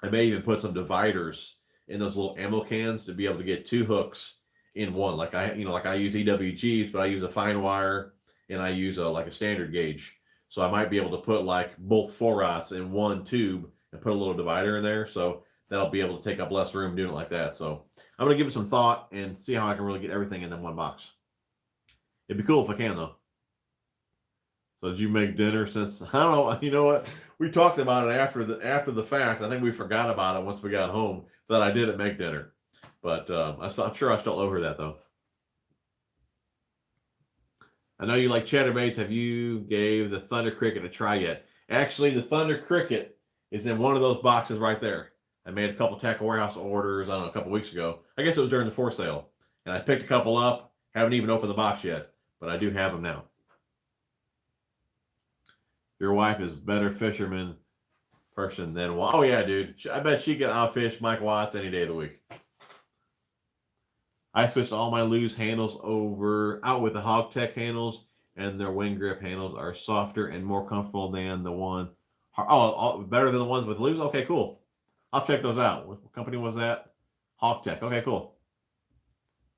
S1: I may even put some dividers in those little ammo cans to be able to get 2 hooks in one. Like I use EWGs, but I use a fine wire and I use like a standard gauge. So I might be able to put like both 4/0s in one tube and put a little divider in there. So that'll be able to take up less room doing it like that. So I'm going to give it some thought and see how I can really get everything in one box. It'd be cool if I can, though. So did you make dinner since, I don't know, you know what? We talked about it after the fact. I think we forgot about it once we got home that I didn't make dinner. But I'm sure I still owe her that, though. I know you like chatterbaits. Have you gave the Thunder Cricket a try yet? Actually, the Thunder Cricket is in one of those boxes right there. I made a couple Tackle Warehouse orders, I don't know, a couple weeks ago. I guess it was during the for sale. And I picked a couple up. Haven't even opened the box yet, but I do have them now. Your wife is better fisherman person than, oh yeah, dude. I bet she can outfish Mike Watts any day of the week. I switched all my loose handles out with the Hog Tech handles, and their wing grip handles are softer and more comfortable than the one. Oh, better than the ones with loose? Okay, cool. I'll check those out. What company was that? Hog Tech. Okay, cool.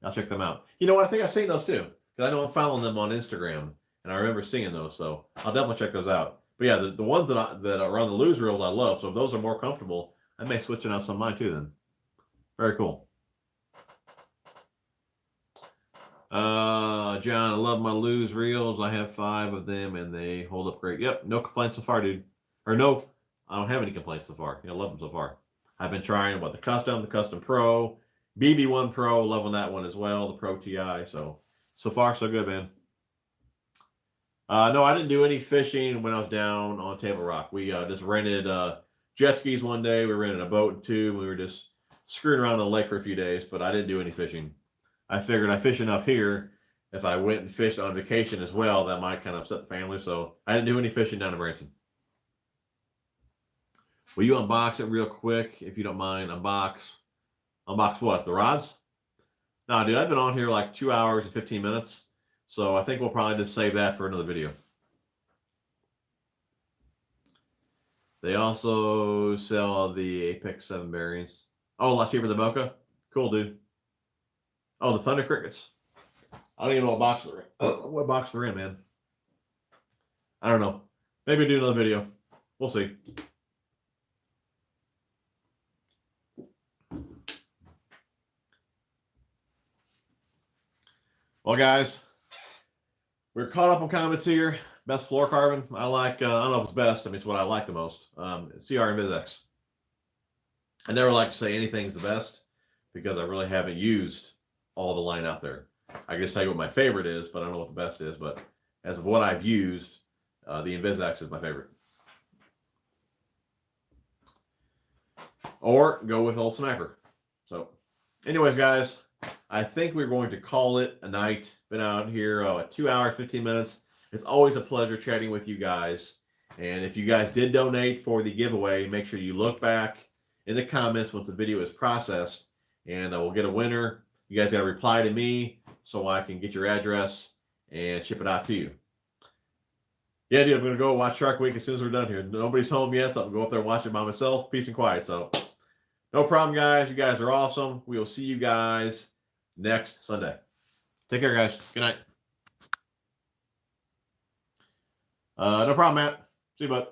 S1: I'll check them out. You know what? I think I've seen those too, because I know I'm following them on Instagram, and I remember seeing those. So I'll definitely check those out. But yeah, the ones that are on the loose reels I love. So if those are more comfortable, I may switch it out some of mine too then. Very cool. John, I love my lose reels. I have 5 of them and they hold up great. Yep, no complaints so far, dude. Or no, I don't have any complaints so far. I love them so far. I've been trying the Custom Pro, BB1 Pro, loving that one as well, the Pro TI. So far so good, man. No, I didn't do any fishing when I was down on Table Rock. We just rented jet skis one day. We rented a boat and 2. We were just screwing around on the lake for a few days, but I didn't do any fishing. I figured I fish enough here. If I went and fished on vacation as well, that might kind of upset the family. So I didn't do any fishing down in Branson. Will you unbox it real quick, if you don't mind? Unbox what? The rods? No, dude, I've been on here like 2 hours and 15 minutes. So I think we'll probably just save that for another video. They also sell the Apex 7 bearings. Oh, a lot cheaper than Mocha? Cool, dude. Oh, the Thunder Crickets. I don't even know what box they're in, man. I don't know. Maybe do another video. We'll see. Well, guys, we're caught up on comments here. Best fluorocarbon. I like, I don't know if it's best. I mean, it's what I like the most. CR InvizX. I never like to say anything's the best because I really haven't used all the line out there. I can just tell you what my favorite is, but I don't know what the best is. But as of what I've used, the InvizX is my favorite. Or go with old Sniper. So, anyways, guys, I think we're going to call it a night. Been out here 2 hours, 15 minutes. It's always a pleasure chatting with you guys. And if you guys did donate for the giveaway, make sure you look back in the comments once the video is processed, and we'll get a winner. You guys got to reply to me so I can get your address and ship it out to you. Yeah, dude, I'm going to go watch Shark Week as soon as we're done here. Nobody's home yet, so I'm going to go up there and watch it by myself. Peace and quiet. So, no problem, guys. You guys are awesome. We will see you guys next Sunday. Take care, guys. Good night. No problem, Matt. See you, bud.